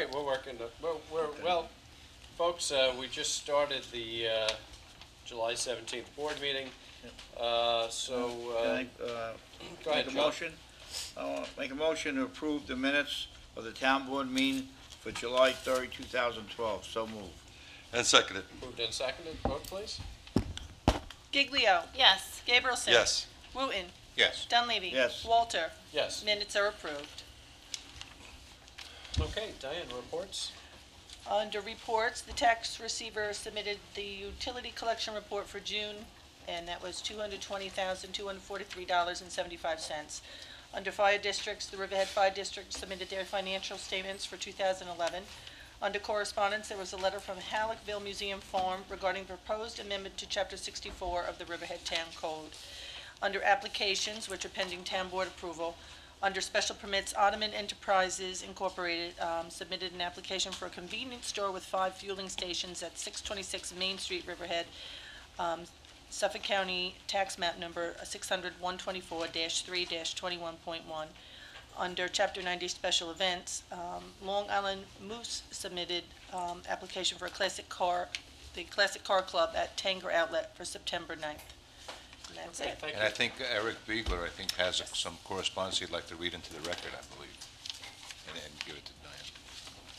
right, we're working. Well, folks, we just started the July 17th board meeting. Can I Go ahead, make a John. motion? Make a motion to approve the minutes of the town board meeting for July 3rd, 2012. So moved. And seconded. Moved and seconded. Vote, please. Giglio. Yes. Gabrielson. Yes. Wooten. Yes. Dunleavy. Yes. Walter. Yes. Minutes are approved. Okay, Diane, reports. Under reports, the tax receiver submitted the utility collection report for June, and that was $220,243.75. Under fire districts, the Riverhead Fire District submitted their financial statements for 2011. Under correspondence, there was a letter from Halleckville Museum Farm regarding proposed amendment to Chapter 64 of the Riverhead Town Code. Under applications, which are pending town board approval, under special permits, Ottoman Enterprises Incorporated submitted an application for a convenience store with 5 fueling stations at 626 Main Street, Riverhead, Suffolk County Tax Map Number 600-124-3-21.1. Under Chapter 90 Special Events, Long Island Moose submitted application for the Classic Car Club at Tanger Outlet for September 9th. And that's Okay, it. thank And you. I think Eric Biegler, has some correspondence he'd like to read into the record, I believe, and give it to Diane.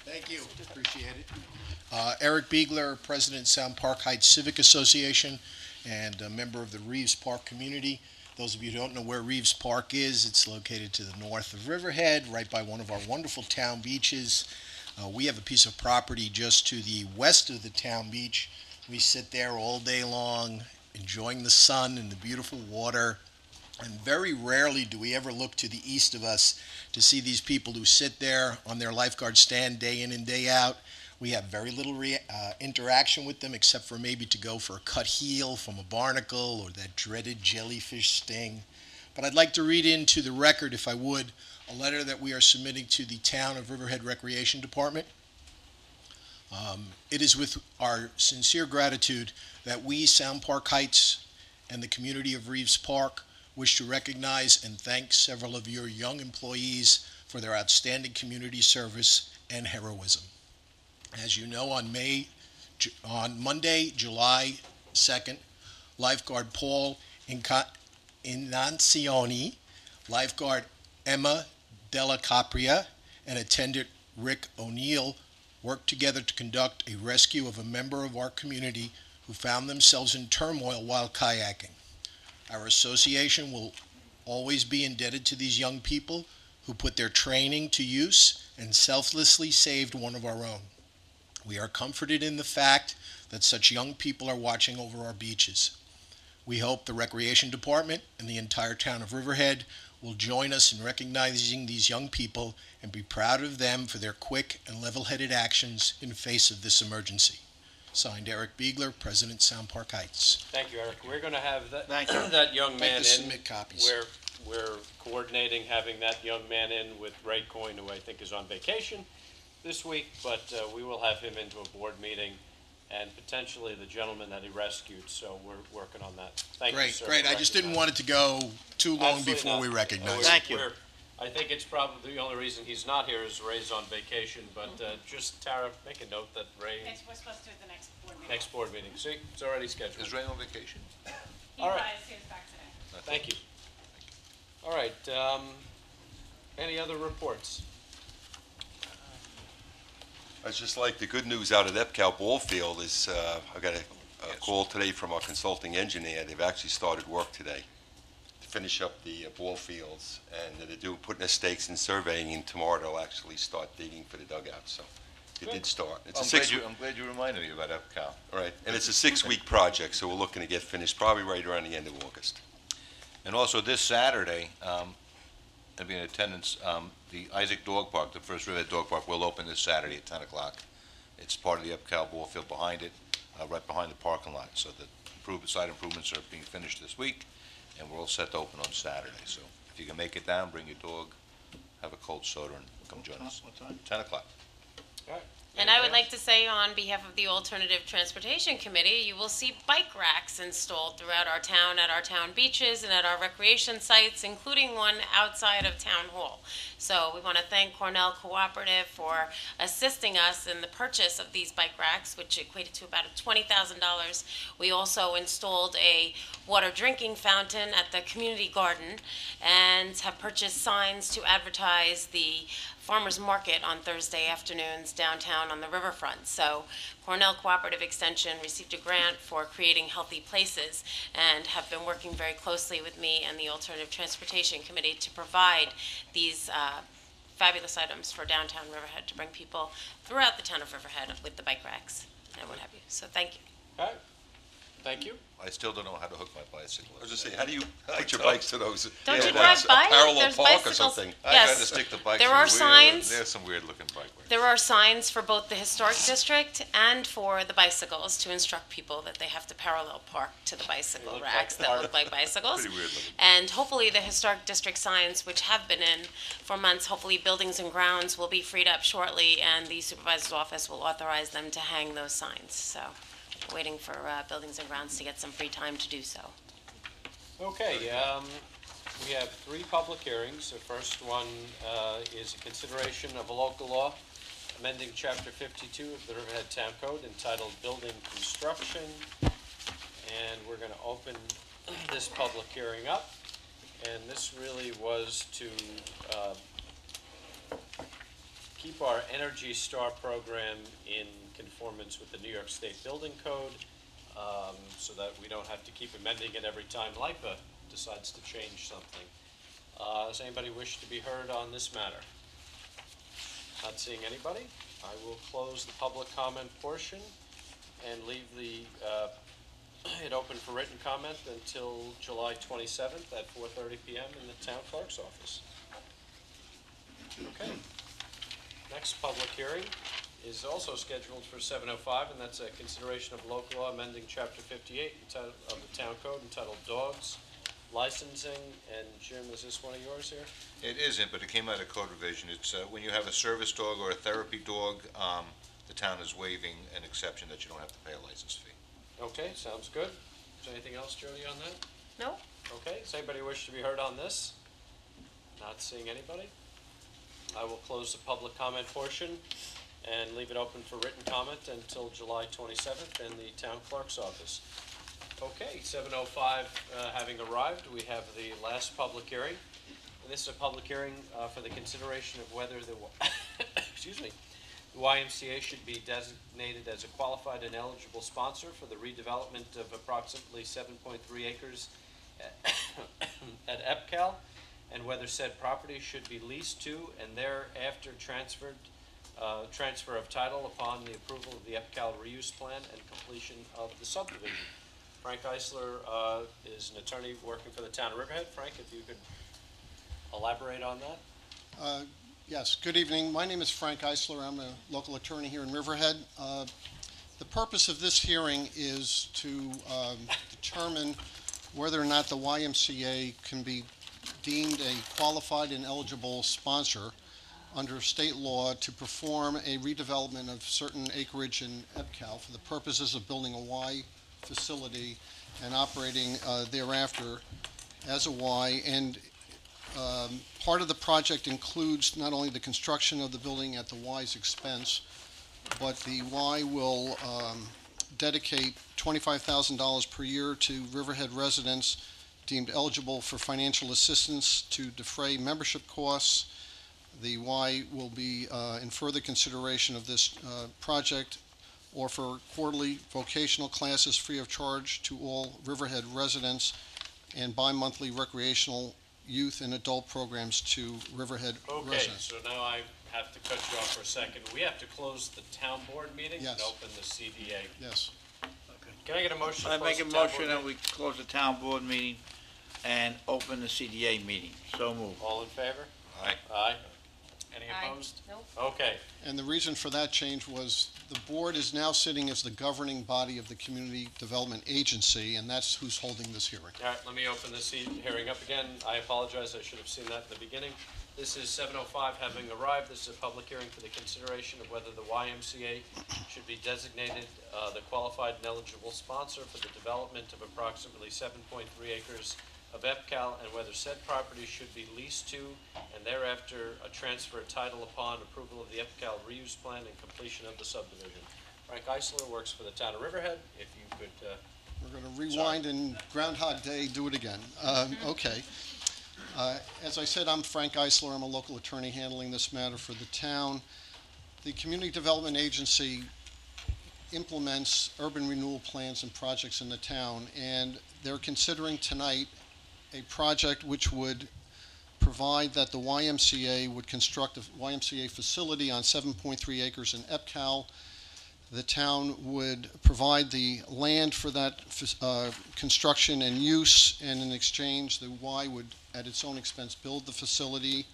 Thank you, appreciate it. Eric Biegler, President, Sound Park Heights Civic Association, and a member of the Reeves Park community. Those of you who don't know where Reeves Park is, it's located to the north of Riverhead, right by one of our wonderful town beaches. We have a piece of property just to the west of the town beach. We sit there all day long, enjoying the sun and the beautiful water. And very rarely do we ever look to the east of us to see these people who sit there on their lifeguard stand day in and day out. We have very little interaction with them except for maybe to go for a cut heel from a barnacle or that dreaded jellyfish sting. But I'd like to read into the record, if I would, a letter that we are submitting to the Town of Riverhead Recreation Department. It is with our sincere gratitude that we, Sound Park Heights, and the community of Reeves Park wish to recognize and thank several of your young employees for their outstanding community service and heroism. As you know, on Monday, July 2nd, lifeguard Paul Inancioni, lifeguard Emma Della Capria, and attendant Rick O'Neill worked together to conduct a rescue of a member of our community who found themselves in turmoil while kayaking. Our association will always be indebted to these young people who put their training to use and selflessly saved one of our own. We are comforted in the fact that such young people are watching over our beaches. We hope the Recreation Department and the entire town of Riverhead will join us in recognizing these young people and be proud of them for their quick and level-headed actions in face of this emergency. Signed, Eric Biegler, President, Sound Park Heights. Thank you, Eric. We're going to have that, Thank you. that young I'd man like in. to submit copies. We're coordinating having that young man in with Ray Coyne, who I think is on vacation this week, but we will have him into a board meeting and potentially the gentleman that he rescued, so we're working on that. Thank you, sir. Great. I just didn't want it to go too long Absolutely before not. we recognize Thank you. I think it's probably the only reason he's not here is Ray's on vacation, but just, Tara, make a note that Ray, We're supposed to do it the next board meeting. next board meeting. See, it's already scheduled. Is Ray on vacation? He all right. arrives, he was back today. Thank you. All right, any other reports? I'd just like the good news out at Epcal Ball Field is I got a call today from our consulting engineer. They've actually started work today to finish up the ball fields, and they're putting the stakes and surveying, and tomorrow they'll actually start digging for the dugouts. So it did start. It's a I'm glad you reminded me about EPCAL. right, and it's a 6-week project, so we're looking to get finished probably right around the end of August. And also this Saturday, I'll be in attendance, the Isaac Dog Park, the first Riverhead Dog Park, will open this Saturday at 10 o'clock. It's part of the EPCAL ball field behind it, right behind the parking lot. So the site improvements are being finished this week, and we're all set to open on Saturday. So if you can make it down, bring your dog, have a cold soda, and come join us. What time? 10 o'clock. All right, And I would Anything like to say on behalf of the Alternative Transportation Committee, you will see bike racks installed throughout our town, at our town beaches and at our recreation sites, including one outside of Town Hall. So we want to thank Cornell Cooperative for assisting us in the purchase of these bike racks, which equated to about $20,000. We also installed a water drinking fountain at the community garden and have purchased signs to advertise the farmers market on Thursday afternoons downtown on the riverfront. So Cornell Cooperative Extension received a grant for creating healthy places and have been working very closely with me and the Alternative Transportation Committee to provide these fabulous items for downtown Riverhead to bring people throughout the town of Riverhead with the bike racks and what have you. So thank you. All right. Thank you. I still don't know how to hook my bicycle. I was just saying, how do you put your bikes to those? Don't yeah, you that's drive by a it? parallel There's park or bicycles. something? I Yes. tried to stick the bikes. There in are weird- signs. There's some weird looking bike racks. There are signs for both the historic district and for the bicycles to instruct people that they have to parallel park to the bicycle They look racks like that look like bicycles. Pretty weird looking. And hopefully the historic district signs, which have been in for months, hopefully buildings and grounds will be freed up shortly and the supervisor's office will authorize them to hang those signs. So waiting for buildings and grounds to get some free time to do so. Okay, we have 3 public hearings. The first one is a consideration of a local law amending Chapter 52 of the Riverhead Town Code entitled Building Construction. And we're going to open this public hearing up. And this really was to keep our Energy Star program in conformance with the New York State Building Code, so that we don't have to keep amending it every time LIPA decides to change something. Does anybody wish to be heard on this matter? Not seeing anybody. I will close the public comment portion and leave it open for written comment until July 27th at 4:30 p.m. in the town clerk's office. Okay. Next public hearing is also scheduled for 7:05, and that's a consideration of local law amending Chapter 58 of the Town Code entitled Dogs Licensing. And Jim, is this one of yours here? It isn't, but it came out of code revision. It's when you have a service dog or a therapy dog, the town is waiving an exception that you don't have to pay a license fee. Okay, sounds good. Is there anything else, Jody, on that? No? Okay, does anybody wish to be heard on this? Not seeing anybody. I will close the public comment portion and leave it open for written comment until July 27th in the town clerk's office. Okay, 7:05 having arrived, we have the last public hearing. And this is a public hearing for the consideration of whether the excuse me, the YMCA should be designated as a qualified and eligible sponsor for the redevelopment of approximately 7.3 acres at EPCAL, and whether said property should be leased to and thereafter transfer of title upon the approval of the EPCAL reuse plan and completion of the subdivision. Frank Eisler is an attorney working for the town of Riverhead. Frank, if you could elaborate on that. Yes, good evening. My name is Frank Eisler. I'm a local attorney here in Riverhead. The purpose of this hearing is to determine whether or not the YMCA can be deemed a qualified and eligible sponsor under state law to perform a redevelopment of certain acreage in EPCAL for the purposes of building a Y facility and operating thereafter as a Y. And part of the project includes not only the construction of the building at the Y's expense, but the Y will dedicate $25,000 per year to Riverhead residents deemed eligible for financial assistance to defray membership costs. The Y will be in further consideration of this project or for quarterly vocational classes free of charge to all Riverhead residents and bi-monthly recreational youth and adult programs to Riverhead Okay, residents. so now I have to cut you off for a second. We have to close the town board meeting and Yes. open the CDA. Yes. Can I get a motion to I close make a the town motion board that meeting? we close the town board meeting and open the CDA meeting. So moved. All in favor? Aye. Aye. Any Aye. opposed? Nope. Okay, And the reason for that change was the board is now sitting as the governing body of the Community Development Agency, and that's who's holding this hearing. all right, let me open this hearing up again. I apologize, I should have seen that in the beginning. This is 7:05 having arrived. This is a public hearing for the consideration of whether the YMCA should be designated the qualified and eligible sponsor for the development of approximately 7.3 acres of EPCAL, and whether said property should be leased to and thereafter a transfer of title upon approval of the EPCAL reuse plan and completion of the subdivision. Frank Eisler works for the town of Riverhead. If you could, We're going to rewind and Groundhog Day, do it again. Okay. As I said, I'm Frank Eisler. I'm a local attorney handling this matter for the town. The Community Development Agency implements urban renewal plans and projects in the town, and they're considering tonight a project which would provide that the YMCA would construct a YMCA facility on 7.3 acres in EPCAL. The town would provide the land for that construction and use, and in exchange, the Y would, at its own expense, build the facility,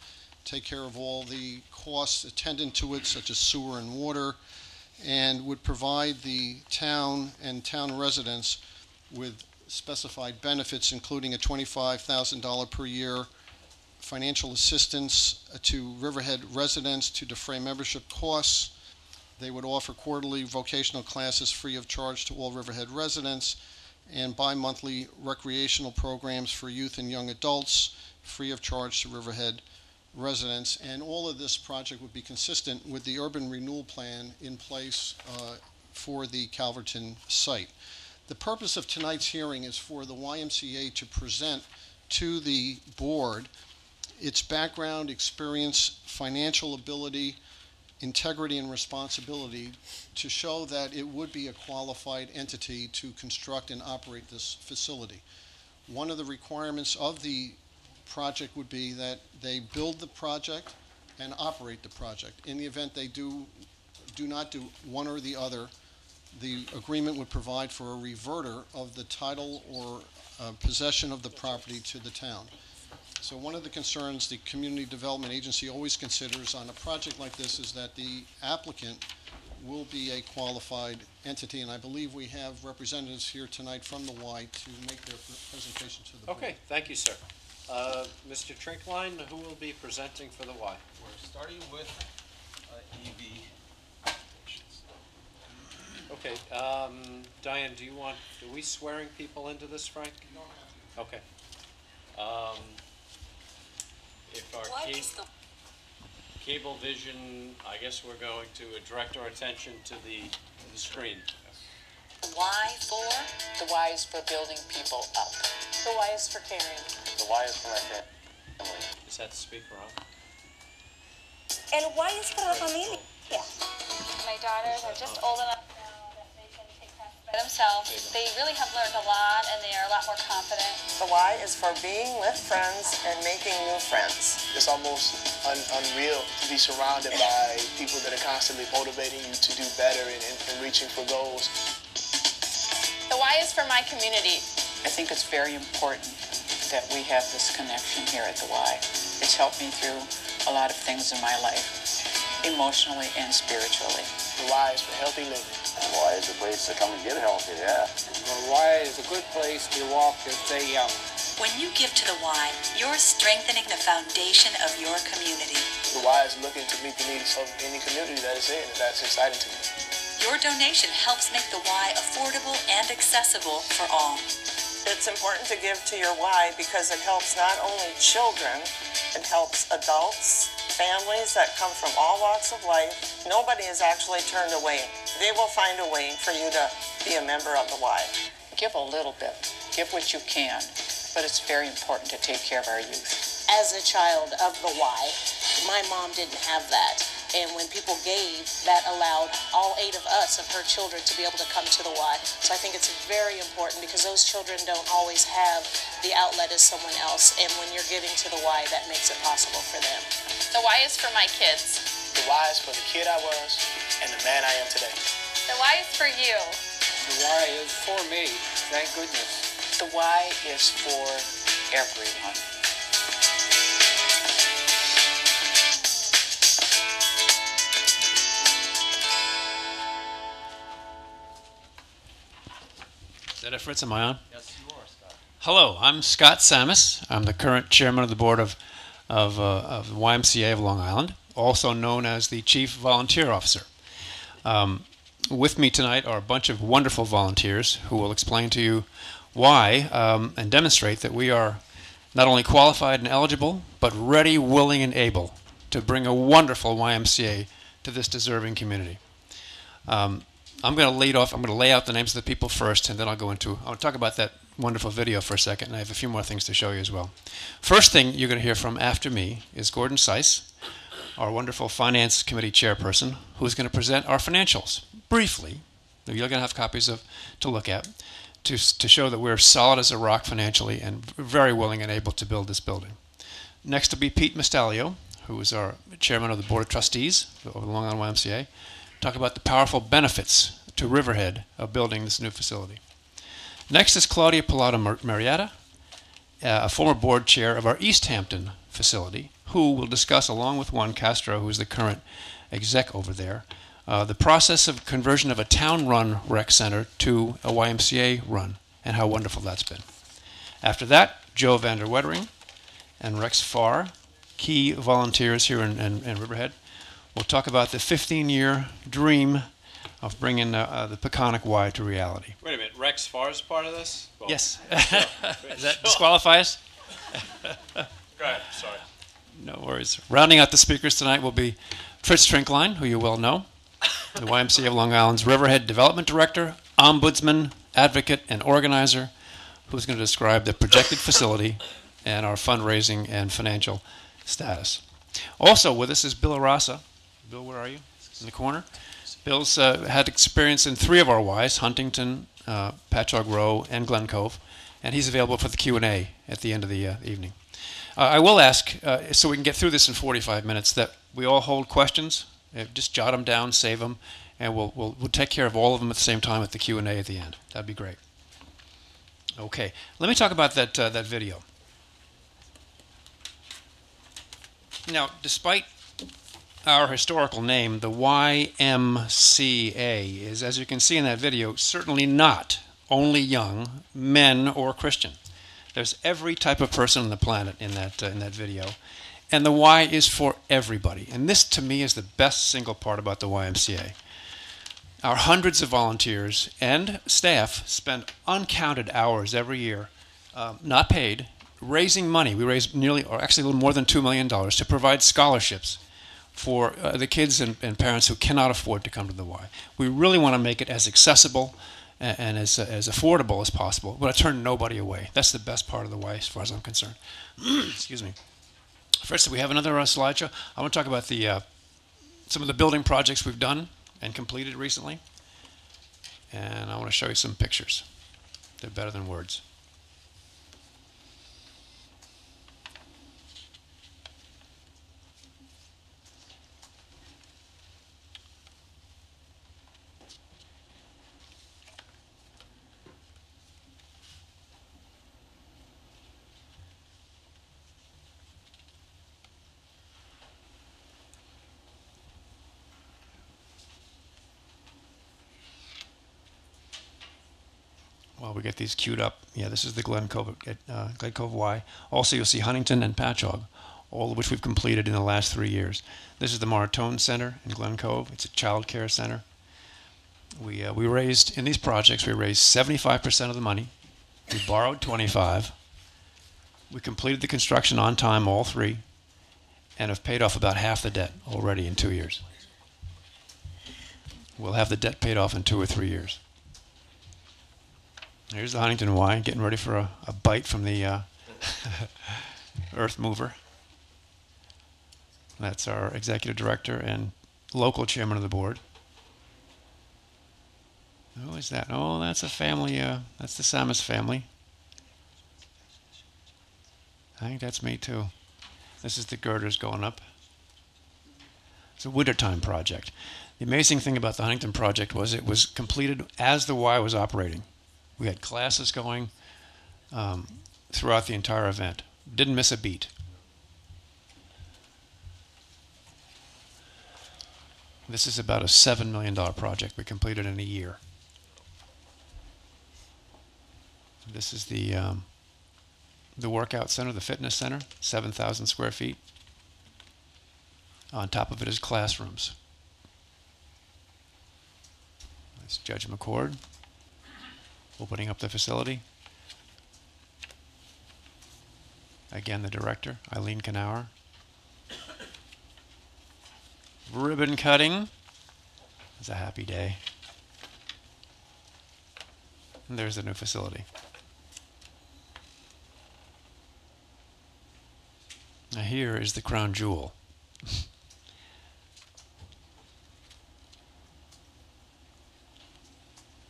take care of all the costs attendant to it, such as sewer and water, and would provide the town and town residents with specified benefits, including a $25,000 per year financial assistance to Riverhead residents to defray membership costs. They would offer quarterly vocational classes free of charge to all Riverhead residents, and bi-monthly recreational programs for youth and young adults free of charge to Riverhead residents. And all of this project would be consistent with the urban renewal plan in place for the Calverton site. The purpose of tonight's hearing is for the YMCA to present to the board its background, experience, financial ability, integrity, and responsibility to show that it would be a qualified entity to construct and operate this facility. One of the requirements of the project would be that they build the project and operate the project. In the event they do not do one or the other, the agreement would provide for a reverter of the title or possession of the property to the town. So one of the concerns the Community Development Agency always considers on a project like this is that the applicant will be a qualified entity, and I believe we have representatives here tonight from the Y to make their presentation to the board. okay, thank you, sir. Mr. Trinkline, who will be presenting for the Y? We're starting with EV. Okay, Diane, are we swearing people into this, Frank? Okay. If our cable vision, I guess we're going to direct our attention to the screen. Y for? The Y is for building people up. The Y is for caring. The Y is for my family. Is that the speaker on? El Y es para la familia. My daughters are just old enough now that they can take care of themselves. They really have learned a lot, and they are a lot more confident. The Y is for being with friends and making new friends. It's almost unreal to be surrounded by people that are constantly motivating you to do better and reaching for goals. The Y is for my community. I think it's very important that we have this connection here at the Y. It's helped me through a lot of things in my life, emotionally and spiritually. The Y is for healthy living. The Y is a place to come and get healthy, yeah. The Y is a good place to walk and stay young. When you give to the Y, you're strengthening the foundation of your community. The Y is looking to meet the needs of any community that it's in, and that's exciting to me. Your donation helps make the Y affordable and accessible for all. It's important to give to your Y because it helps not only children, it helps adults, families that come from all walks of life. Nobody is actually turned away. They will find a way for you to be a member of the Y. Give a little bit. Give what you can. But it's very important to take care of our youth. As a child of the Y, my mom didn't have that. And when people gave, that allowed all 8 of us, of her children, to be able to come to the Y. So I think it's very important because those children don't always have the outlet as someone else. And when you're giving to the Y, that makes it possible for them. The Y is for my kids. The Y is for the kid I was and the man I am today. The Y is for you. The Y is for me, thank goodness. The Y is for everyone. Is that it, Fritz? Am I on? Yes, you are, Scott. Hello, I'm Scott Samus. I'm the current chairman of the board of of the YMCA of Long Island, also known as the Chief Volunteer Officer. With me tonight are a bunch of wonderful volunteers who will explain to you why and demonstrate that we are not only qualified and eligible, but ready, willing, and able to bring a wonderful YMCA to this deserving community. I'm going to lead off. I'm going to lay out the names of the people first, and then I'll talk about that wonderful video for a second, and I have a few more things to show you as well. First thing you're going to hear from after me is Gordon Seiss, our wonderful Finance Committee Chairperson, who's going to present our financials briefly. You're going to have copies to look at to show that we're solid as a rock financially and very willing and able to build this building. Next will be Pete Mastalio, who is our chairman of the Board of Trustees of the Long Island YMCA, talk about the powerful benefits to Riverhead of building this new facility. Next is Claudia Pilato-Marietta, a former board chair of our East Hampton facility, who will discuss, along with Juan Castro, who is the current exec over there, the process of conversion of a town-run rec center to a YMCA run, and how wonderful that's been. After that, Joe Vander Wettering and Rex Farr, key volunteers here in Riverhead, will talk about the 15-year dream of bringing the Peconic Y to reality. Wait a minute, Rex Farr is part of this? Well, Yes. Does that disqualify us? Go ahead, sorry. No worries. Rounding out the speakers tonight will be Fritz Trinkline, who you well know, the YMCA of Long Island's Riverhead Development Director, Ombudsman, Advocate, and Organizer, who's going to describe the projected facility and our fundraising and financial status. Also with us is Bill Arasa. Bill, where are you? In the corner. Bill's had experience in 3 of our Ys, Huntington, Patchogue Row, and Glen Cove, and he's available for the Q&A at the end of the evening. I will ask, so we can get through this in 45 minutes, that we all hold questions. Just jot them down, save them, and we'll take care of all of them at the same time at the Q&A at the end. That'd be great. Okay, let me talk about that video. Now, despite our historical name, the YMCA is, as you can see in that video, certainly not only young men or Christian. There's every type of person on the planet in that video. And the Y is for everybody. And this, to me, is the best single part about the YMCA. Our hundreds of volunteers and staff spend uncounted hours every year, not paid, raising money. We raise nearly, or actually a little more than $2 million to provide scholarships for the kids and parents who cannot afford to come to the Y. We really want to make it as accessible and as affordable as possible. We want to turn nobody away. That's the best part of the Y as far as I'm concerned. Excuse me. First, we have another slideshow. I want to talk about some of the building projects we've done and completed recently. And I want to show you some pictures. They're better than words. While we get these queued up, yeah, this is the Glen Cove Y. Also, you'll see Huntington and Patchogue, all of which we've completed in the last 3 years. This is the Maratone Center in Glen Cove. It's a child care center. We raised, in these projects, we raised 75% of the money. We borrowed 25. We completed the construction on time, all 3, and have paid off about half the debt already in 2 years. We'll have the debt paid off in 2 or 3 years. Here's the Huntington Y, getting ready for a bite from the earth mover. That's our executive director and local chairman of the board. Who is that? Oh, that's a family. That's the Samus family. I think that's me too. This is the girders going up. It's a wintertime project. The amazing thing about the Huntington project was it was completed as the Y was operating. We had classes going throughout the entire event. Didn't miss a beat. This is about a $7 million project we completed in a year. This is the The workout center, the fitness center, 7,000 square feet. On top of it is classrooms. That's Judge McCord opening up the facility. Again, the director, Eileen Knauer. Ribbon cutting. It's a happy day. And there's the new facility. Now here is the crown jewel.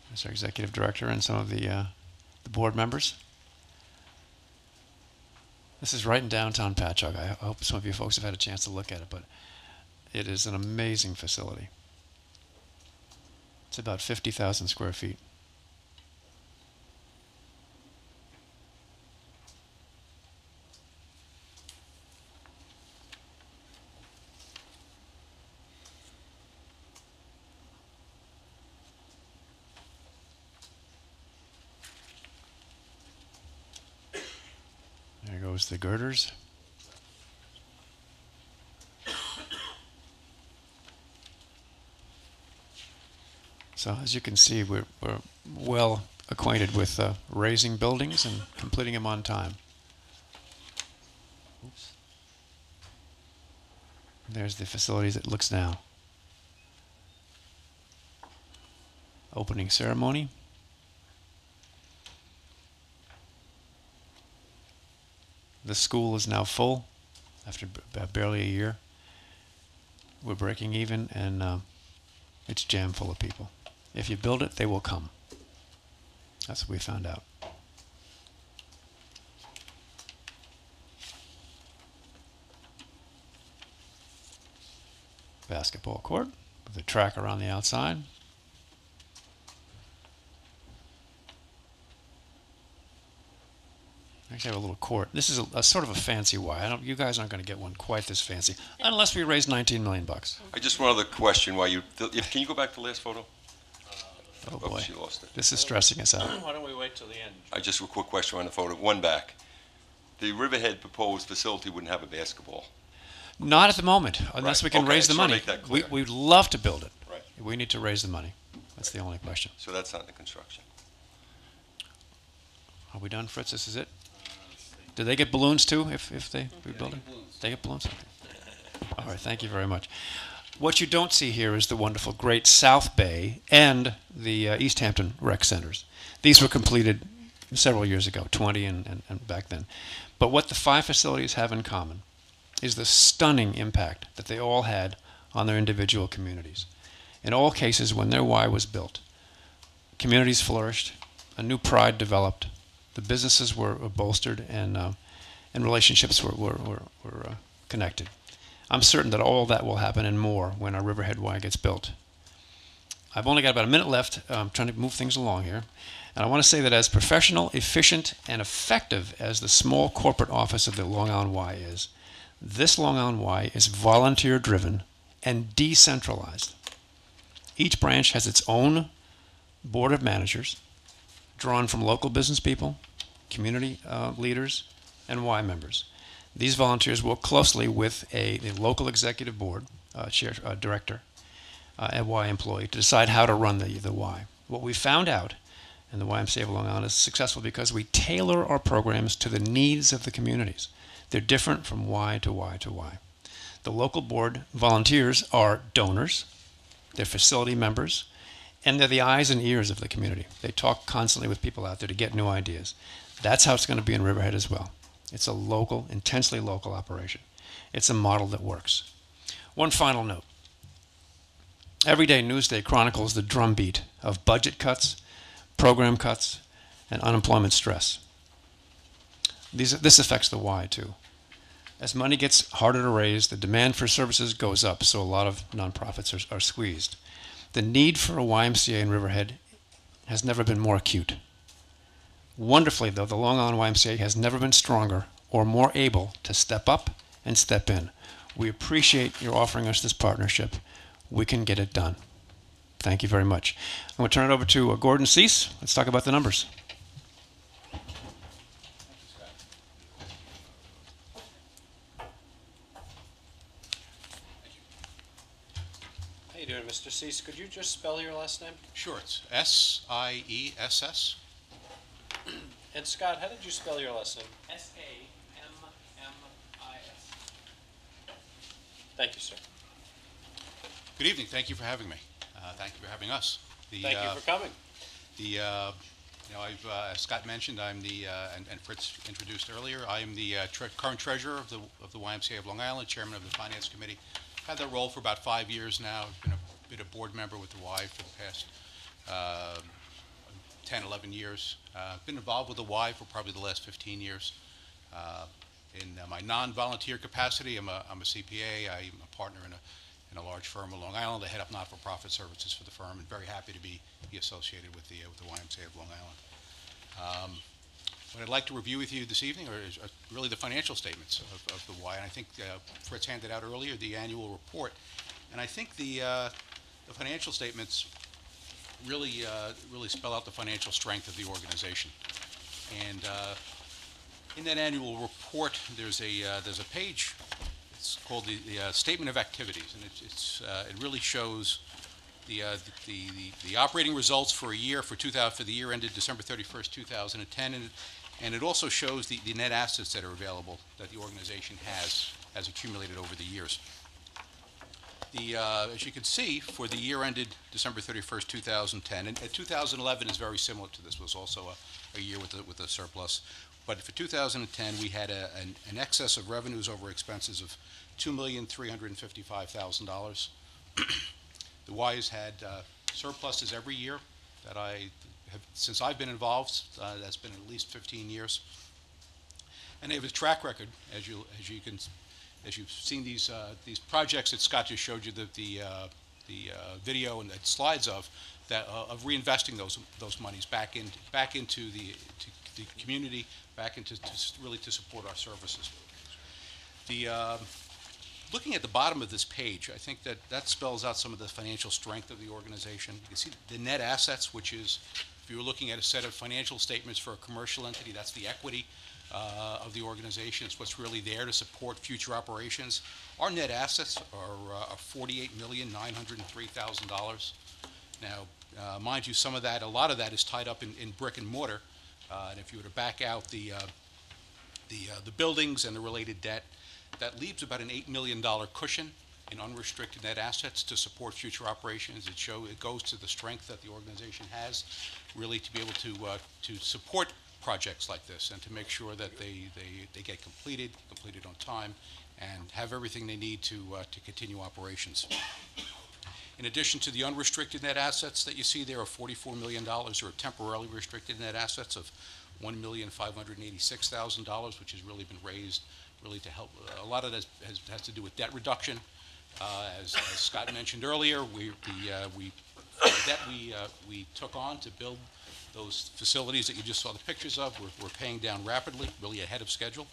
There's our executive director and some of the board members. This is right in downtown Patchogue. I hope some of you folks have had a chance to look at it, but it is an amazing facility. It's about 50,000 square feet. There goes the girders. So as you can see, we're well acquainted with raising buildings and completing them on time. Oops. There's the facility as it looks now. Opening ceremony. The school is now full after barely a year. We're breaking even, and it's jam full of people. If you build it, they will come. That's what we found out. Basketball court with a track around the outside. Actually, I have a little court. This is a sort of a fancy Y. You guys aren't going to get one quite this fancy, unless we raise $19 million. I just one other question. Can you go back to the last photo? Oh boy, she lost it. This is stressing us out. Why don't we wait till the end? I just a quick question on the photo. One back. The Riverhead proposed facility wouldn't have a basketball. Not at the moment, unless we can Okay, raise the I just wanna money. make that clear. We'd love to build it. Right. We need to raise the money. That's the only question. So that's not in the construction. Are we done, Fritz? This is it? Do they get balloons too if they rebuild it? They get balloons? Okay. All right, thank you very much. What you don't see here is the wonderful Great South Bay and the East Hampton rec centers. These were completed several years ago, 20 and back then. But what the 5 facilities have in common is the stunning impact that they all had on their individual communities. In all cases, when their Y was built, communities flourished, a new pride developed, the businesses were bolstered, and relationships were connected. I'm certain that all that will happen and more when our Riverhead Y gets built. I've only got about a minute left. I'm trying to move things along here. And I want to say that as professional, efficient, and effective as the small corporate office of the Long Island Y is, this Long Island Y is volunteer-driven and decentralized. Each branch has its own board of managers, drawn from local business people, community leaders, and Y members. These volunteers work closely with the local executive board, director, and Y employee to decide how to run the Y. What we found out, and the YMCA of Long Island is successful because we tailor our programs to the needs of the communities. They're different from Y to Y to Y. The local board volunteers are donors, they're facility members, and they're the eyes and ears of the community. They talk constantly with people out there to get new ideas. That's how it's going to be in Riverhead as well. It's a local, intensely local operation. It's a model that works. One final note. Everyday Newsday chronicles the drumbeat of budget cuts, program cuts, and unemployment stress. This affects the Y too. As money gets harder to raise, the demand for services goes up, so a lot of nonprofits are squeezed. The need for a YMCA in Riverhead has never been more acute. Wonderfully, though, the Long Island YMCA has never been stronger or more able to step up and step in. We appreciate your offering us this partnership. We can get it done. Thank you very much. I'm going to turn it over to Gordon Cease. Let's talk about the numbers. How you doing, Mr. Cease? Could you just spell your last name? Sure, it's S-I-E-S-S. And Scott, how did you spell your last name? S-A-M-M-I-S. Thank you, sir. Good evening. Thank you for having me. Thank you for having us. Thank you for coming. As Scott mentioned, I'm and Fritz introduced earlier, I am the current treasurer of the YMCA of Long Island, chairman of the finance committee. Had that role for about 5 years now. I've been a board member with the Y for the past 10, 11 years. Been involved with the Y for probably the last 15 years. In my non-volunteer capacity, I'm a CPA. I'm a partner in a large firm in Long Island. I head up not-for-profit services for the firm, and very happy to be associated with the YMCA of Long Island. What I'd like to review with you this evening are really the financial statements of the Y, and I think Fritz handed out earlier the annual report, and I think the financial statements really spell out the financial strength of the organization. And in that annual report, there's a page. It's called the Statement of Activities, and it really shows the operating results for a year for the year ended December 31st, 2010, and it also shows the net assets that are available that the organization has accumulated over the years. As you can see, for the year ended December 31st, 2010, and 2011 is very similar to this, was also a year with a surplus. But for 2010, we had an excess of revenues over expenses of $2,355,000. The Y has had surpluses every year that since I've been involved. That's been at least 15 years. And they have a track record, as you've seen these projects that Scott just showed you the video and the slides of reinvesting those monies back into the community, back into really to support our services. Looking at the bottom of this page, I think that spells out some of the financial strength of the organization. You can see the net assets, which is, if you were looking at a set of financial statements for a commercial entity, that's the equity of the organization. It's what's really there to support future operations. Our net assets are $48,903,000. Now, mind you, a lot of that is tied up in brick and mortar. And if you were to back out the buildings and the related debt, that leaves about an $8 million cushion in unrestricted net assets to support future operations. It goes to the strength that the organization has, really, to be able to support projects like this and to make sure that they get completed on time, and have everything they need to continue operations. In addition to the unrestricted net assets that you see there of $44 million, or temporarily restricted net assets of $1,586,000, which has really been raised to help. A lot of that has to do with debt reduction. As Scott mentioned earlier, the debt we took on to build those facilities that you just saw the pictures of, we're paying down rapidly, really ahead of schedule.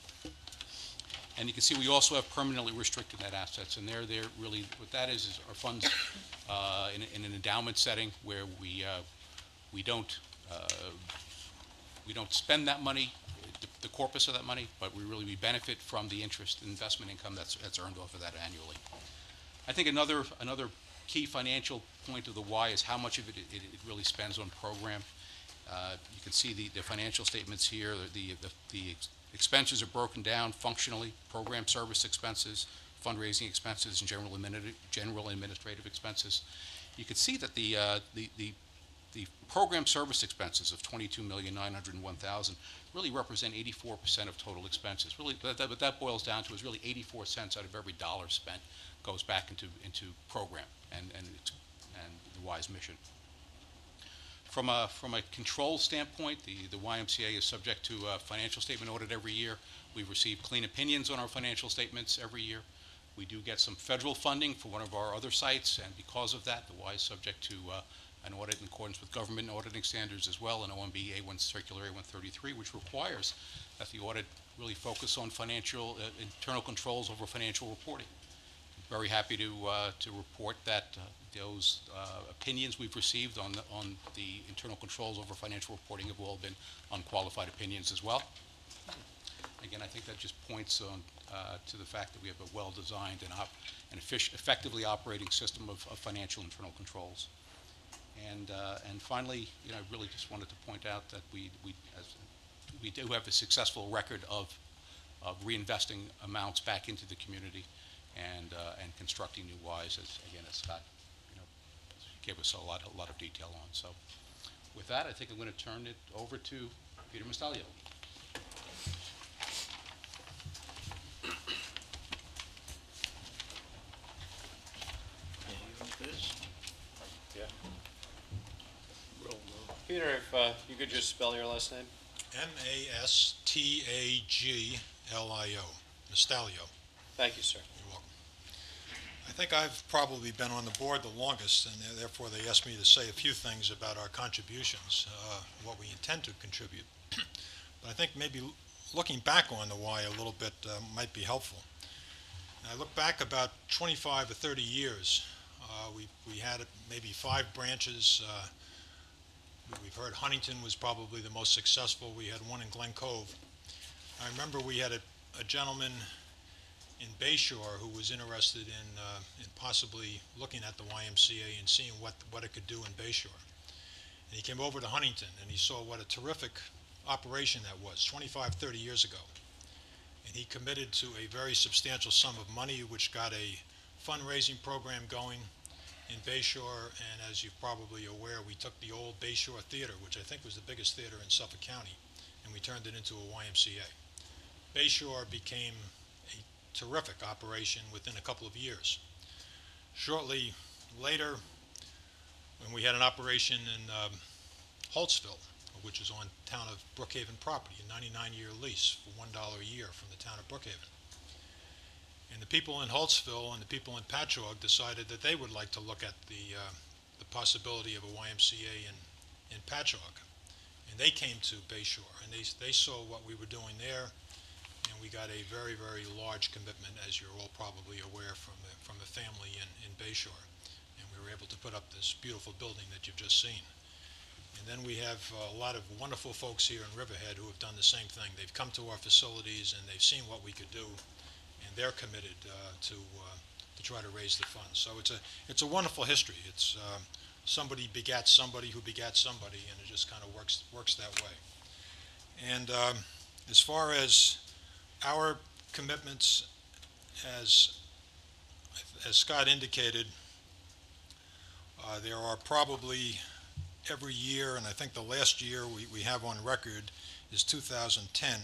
And you can see we also have permanently restricted net assets, and they're really, what that is our funds in an endowment setting where we don't spend that money, the corpus of that money, but we benefit from the interest and investment income that's earned off of that annually. I think another key financial point of the Y is how much of it really spends on program. You can see the financial statements here. The expenses are broken down functionally: program service expenses, fundraising expenses, and general administrative expenses. You can see that the program service expenses of $22,901,000 really represent 84% of total expenses. Really, what that boils down to is really 84 cents out of every dollar spent goes back into program and the Y's mission. From a control standpoint, the YMCA is subject to a financial statement audit every year. We receive clean opinions on our financial statements every year. We do get some federal funding for one of our other sites, and because of that, the Y is subject to an audit in accordance with government auditing standards as well, and OMB A1 Circular A133, which requires that the audit really focus on financial internal controls over financial reporting. Very happy to report that those opinions we've received on the internal controls over financial reporting have all been unqualified opinions as well. again, I think that just points on, to the fact that we have a well-designed and effectively operating system of financial internal controls. And finally, I really just wanted to point out that we do have a successful record of reinvesting amounts back into the community and constructing new Ys, as Scott, gave us a lot of detail on. So, with that, I think I'm going to turn it over to Peter Mastalio. Peter, if you could just spell your last name. Mastaglio. Mastalio. Thank you, sir. You're welcome. I think I've probably been on the board the longest, and therefore they asked me to say a few things about our contributions, what we intend to contribute. But I think maybe looking back on the Y a little bit might be helpful. And I look back about 25 or 30 years. We had maybe 5 branches. We've heard Huntington was probably the most successful. We had one in Glen Cove. I remember we had a gentleman in Bayshore who was interested in possibly looking at the YMCA and seeing what it could do in Bayshore. And he came over to Huntington and he saw what a terrific operation that was 25, 30 years ago. And he committed to a very substantial sum of money, which got a fundraising program going in Bayshore. And as you're probably aware, we took the old Bayshore Theater, which I think was the biggest theater in Suffolk County, and we turned it into a YMCA. Bayshore became a terrific operation within a couple of years. Shortly later, when we had an operation in Holtzville, which is on town of Brookhaven property, a 99-year lease for $1 a year from the town of Brookhaven. And the people in Holtzville and the people in Patchogue decided that they would like to look at the possibility of a YMCA in Patchogue. And they came to Bayshore, and they saw what we were doing there, and we got a very, very large commitment, as you're all probably aware, from a family in Bayshore. And we were able to put up this beautiful building that you've just seen. And then we have a lot of wonderful folks here in Riverhead who have done the same thing. They've come to our facilities and they've seen what we could do, and they're committed to try to raise the funds. So it's a wonderful history. It's somebody begat somebody who begat somebody, and it just kind of works that way. And as far as our commitments, as Scott indicated, there are probably every year, and I think the last year we have on record is 2010.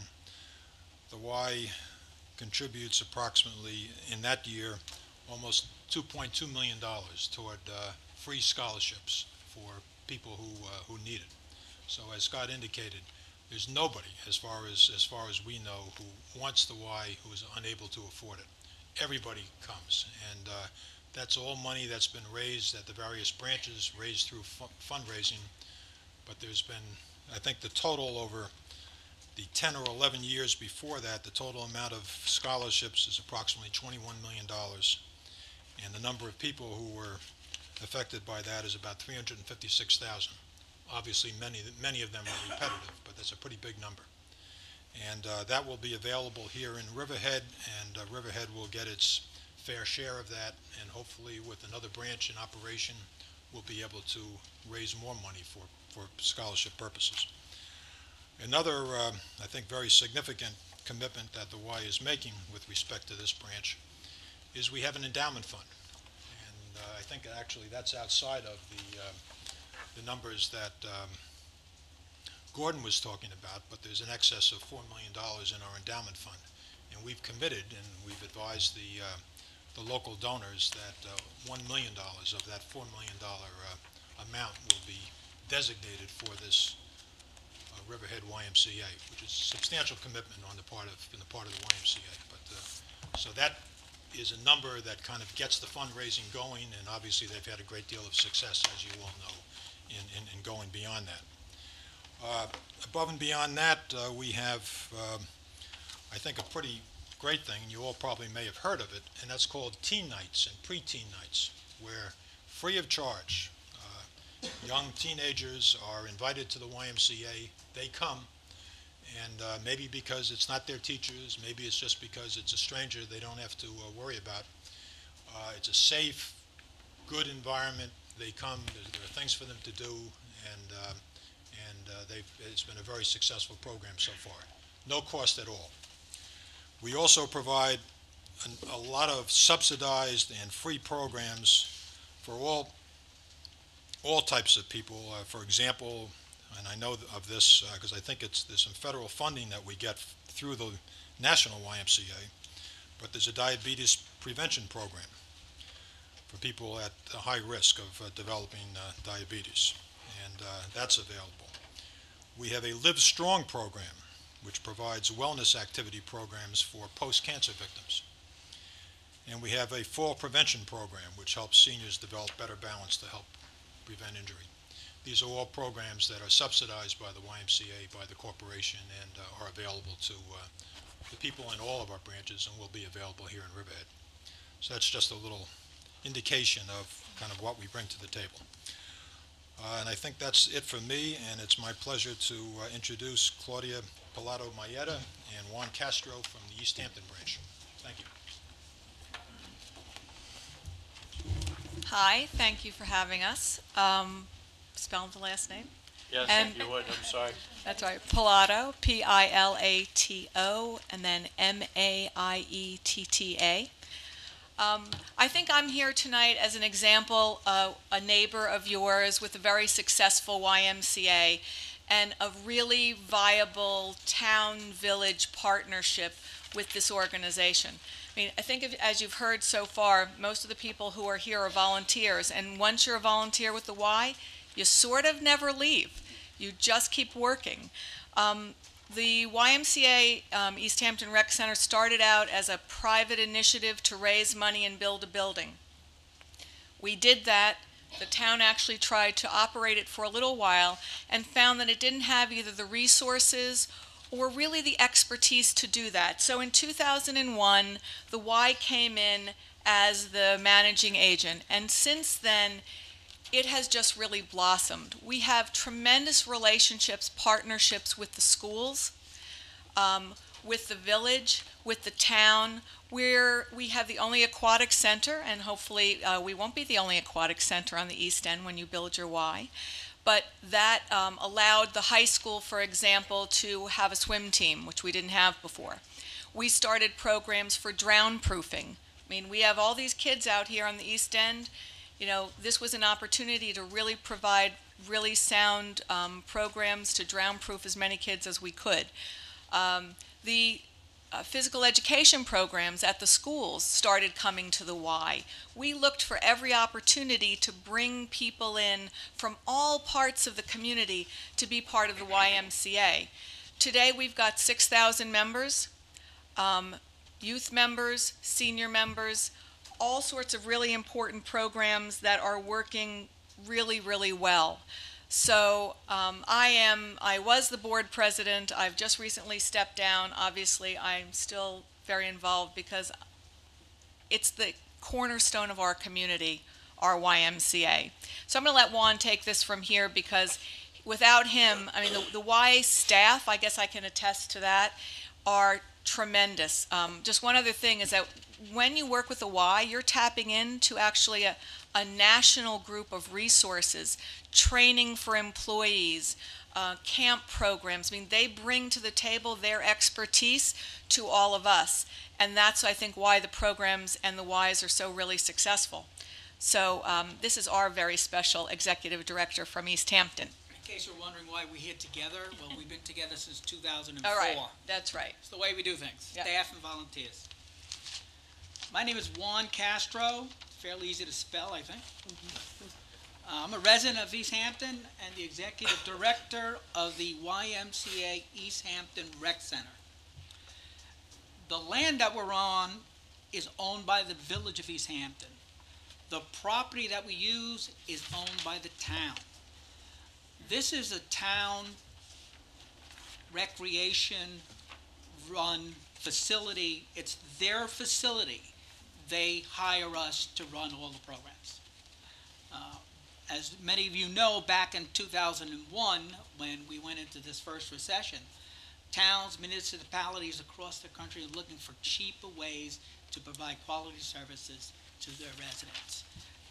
The Y contributes approximately, in that year, almost $2.2 million toward free scholarships for people who need it. So as Scott indicated, there's nobody, as far as we know, who wants the Y who is unable to afford it. Everybody comes, and that's all money that's been raised at the various branches, raised through fundraising. But there's been, I think the total over the 10 or 11 years before that, the total amount of scholarships is approximately $21 million. And the number of people who were affected by that is about 356,000. Obviously, many of them are repetitive, but that's a pretty big number. And that will be available here in Riverhead, and Riverhead will get its fair share of that, and hopefully with another branch in operation, we'll be able to raise more money for scholarship purposes. Another, I think, very significant commitment that the Y is making with respect to this branch is we have an endowment fund. And I think actually that's outside of the numbers that Gordon was talking about, but there's an excess of $4 million in our endowment fund. And we've committed, and we've advised the local donors that $1 million of that $4 million amount will be designated for this Riverhead YMCA, which is a substantial commitment on the part of the YMCA. But so that is a number that kind of gets the fundraising going, and obviously they've had a great deal of success, as you all know, in going beyond that. Above and beyond that, we have, I think, a pretty great thing, and you all probably may have heard of it, and that's called teen nights and pre-teen nights, where free of charge, young teenagers are invited to the YMCA. They come, And maybe because it's not their teachers, maybe it's just because it's a stranger they don't have to worry about. It's a safe, good environment. They come, there are things for them to do, and it's been a very successful program so far. No cost at all. We also provide a lot of subsidized and free programs for all types of people. For example, and I know of this because I think there's some federal funding that we get through the National YMCA, but there's a diabetes prevention program for people at a high risk of developing diabetes, and that's available. We have a Live Strong program, which provides wellness activity programs for post-cancer victims. And we have a fall prevention program, which helps seniors develop better balance to help prevent injury. These are all programs that are subsidized by the YMCA, by the corporation, and are available to the people in all of our branches and will be available here in Riverhead. So that's just a little indication of kind of what we bring to the table. And I think that's it for me, and it's my pleasure to introduce Claudia Pilato-Mayetta and Juan Castro from the East Hampton branch. Thank you. Hi, thank you for having us. Spell the last name? Yes, if you would, I'm sorry. That's right, Pilato, Pilato, and then Maietta. I think I'm here tonight as an example of a neighbor of yours with a very successful YMCA and a really viable town-village partnership with this organization. I mean, I think as you've heard so far, most of the people who are here are volunteers, and once you're a volunteer with the Y, you sort of never leave. You just keep working. The YMCA East Hampton Rec Center started out as a private initiative to raise money and build a building. We did that. The town actually tried to operate it for a little while and found that it didn't have either the resources or really the expertise to do that. So in 2001, the Y came in as the managing agent, and since then, it has just really blossomed. We have tremendous relationships, partnerships with the schools, with the village, with the town, where we have the only aquatic center, and hopefully we won't be the only aquatic center on the East End when you build your Y. But that allowed the high school, for example, to have a swim team, which we didn't have before. We started programs for drown proofing. I mean, we have all these kids out here on the East End. You know, this was an opportunity to really provide really sound programs to drown proof as many kids as we could. The physical education programs at the schools started coming to the Y. We looked for every opportunity to bring people in from all parts of the community to be part of the YMCA. Today we've got 6,000 members, youth members, senior members, all sorts of really important programs that are working really, really well. So I was the board president. I've just recently stepped down. Obviously, I'm still very involved because it's the cornerstone of our community, our YMCA. So I'm going to let Juan take this from here because without him, I mean, the Y staff, I guess I can attest to that, are tremendous. Just one other thing is that when you work with the Y, you're tapping into actually a national group of resources, training for employees, camp programs. I mean, they bring to the table their expertise to all of us. And that's, I think, why the programs and the Ys are so really successful. So this is our very special executive director from East Hampton. In case you're wondering why we're here together, well, we've been together since 2004. All right, that's right. It's the way we do things, Yep. staff and volunteers. My name is Juan Castro, fairly easy to spell, I think. I'm a resident of East Hampton and the executive director of the YMCA East Hampton Rec Center. The land that we're on is owned by the village of East Hampton. The property that we use is owned by the town. This is a town recreation-run facility. It's their facility. They hire us to run all the programs. As many of you know, back in 2001, when we went into this first recession, towns, municipalities across the country are looking for cheaper ways to provide quality services to their residents.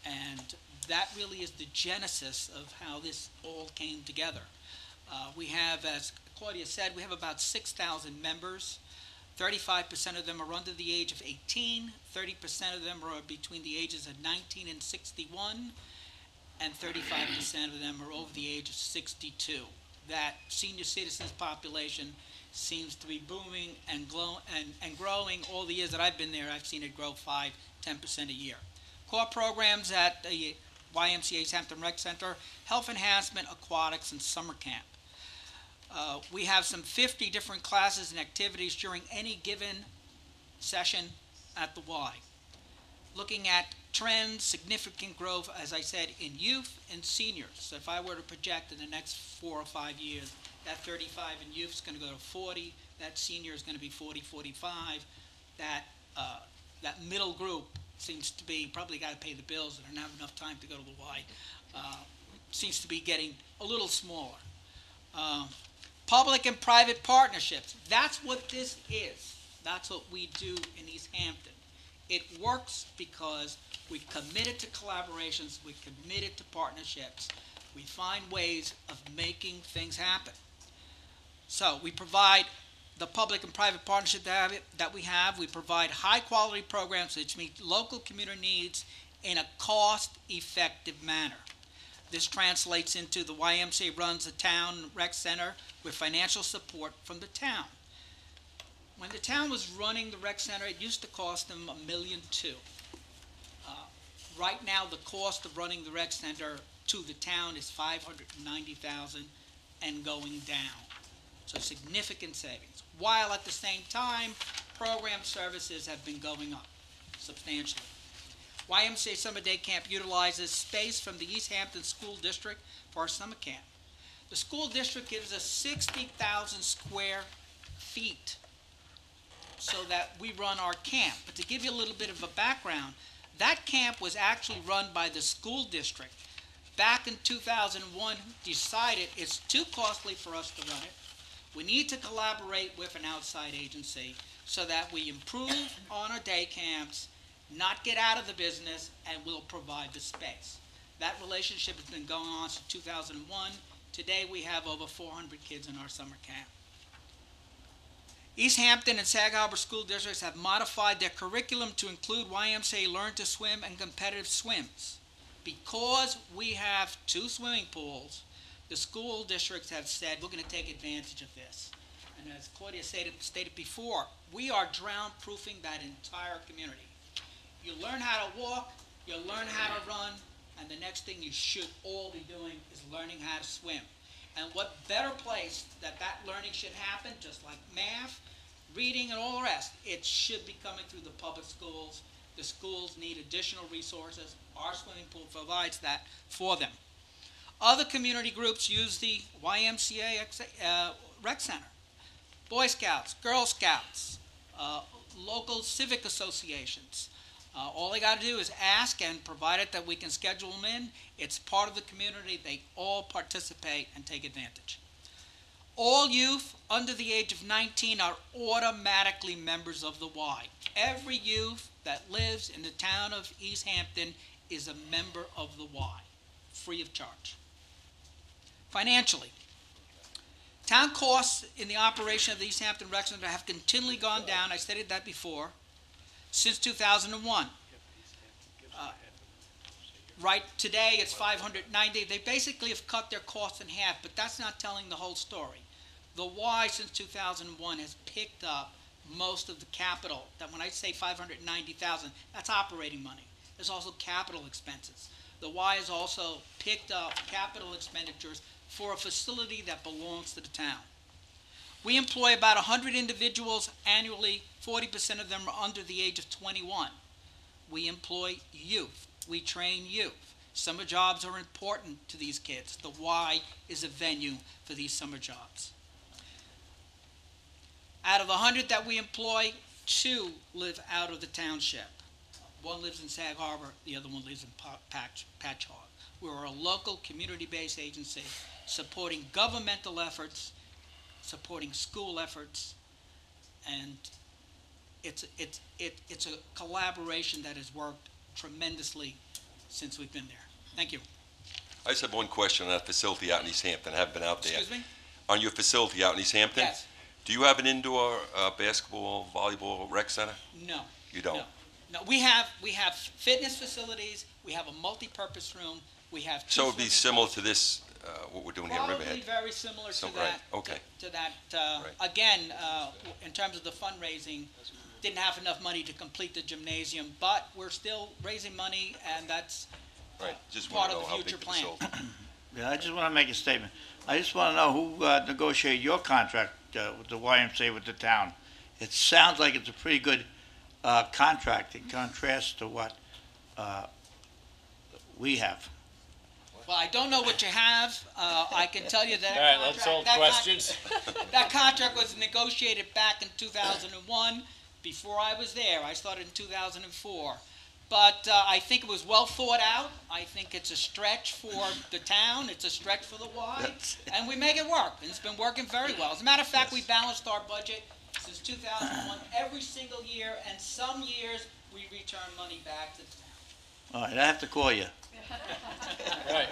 And that really is the genesis of how this all came together. We have, as Claudia said, we have about 6,000 members. 35% of them are under the age of 18, 30% of them are between the ages of 19 and 61, and 35% of them are over the age of 62. That senior citizens population seems to be booming and growing. All the years that I've been there, I've seen it grow 5–10% a year. Core programs at the YMCA's Hampton Rec Center: health enhancement, aquatics, and summer camp. We have some 50 different classes and activities during any given session at the Y. Looking at trends, significant growth, as I said, in youth and seniors. So if I were to project in the next 4 or 5 years, that 35 in youth is going to go to 40, that senior is going to be 40, 45, that middle group seems to be, probably got to pay the bills and don't have enough time to go to the Y, seems to be getting a little smaller. Public and private partnerships, that's what this is. That's what we do in East Hampton. It works because we committed to collaborations, we committed to partnerships. We find ways of making things happen. So we provide the public and private partnership that we have. We provide high-quality programs which meet local community needs in a cost-effective manner. This translates into the YMCA runs a town rec center with financial support from the town. When the town was running the rec center, it used to cost them $1.2 million. Right now, the cost of running the rec center to the town is $590,000 and going down. So significant savings. While at the same time, program services have been going up substantially. YMCA Summer Day Camp utilizes space from the East Hampton School District for our summer camp. The school district gives us 60,000 square feet so that we run our camp. But to give you a little bit of a background, that camp was actually run by the school district. Back in 2001, decided it's too costly for us to run it. We need to collaborate with an outside agency so that we improve on our day camps, not get out of the business, and will provide the space. That relationship has been going on since 2001. Today we have over 400 kids in our summer camp. East Hampton and Sag Harbor school districts have modified their curriculum to include YMCA Learn to Swim and competitive swims. Because we have 2 swimming pools, the school districts have said we're going to take advantage of this. And as Claudia stated before, we are drown-proofing that entire community. You learn how to walk, you learn how to run, and the next thing you should all be doing is learning how to swim. And what better place that learning should happen, just like math, reading, and all the rest, it should be coming through the public schools. The schools need additional resources. Our swimming pool provides that for them. Other community groups use the YMCA Rec Center. Boy Scouts, Girl Scouts, local civic associations. All they got to do is ask, and provided that we can schedule them in, it's part of the community. They all participate and take advantage. All youth under the age of 19 are automatically members of the Y. Every youth that lives in the town of East Hampton is a member of the Y, free of charge. Financially, town costs in the operation of the East Hampton Rec Center have continually gone down. I stated that before. Since 2001. Right today, it's $590. They basically have cut their costs in half, but that's not telling the whole story. The Y since 2001 has picked up most of the capital. That when I say $590,000, that's operating money. There's also capital expenses. The Y has also picked up capital expenditures for a facility that belongs to the town. We employ about 100 individuals annually. 40% of them are under the age of 21. We employ youth. We train youth. Summer jobs are important to these kids. The Y is a venue for these summer jobs. Out of the 100 that we employ, 2 live out of the township. One lives in Sag Harbor, the other one lives in Patchogue. We're a local community-based agency supporting governmental efforts supporting school efforts, and it's a collaboration that has worked tremendously since we've been there. Thank you. I just have one question on that facility out in East Hampton. I haven't been out there. Excuse me? On your facility out in East Hampton? Yes. Do you have an indoor basketball, volleyball, rec center? No. You don't? No, we have fitness facilities, we have a multi-purpose room, we have two So it would be swimming similar pools. to this, what we're doing here in Riverhead? Probably very similar to Right, that. okay. To that, again, in terms of the fundraising, didn't have enough money to complete the gymnasium, but we're still raising money, and that's Right, just part want to of know the how future big the plan. facility. Yeah, I just want to make a statement. I just want to know who negotiated your contract with the YMCA with the town. It sounds like it's a pretty good contract in contrast to what we have. Well, I don't know what you have. I can tell you that. All right, let's hold questions. That contract was negotiated back in 2001, before I was there. I started in 2004. But I think it was well thought out. I think it's a stretch for the town. It's a stretch for the Y. And we make it work. And it's been working very well. As a matter of fact, we balanced our budget since 2001 every single year. And some years, we return money back to the town. All right, I have to call you. Right.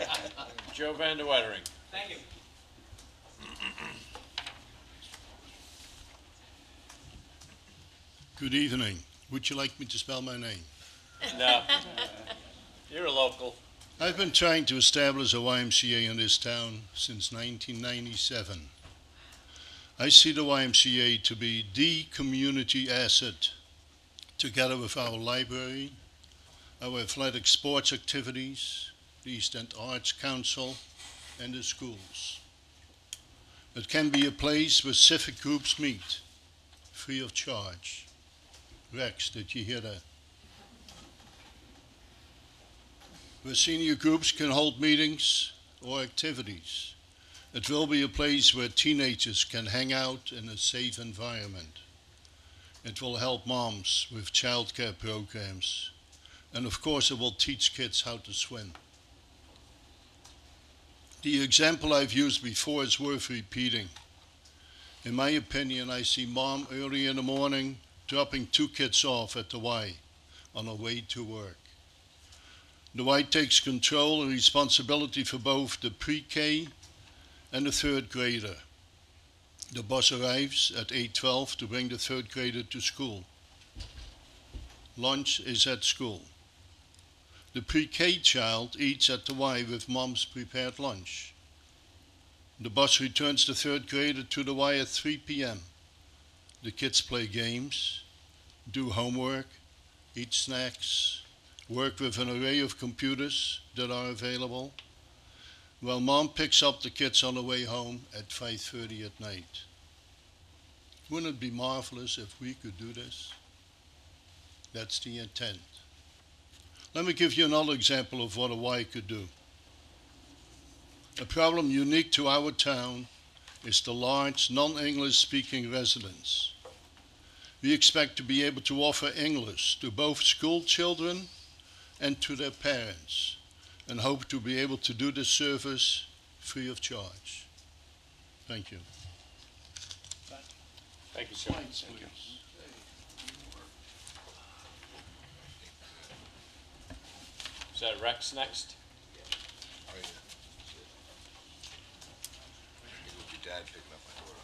Joe Van der Wettering. Thank you. Good evening. Would you like me to spell my name? No. You're a local. I've been trying to establish a YMCA in this town since 1997. I see the YMCA to be the community asset, together with our library, our athletic sports activities, the East End Arts Council, and the schools. It can be a place where civic groups meet, free of charge. Rex, did you hear that? Where senior groups can hold meetings or activities. It will be a place where teenagers can hang out in a safe environment. It will help moms with childcare programs. And of course, it will teach kids how to swim. The example I've used before is worth repeating. In my opinion, I see mom early in the morning dropping 2 kids off at the Y on her way to work. The Y takes control and responsibility for both the pre-K and the 3rd grader. The bus arrives at 8:12 to bring the 3rd grader to school. Lunch is at school. The pre-K child eats at the Y with mom's prepared lunch. The bus returns the 3rd grader to the Y at 3 p.m. The kids play games, do homework, eat snacks, work with an array of computers that are available, while mom picks up the kids on the way home at 5:30 at night. Wouldn't it be marvelous if we could do this? That's the intent. Let me give you another example of what a Y could do. A problem unique to our town is the large non-English speaking residents. We expect to be able to offer English to both school children and to their parents, and hope to be able to do this service free of charge. Thank you. Thank you, sir. Thank you. Is that Rex next? Your dad picking up my daughter.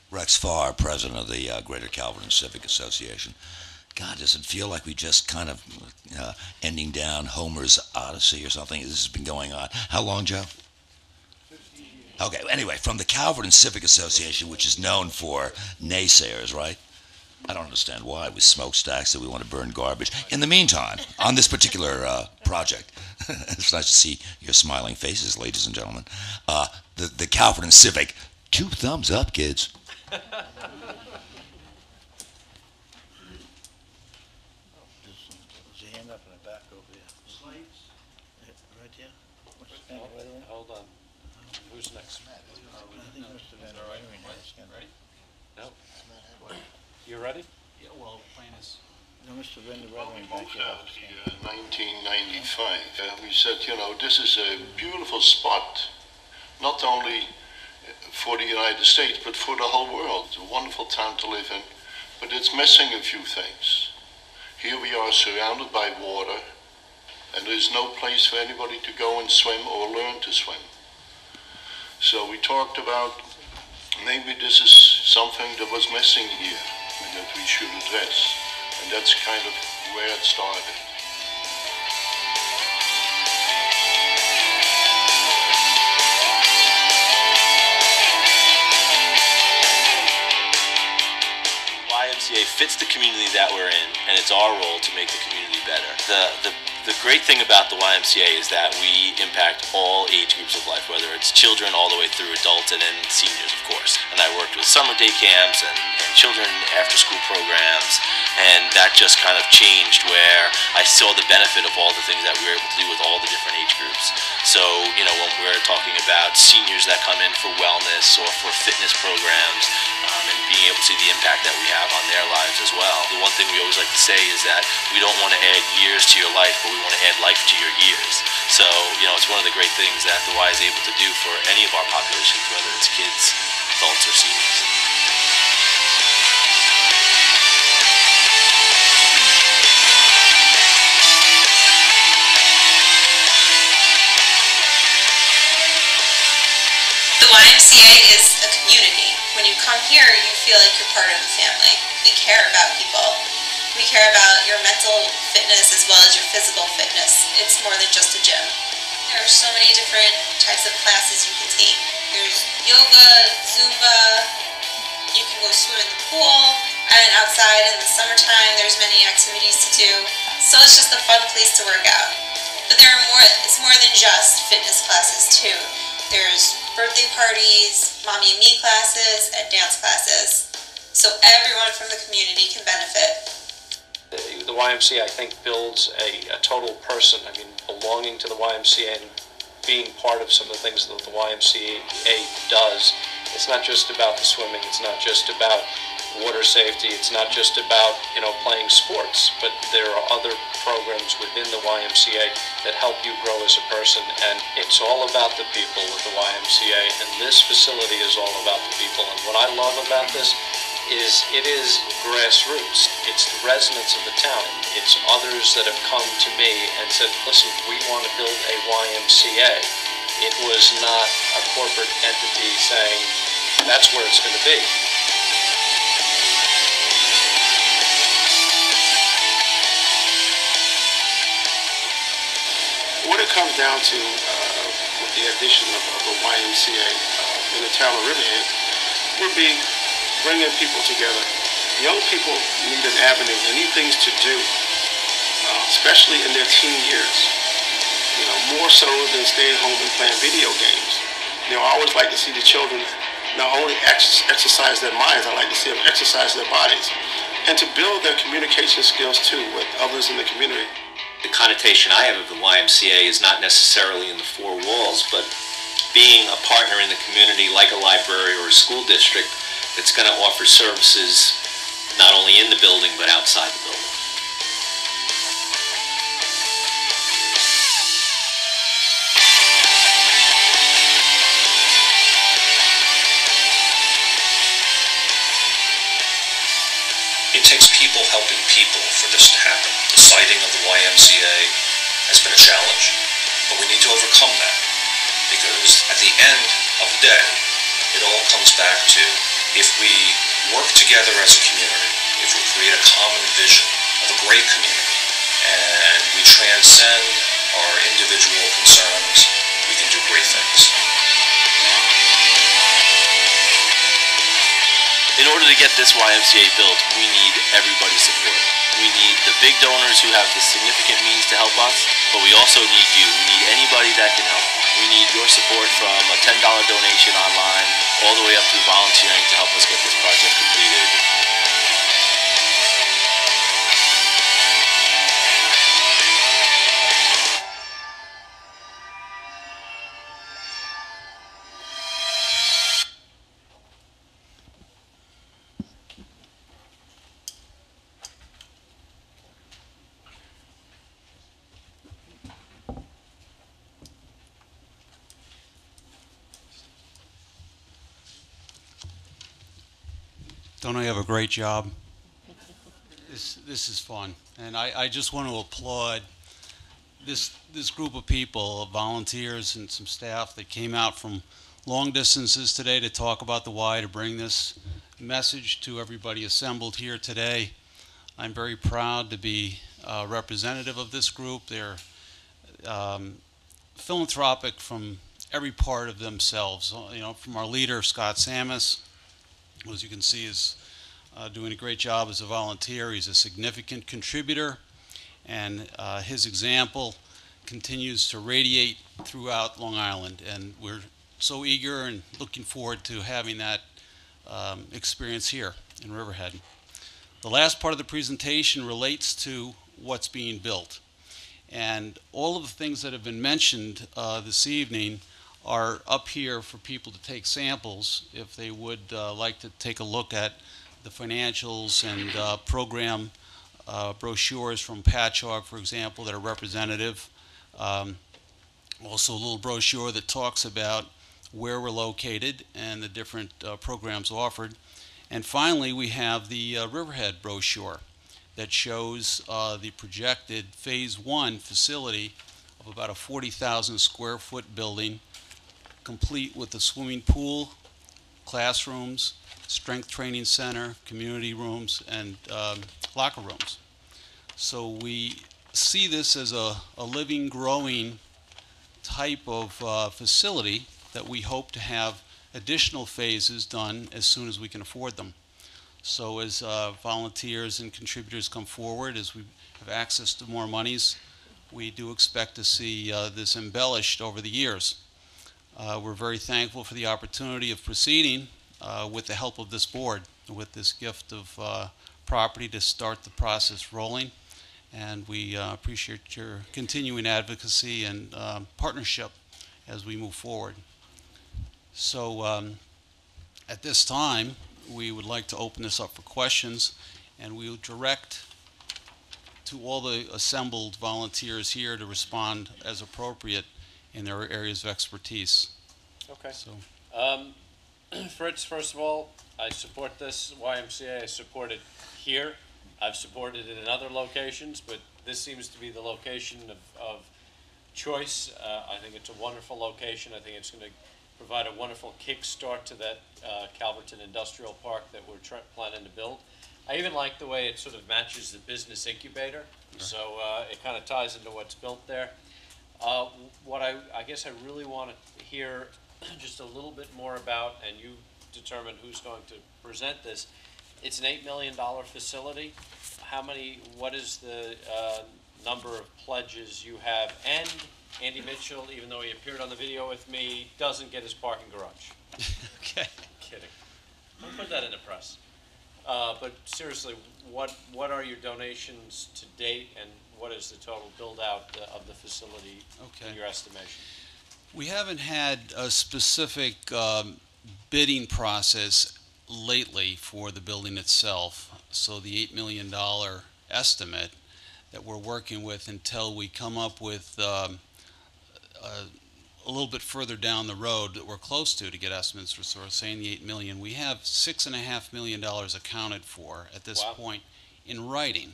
Rex Farr, president of the Greater Calvert Civic Association. God, does it feel like we just kind of ending down Homer's Odyssey or something? This has been going on. How long, Joe? 15 years. Okay, anyway, from the Calvert Civic Association, which is known for naysayers, right? I don't understand why, with smokestacks that we want to burn garbage. In the meantime, on this particular project, it's nice to see your smiling faces, ladies and gentlemen. The Calvert Civic, 2 thumbs up, kids. There's a hand up in the back over there. Slates? Right there? What's the thing, right there? Hold on. Who's next? I think Mr. Van Wettering has his hand. No. You ready? Yeah, well, plan is Mr. Van der Reverend back here. 1995. We said, this is a beautiful spot, not only for the United States, but for the whole world. It's a wonderful town to live in, but it's missing a few things. Here we are surrounded by water, and there's no place for anybody to go and swim or learn to swim. So we talked about maybe this is something that was missing here and that we should address. And that's kind of where it started. YMCA fits the community that we're in, and it's our role to make the community better. The great thing about the YMCA is that we impact all age groups of life, whether it's children all the way through adults and then seniors, of course. And I worked with summer day camps and children after-school programs, and that just kind of changed where I saw the benefit of all the things that we were able to do with all the different age groups. So, when we're talking about seniors that come in for wellness or for fitness programs, and being able to see the impact that we have on their lives as well. The one thing we always like to say is that we don't want to add years to your life, but we want to add life to your years. So, it's one of the great things that the Y is able to do for any of our populations, whether it's kids, adults, or seniors. The YMCA is a community. When you come here, you feel like you're part of the family. We care about people. We care about your mental fitness as well as your physical fitness. It's more than just a gym. There are so many different types of classes you can take. There's yoga, Zumba, you can go swim in the pool, and outside in the summertime there's many activities to do. So it's just a fun place to work out. But it's more than just fitness classes too. There's birthday parties, mommy and me classes, and dance classes. So everyone from the community can benefit. The YMCA, I think, builds a total person. I mean, belonging to the YMCA and being part of some of the things that the YMCA does. It's not just about the swimming. It's not just about water safety. It's not just about, playing sports, but there are other programs within the YMCA that help you grow as a person, and it's all about the people at the YMCA, and this facility is all about the people. And what I love about this is it is grassroots. It's the residents of the town. It's others that have come to me and said, listen, we want to build a YMCA. It was not a corporate entity saying that's where it's going to be. What it comes down to with the addition of the YMCA in the town of Riverhead would be bringing people together. Young people need an avenue. They need things to do, especially in their teen years. More so than staying home and playing video games. I always like to see the children not only exercise their minds, I like to see them exercise their bodies, and to build their communication skills too with others in the community. The connotation I have of the YMCA is not necessarily in the four walls, but being a partner in the community like a library or a school district that's going to offer services not only in the building but outside the building. It takes people helping people for this to happen. The siting of the YMCA has been a challenge, but we need to overcome that, because at the end of the day, it all comes back to if we work together as a community, if we create a common vision of a great community, and we transcend our individual concerns, we can do great things. In order to get this YMCA built, we need everybody's support. We need the big donors who have the significant means to help us, but we also need you. We need anybody that can help. We need your support from a $10 donation online all the way up to volunteering to help us get this project completed. Don't I have a great job? This is fun, and I just want to applaud this group of people, volunteers and some staff that came out from long distances today to talk about the Y, to bring this message to everybody assembled here today. I'm very proud to be representative of this group. They're philanthropic from every part of themselves. You know, from our leader, Scott Samus, who, as you can see, is doing a great job as a volunteer. He's a significant contributor, and his example continues to radiate throughout Long Island, and we're so eager and looking forward to having that experience here in Riverhead. The last part of the presentation relates to what's being built, and all of the things that have been mentioned this evening are up here for people to take samples if they would like to take a look at the financials and program brochures from Patchogue, for example, that are representative. Also a little brochure that talks about where we're located and the different programs offered. And finally, we have the Riverhead brochure that shows the projected Phase 1 facility of about a 40,000 square foot building, complete with a swimming pool, classrooms, strength training center, community rooms, and locker rooms. So we see this as a living, growing type of facility that we hope to have additional phases done as soon as we can afford them. So as volunteers and contributors come forward, as we have access to more monies, we do expect to see this embellished over the years. We're very thankful for the opportunity of proceeding with the help of this board, with this gift of property to start the process rolling. And we appreciate your continuing advocacy and partnership as we move forward. So at this time, we would like to open this up for questions, and we will direct to all the assembled volunteers here to respond as appropriate in their areas of expertise. Okay. So, Fritz, first of all, I support this YMCA. I support it here. I've supported it in other locations, but this seems to be the location of choice. I think it's a wonderful location. I think it's going to provide a wonderful kickstart to that Calverton Industrial Park that we're planning to build. I even like the way it sort of matches the business incubator, so it kind of ties into what's built there. What I guess I really want to hear just a little bit more about, and you determine who's going to present this. It's an $8 million facility. What is the number of pledges you have? And Andy Mitchell, even though he appeared on the video with me, doesn't get his parking garage. okay. Kidding. Don't put that in the press. But seriously, what are your donations to date, and what is the total build-out of the facility in your estimation? We haven't had a specific bidding process lately for the building itself, so the $8 million estimate that we're working with until we come up with a little bit further down the road that we're close to get estimates for sort of saying the $8 million. We have $6.5 million accounted for at this point in writing.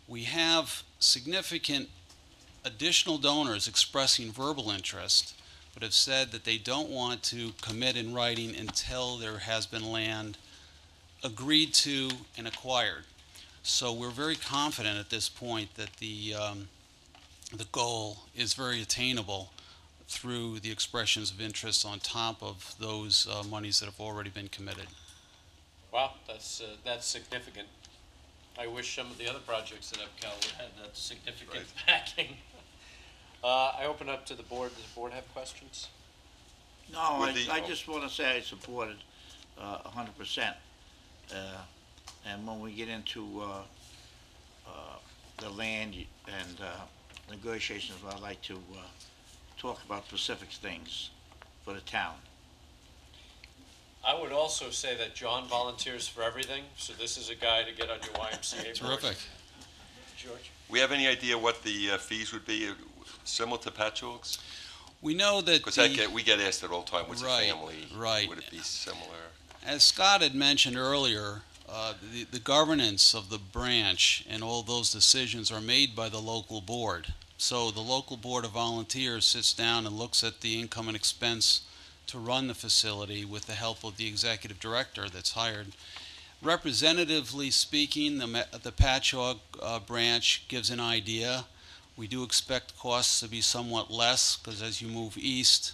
We have significant additional donors expressing verbal interest, but have said that they don't want to commit in writing until there has been land agreed to and acquired. So we're very confident at this point that the goal is very attainable through the expressions of interest on top of those monies that have already been committed. Wow, that's significant. I wish some of the other projects that EPCAL would have that significant backing. I open up to the board. Does the board have questions? No, I just want to say I support it 100%. And when we get into the land and negotiations, I'd like to talk about specific things for the town. I would also say that John volunteers for everything, so this is a guy to get on your YMCA. Terrific. George? We have any idea what the fees would be, similar to Patchogue's? We know that because we get asked it all the time. What's a family? Right. Would it be similar? As Scott had mentioned earlier, the governance of the branch and all those decisions are made by the local board. So the local board of volunteers sits down and looks at the income and expense to run the facility with the help of the executive director that's hired. Representatively speaking, the Patchogue branch gives an idea. We do expect costs to be somewhat less because as you move east,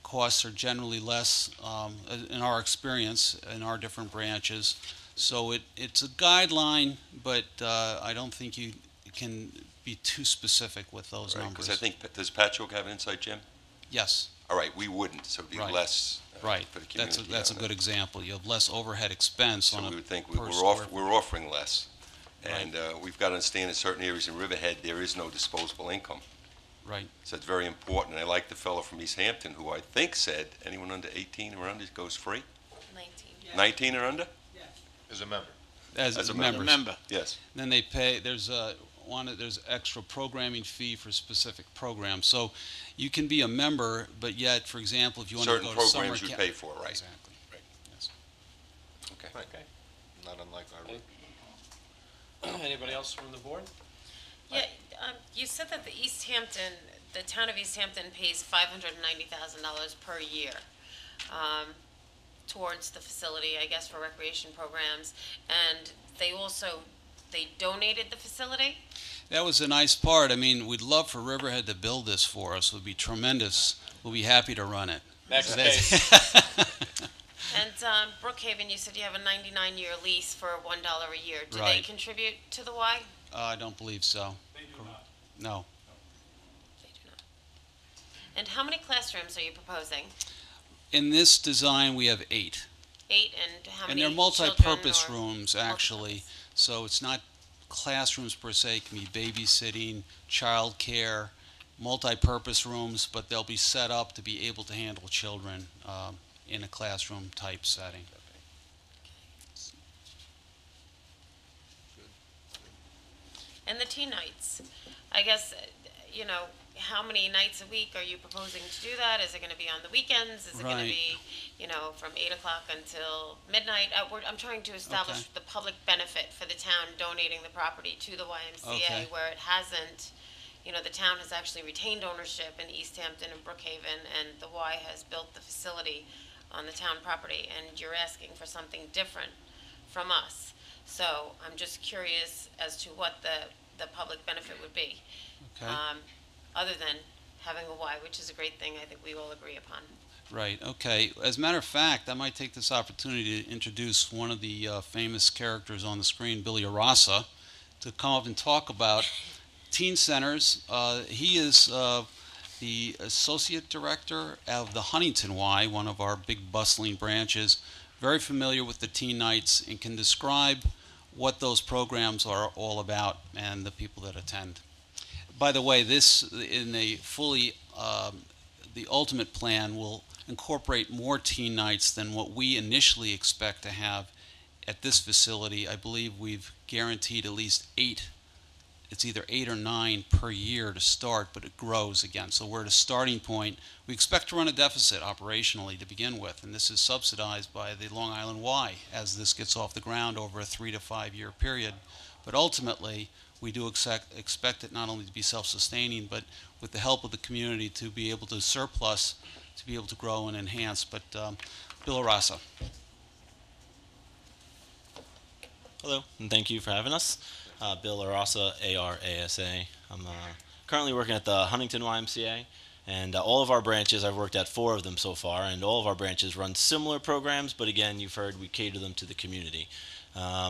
costs are generally less in our experience in our different branches. So it's a guideline, but I don't think you can be too specific with those numbers. Because I think, does Patchogue have an inside gym? Yes. All right, we wouldn't, so it'd be less Right. for the community. That's a good example. You have less overhead expense So on we would think per square we're offering less. And we've got to understand in certain areas in Riverhead, there is no disposable income. Right. So it's very important. I like the fellow from East Hampton who I think said anyone under 18 or under goes free? 19. Yes. 19 or under? Yes. As a member. As a member. Yes. Then they pay. There's extra programming fee for specific programs. So you can be a member, but yet, for example, if you want Certain to go to summer programs we camp, pay for, right? Exactly. Right. Yes. Okay. Okay. Not unlike our. Anybody else from the board? Yeah, you said that the town of East Hampton pays $590,000 per year towards the facility, I guess, for recreation programs, and they donated the facility? That was a nice part. I mean, we'd love for Riverhead to build this for us. It would be tremendous. We'll be happy to run it. Next case. And Brookhaven, you said you have a 99-year lease for $1 a year. Do they Right. contribute to the Y? I don't believe so. They do not. No. They do not. And how many classrooms are you proposing? In this design, we have 8. 8, and how And many they're children multi-purpose or- rooms, actually. So it's not classrooms per se. It can be babysitting, childcare, multi-purpose rooms, but they'll be set up to be able to handle children in a classroom type setting. And the teen nights, I guess, how many nights a week are you proposing to do that? Is it going to be on the weekends? Is it going to Right. be, from 8 o'clock until midnight? I'm trying to establish Okay. the public benefit for the town donating the property to the YMCA Okay. where it hasn't. The town has actually retained ownership in East Hampton and Brookhaven, and the Y has built the facility on the town property, and you're asking for something different from us. So I'm just curious as to what the public benefit would be, Okay. other than having a Y, which is a great thing I think we all agree upon. Right, okay. As a matter of fact, I might take this opportunity to introduce one of the famous characters on the screen, Billy Arasa, to come up and talk about teen centers. He is the associate director of the Huntington Y, one of our big bustling branches, very familiar with the teen nights and can describe what those programs are all about and the people that attend. By the way, this in a fully, the ultimate plan will incorporate more teen nights than what we initially expect to have at this facility. I believe we've guaranteed at least 8. It's either 8 or 9 per year to start, but it grows again. So we're at a starting point. We expect to run a deficit operationally to begin with, and this is subsidized by the Long Island Y as this gets off the ground over a 3 to 5 year period. But ultimately, we do expect it not only to be self-sustaining, but with the help of the community to be able to surplus, to be able to grow and enhance. But Bill Arasa. Hello, and thank you for having us. Bill Arasa, A-R-A-S-A. I'm currently working at the Huntington YMCA, and all of our branches, I've worked at 4 of them so far, and all of our branches run similar programs, but again, you've heard we cater them to the community.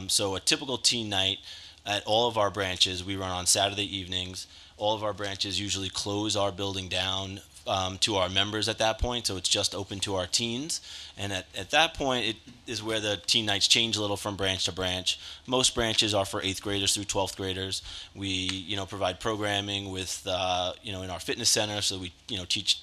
So a typical teen night at all of our branches, we run on Saturday evenings. All of our branches usually close our building down to our members at that point, so it's just open to our teens. And at that point, it is where the teen nights change a little from branch to branch. Most branches are for 8th graders through 12th graders. We, provide programming with, in our fitness center, so we, teach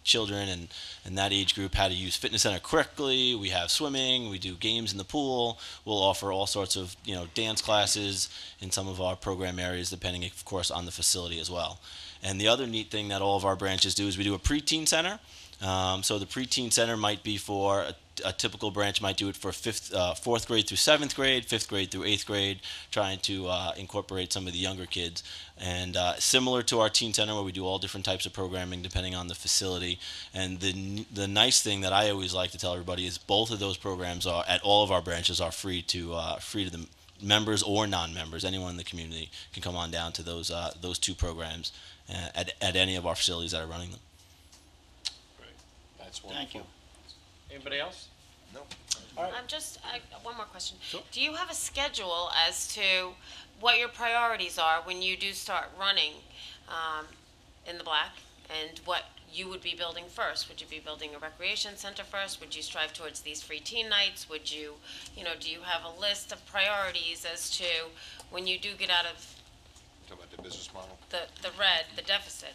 children and that age group how to use fitness center correctly. We have swimming, we do games in the pool. We'll offer all sorts of, dance classes in some of our program areas, depending, of course, on the facility as well. And the other neat thing that all of our branches do is we do a preteen center. So the preteen center might be for a typical branch might do it for fourth grade through seventh grade, fifth grade through eighth grade, trying to incorporate some of the younger kids. And similar to our teen center, where we do all different types of programming depending on the facility. And the nice thing that I always like to tell everybody is both of those programs are at all of our branches are free to the members or non-members. Anyone in the community can come on down to those two programs at any of our facilities that are running them. That's wonderful. Thank you. Anybody else? No. All right. One more question. Do you have a schedule as to what your priorities are when you do start running in the black, and what you would be building first? Would you be building a recreation center first? Would you strive towards these free teen nights? Would you, do you have a list of priorities as to when you do get out of Talk about the business model. the red, the deficit?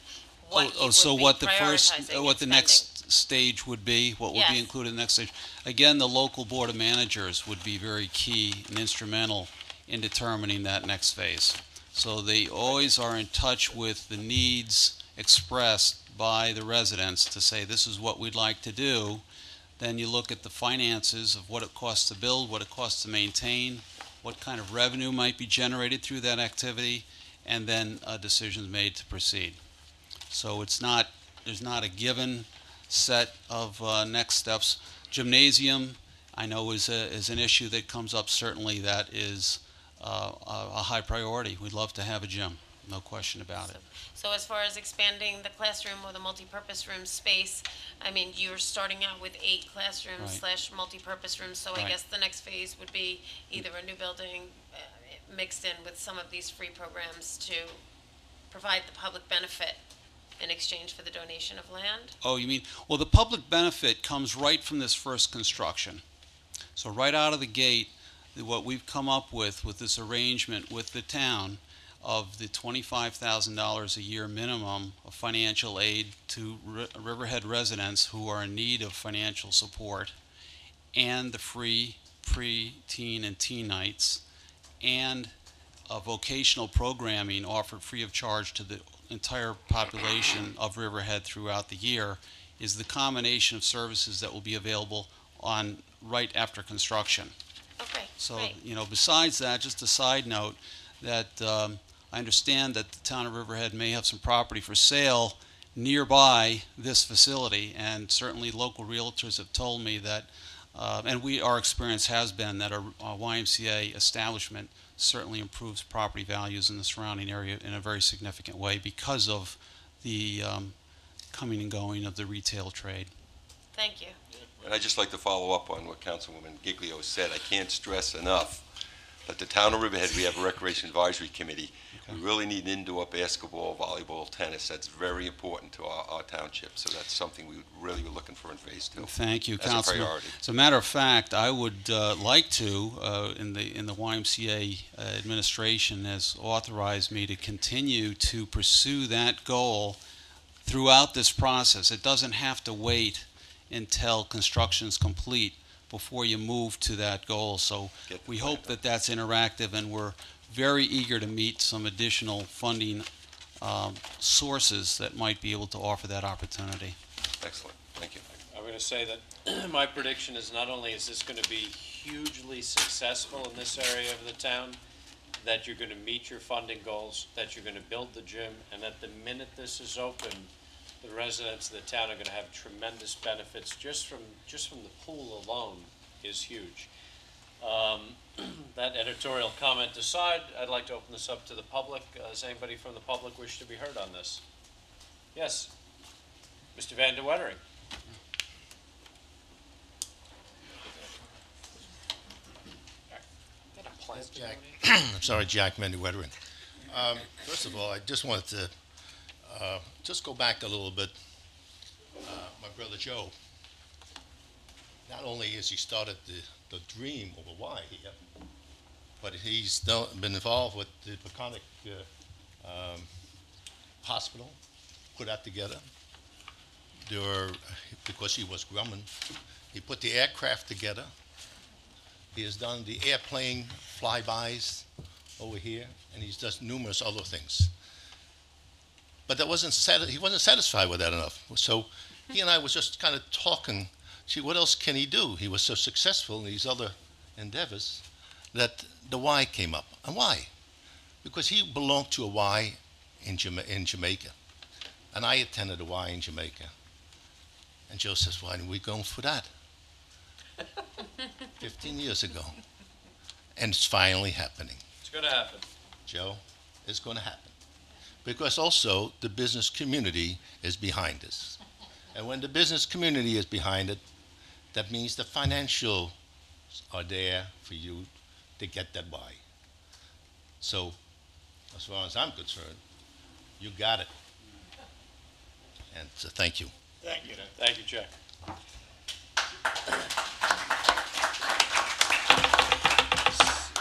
So what the prioritizing and next stage would be, what would be Yes. included in the next stage? Again, the local board of managers would be very key and instrumental in determining that next phase. So they always are in touch with the needs expressed by the residents to say, this is what we'd like to do. Then you look at the finances of what it costs to build, what it costs to maintain, what kind of revenue might be generated through that activity, and then a decision is made to proceed. So there's not a given set of next steps. Gymnasium, I know, is an issue that comes up. Certainly, that is a high priority. We'd love to have a gym, no question about it. So as far as expanding the classroom or the multipurpose room space, I mean, you're starting out with 8 classrooms / multipurpose rooms, so I guess the next phase would be either a new building mixed in with some of these free programs to provide the public benefit in exchange for the donation of land? Oh, you mean, well, the public benefit comes right from this first construction. So right out of the gate, what we've come up with this arrangement with the town of the $25,000 a year minimum of financial aid to Riverhead residents who are in need of financial support, and the free pre-teen and teen nights, and vocational programming offered free of charge to the entire population of Riverhead throughout the year, is the combination of services that will be available on right after construction. Okay, So, great. besides that, just a side note, that I understand that the town of Riverhead may have some property for sale nearby this facility, and certainly local realtors have told me that, our experience has been that a YMCA establishment certainly improves property values in the surrounding area in a very significant way because of the coming and going of the retail trade. Thank you. And I'd just like to follow up on what Councilwoman Giglio said. I can't stress enough that the town of Riverhead, we have a Recreation Advisory Committee. We really need indoor basketball, volleyball, tennis. That's very important to our township. So that's something we really were looking for in Phase 2. Thank you, As a Councilman. priority. As a matter of fact, I would like to, in the YMCA administration, has authorized me to continue to pursue that goal throughout this process. It doesn't have to wait until construction's complete before you move to that goal. So we hope that that's interactive, and we're very eager to meet some additional funding sources that might be able to offer that opportunity. Excellent. Thank you. I'm going to say that my prediction is not only is this going to be hugely successful in this area of the town, that you're going to meet your funding goals, that you're going to build the gym, and that the minute this is open, the residents of the town are going to have tremendous benefits just from the pool alone is huge. That editorial comment aside, I'd like to open this up to the public. Does anybody from the public wish to be heard on this? Yes. Mr. Van de Wettering. Jack, I'm sorry, Jack Van de Wettering. First of all, I just wanted to just go back a little bit. My brother Joe, not only has he started the dream of a Y here, but he's been involved with the Peconic Hospital, put that together. Because he was Grumman, he put the aircraft together. He has done the airplane flybys over here, and he's done numerous other things. But he wasn't satisfied with that enough. So he and I was just kind of talking gee, what else can he do? He was so successful in these other endeavors that the Y came up. And why? Because he belonged to a Y in Jamaica. And I attended a Y in Jamaica. And Joe says, why aren't we going for that? 15 years ago. And it's finally happening. It's going to happen. Joe, it's going to happen. Because also the business community is behind this. And when the business community is behind it, that means the financials are there for you to get that by. So, as far as I'm concerned, you got it. And so thank you. Thank you. Thank you, Jack.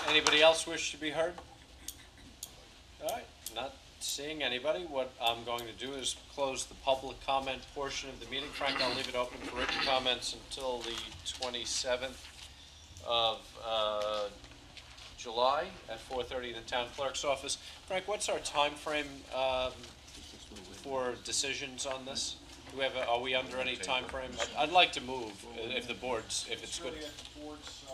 Anybody else wish to be heard? All right, not seeing anybody. What I'm going to do is close the public comment portion of the meeting. Frank, I'll leave it open for written comments until the 27th of July at 4:30 in the town clerk's office. Frank, what's our time frame for decisions on this? Do we have are we under any time frame? I'd like to move if the board's, if it's good. It's really at the board's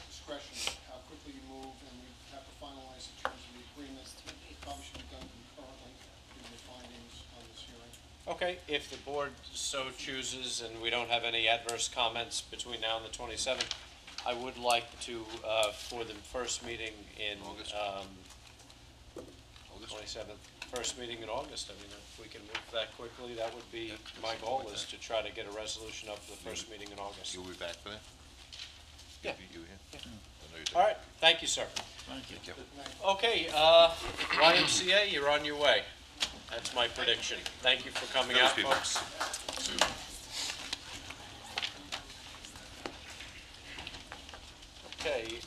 discretion how quickly you move, and we have to finalize in terms of the agreements. It probably should be done concurrently given the findings on this hearing. Okay, if the board so chooses and we don't have any adverse comments between now and the 27th, I would like to, for the first meeting in August. 27th, first meeting in August, I mean, if we can move that quickly, that would be, my goal is to try to get a resolution up for the first meeting in August. You'll be back for that? Yeah. You here? Yeah. I know you're All right, thank you, sir. Thank you. Okay, YMCA, you're on your way. That's my prediction. Thank you for coming out, people. folks. Okay,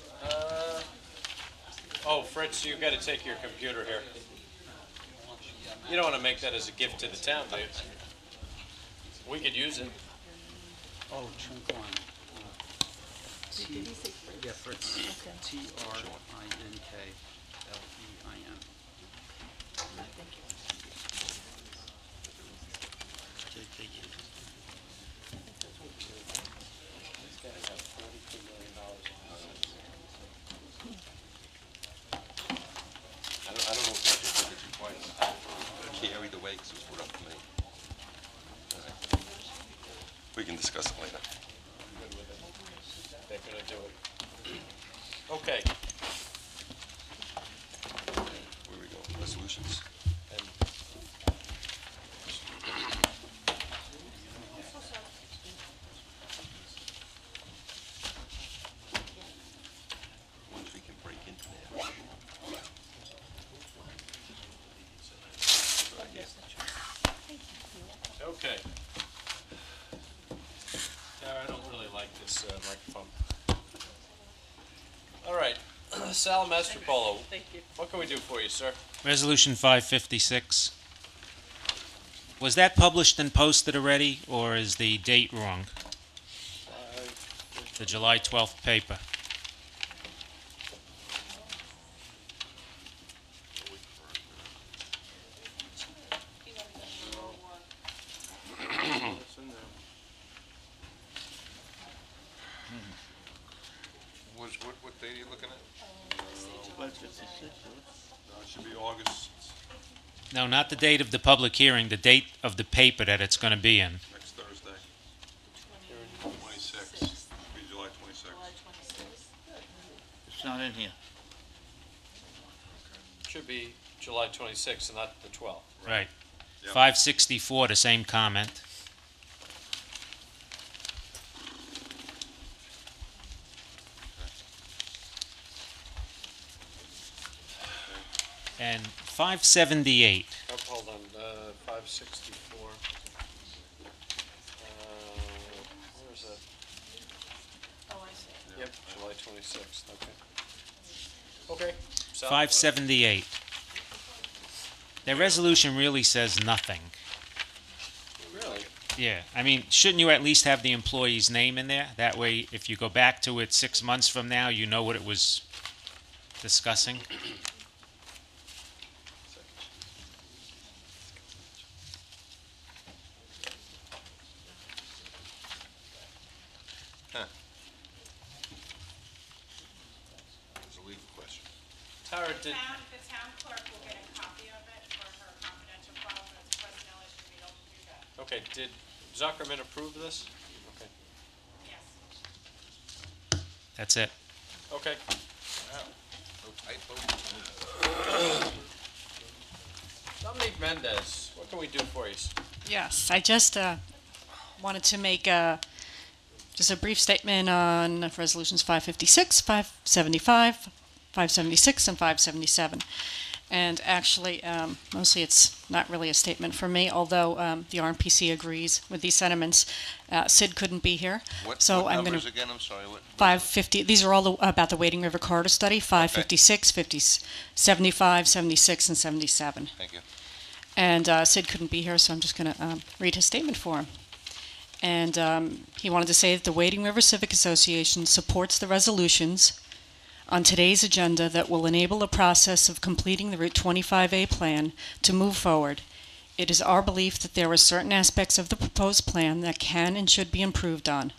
oh, Fritz, you gotta take your computer here. You don't wanna make that as a gift to the town, do you? We could use it. Oh, trunk line. Yeah, Fritz. TRINKLEIN. I don't know if I did it twice. I carried the way because it was put up to me. All right. We can discuss it later. They're gonna do it. Okay. Where we go? Resolutions. And Wonder if we can break into there. Right here. Okay. Tara, I don't really like this microphone. All right, Sal Mastropolo. Thank you. What can we do for you, sir? Resolution 556. Was that published and posted already, or is the date wrong? The July 12th paper. What date are you looking at? 556. No, it should be August No, not the date of the public hearing, the date of the paper that it's going to be in. next Thursday. 26th. Be July 26th. It's not in here. Should be July 26th and not the 12th. Right. Yep. 564, the same comment. And 578. Oh, hold on, 564. Where is that? Oh, I see. Yep, July 26th, okay. Okay. Sal, 578. The resolution really says nothing. Really? Yeah, I mean, shouldn't you at least have the employee's name in there? That way, if you go back to it 6 months from now, you know what it was discussing. Tara, did, The town clerk will get a copy of it for her confidential file, but it's personnel issue, we don't do that. okay, did Zuckerman approve this? Okay. Yes. That's it. Okay. Dominique Mendez, what can we do for you? Yes, I just wanted to make just a brief statement on resolutions 556, 575, 576, and 577. And actually, mostly it's not really a statement for me, although the RMPC agrees with these sentiments. Sid couldn't be here, so what I'm going numbers to... again? I'm sorry. What? 550, these are all about the Wading River Corridor Study, 556, 50, 75, 76, and 77. Thank you. And Sid couldn't be here, so I'm just going to read his statement for him. And he wanted to say that the Wading River Civic Association supports the resolutions on today's agenda that will enable the process of completing the Route 25A plan to move forward. It is our belief that there are certain aspects of the proposed plan that can and should be improved on.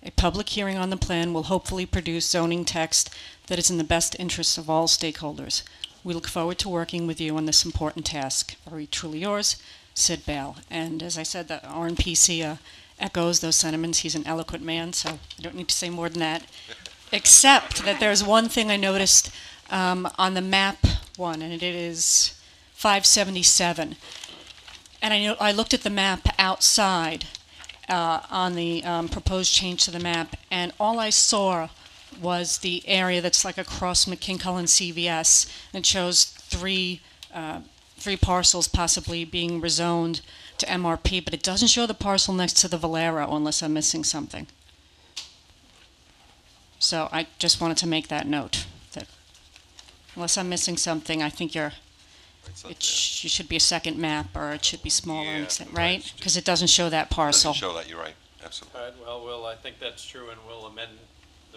A public hearing on the plan will hopefully produce zoning text that is in the best interests of all stakeholders. We look forward to working with you on this important task. Very truly yours, Sid Bale. And as I said, the RNPC echoes those sentiments. He's an eloquent man, so I don't need to say more than that. Except that there's one thing I noticed on the map one, and it is 577. And I looked at the map outside on the proposed change to the map, and all I saw was the area that's like across McKinkle and CVS, and it shows three parcels possibly being rezoned to MRP, but it doesn't show the parcel next to the Valero unless I'm missing something. So I just wanted to make that note, that unless I'm missing something, I think you should be a second map, or it should be smaller, right? Because it doesn't show that parcel. Doesn't show that, you're right, absolutely. All right, well, I think that's true, and we'll amend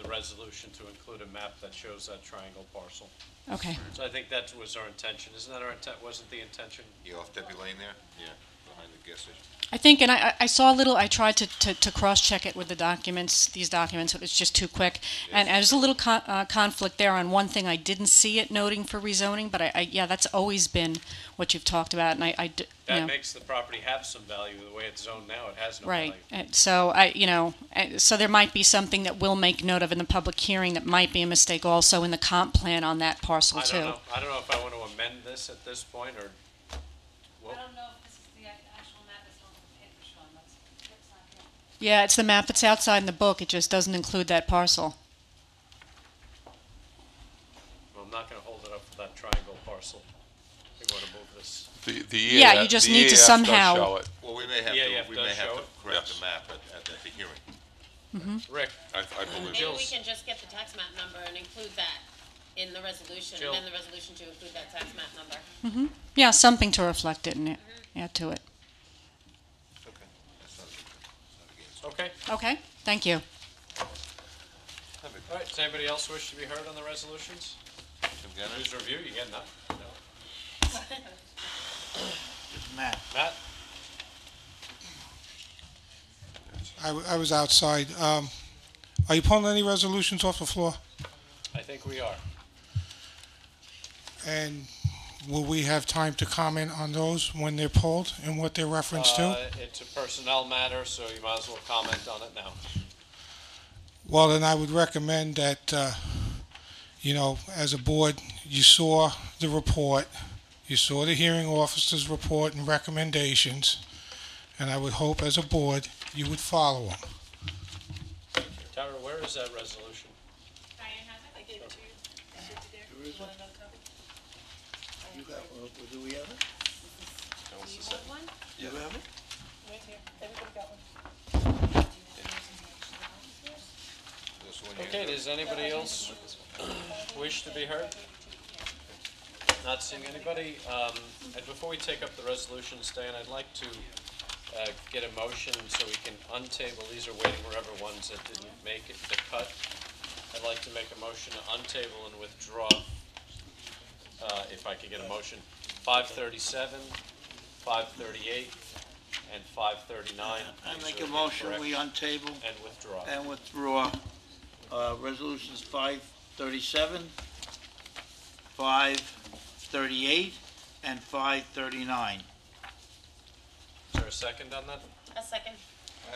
the resolution to include a map that shows that triangle parcel. Okay. So I think that was our intention. Isn't that our intent? Wasn't the intention? You off Debbie Lane there? Yeah, behind the gas station. I think, and I saw a little, I tried to cross-check it with the documents, these documents, it was just too quick. Yes. And there's a little conflict there on one thing I didn't see it noting for rezoning, but yeah, that's always been what you've talked about, and that makes the property have some value. The way it's zoned now, it has no right. value. Right, so so there might be something that we'll make note of in the public hearing that might be a mistake also in the comp plan on that parcel too. I don't know if I want to amend this at this point, or... I don't know if this is the actual map that's on the paper, Sean. That's not here. Yeah, it's the map that's outside in the book. It just doesn't include that parcel. Well, I'm not going to hold it up for that triangle parcel. We want to move this. Yeah, you just need to somehow. Well, we may have to correct the map at the hearing. Mm-hmm. Rick, I believe. Maybe we can just get the tax map number and include that in the resolution, Jill. amend the resolution to include that tax map number. Mm-hmm. Yeah, something to reflect it and add to it. Okay. Okay, thank you. All right, does anybody else wish to be heard on the resolutions? News review, you get none? No. Matt. Matt? I was outside. Are you pulling any resolutions off the floor? I think we are. And will we have time to comment on those when they're pulled and what they're referenced to? It's a personnel matter, so you might as well comment on it now. Well, then I would recommend that, as a board, you saw the report, you saw the hearing officer's report and recommendations, and I would hope as a board you would follow them. Tara, where is that resolution? Diane has it. I gave it to you. Is it there? Where is You want it? another copy? You got, do we have it? Do you want one? You have it? Right here. Everybody got one. Okay, does anybody else wish to be heard? Not seeing anybody. And before we take up the resolutions, Dan, I'd like to get a motion so we can untable. These are Wading River ones that didn't make it the cut. I'd like to make a motion to untable and withdraw, if I could get a motion, 537, 538, and 539. I make a motion, we untable and withdraw. and withdraw resolutions 537, 538 and 539. Is there a second on that? A second. I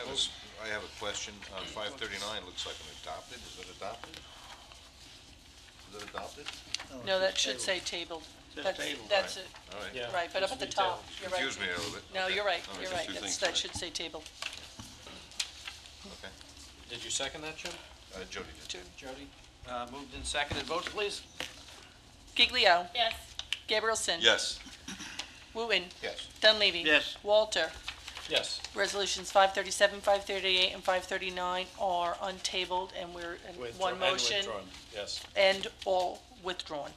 have a question. 539 looks like an adopted. Is it adopted? Is it adopted? No, that should say tabled. That's it. All right. Yeah. Right, but up at the top, you're right. Confused me a little bit. No, Okay. you're right, All you're just right. two things, That right. should say tabled. Okay. Did you second that, Jim? Jody did. Jody? Moved and seconded. Vote, please. Giglio. Yes. Gabrielson. Yes. Wooten. Yes. Dunleavy. Yes. Walter. Yes. Resolutions 537, 538, and 539 are untabled, and we're in one motion. And withdrawn, yes. And all withdrawn.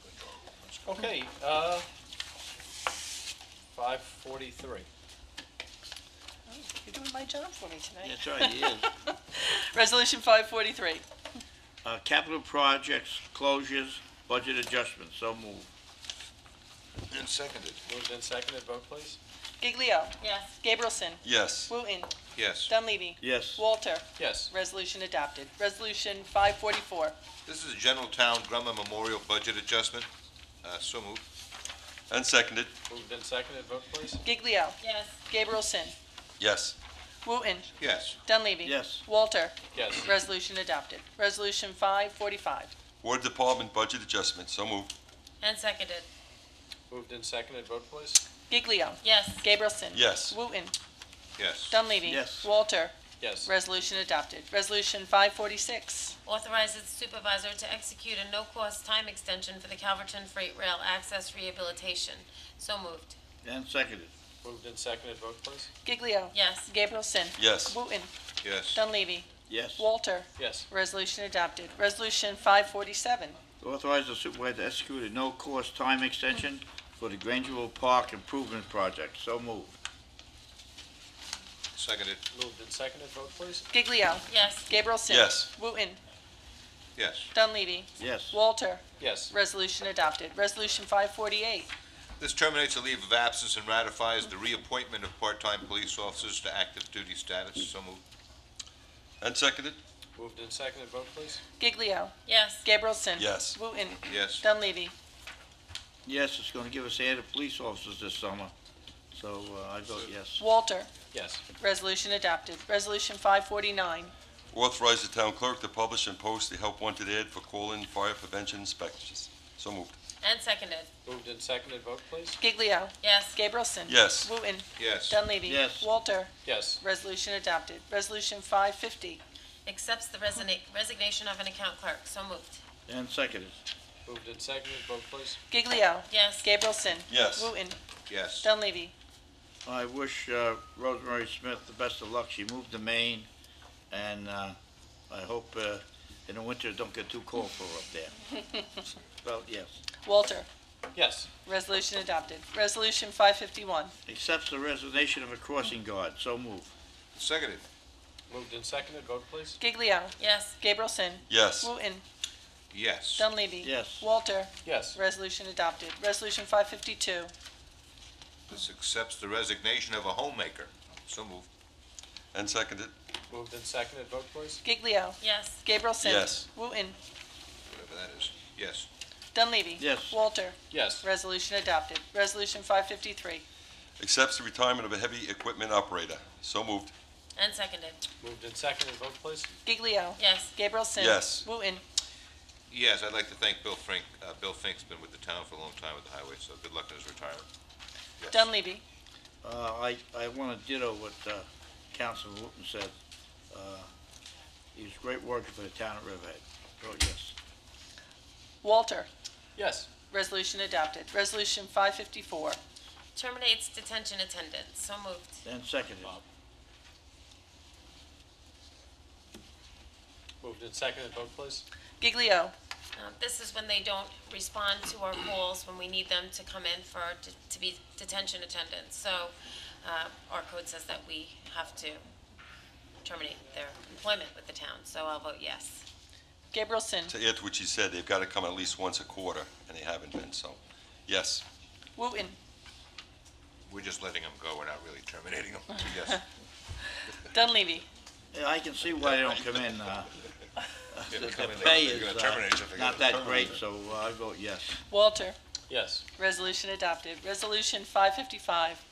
Okay, 543. You're doing my job for me tonight. That's right, he is. Resolution 543. Capital projects, closures, budget adjustments, so moved. And seconded. Moved and seconded. Vote, please. Giglio. Yes. Gabrielson. Yes. Wooten. Yes. Dunleavy. Yes. Walter. Yes. Resolution adopted. Resolution 544. This is a general town Grumman Memorial budget adjustment. So moved. And seconded. Moved and seconded. Vote, please. Giglio. Yes. Gabrielson. Yes. Wooten. Yes. Dunleavy. Yes. Walter. Yes. Resolution adopted. Resolution 545. Board Department budget adjustment, so moved. And seconded. Moved and seconded. Vote, please. Giglio. Yes. Gabrielson. Yes. Wooten. Yes. Dunleavy. Yes. Walter. Yes. Resolution adopted. Resolution 546. Authorizes the supervisor to execute a no-cost time extension for the Calverton Freight Rail Access Rehabilitation. So moved. And seconded. Moved and seconded. Vote, please. Giglio. Yes. Gabrielson. Yes. Wooten. Yes. Dunleavy. Yes. Walter. Yes. Resolution adopted. Resolution 547. Authorize the supervisor to execute a no-cost time extension for the Grangeville Park Improvement Project, so moved. Seconded. Moved and seconded. Vote, please. Giglio. Yes. Gabrielson. Yes. Wooten. Yes. Dunleavy. Yes. Walter. Yes. Resolution adopted. Resolution 548. This terminates a leave of absence and ratifies the reappointment of part-time police officers to active duty status. So moved. And seconded. Moved and seconded. Vote, please. Giglio. Yes. Gabrielson. Yes. Wooten. Yes. Dunleavy. Yes, it's going to give us added police officers this summer, so I vote yes. Walter. Yes. Resolution adopted. Resolution 549. Authorize the town clerk to publish and post the help wanted ad for call-in fire prevention inspections, so moved. And seconded. Moved and seconded. Vote, please. Giglio. Yes. Gabrielson. Yes. Wooten. Yes. Dunleavy. Yes. Walter. Yes. Resolution adopted. Resolution 550. Accepts the resignation of an account clerk. So moved. And seconded. Moved and seconded. Vote, please. Giglio. Yes. Gabrielson. Yes. Wooten. Yes. Dunleavy. I wish Rosemary Smith the best of luck. She moved to Maine, and I hope in the winter it don't get too cold for her up there. Vote yes. Walter. Yes. Resolution adopted. Resolution 551. Accepts the resignation of a crossing guard, so moved. Seconded. Moved and seconded. Vote, please. Giglio. Yes. Gabrielson. Yes. Wooten. Yes. Dunleavy. Yes. Walter. Yes. Resolution adopted. Resolution 552. This accepts the resignation of a homemaker. So moved. And seconded. Moved and seconded. Vote, please. Giglio. Yes. Gabrielson. Yes. Wooten. Whatever that is. Yes. Dunleavy. Yes. Walter. Yes. Resolution adopted. Resolution 553. Accepts the retirement of a heavy equipment operator, so moved. And seconded. Moved and seconded. Vote, please. Giglio. Yes. Gabrielson. Yes. Wooten. Yes, I'd like to thank Bill Fink. Bill Fink's been with the town for a long time with the highway, so good luck in his retirement. Yes. Dunleavy. I want to ditto what Councilman Wooten said. He was great working for the town of Riverhead. Vote yes. Walter. Yes. Resolution adopted. Resolution 554. Terminates detention attendance. So moved. And seconded. Moved and seconded. Vote, please. Giglio. This is when they don't respond to our calls when we need them to come in for to be detention attendants. So our code says that we have to terminate their employment with the town. So I'll vote yes. Gabrielson. To add to what you said, they've got to come at least once a quarter, and they haven't been, so yes. Wooten. We're just letting them go. We're not really terminating them. Yes. Dunleavy. Yeah, I can see why they don't come in. Yeah, the come in, pay they're is gonna terminate you if they not gotta that great, terminate. so I vote yes. Walter, Yes. resolution adopted. Resolution 555.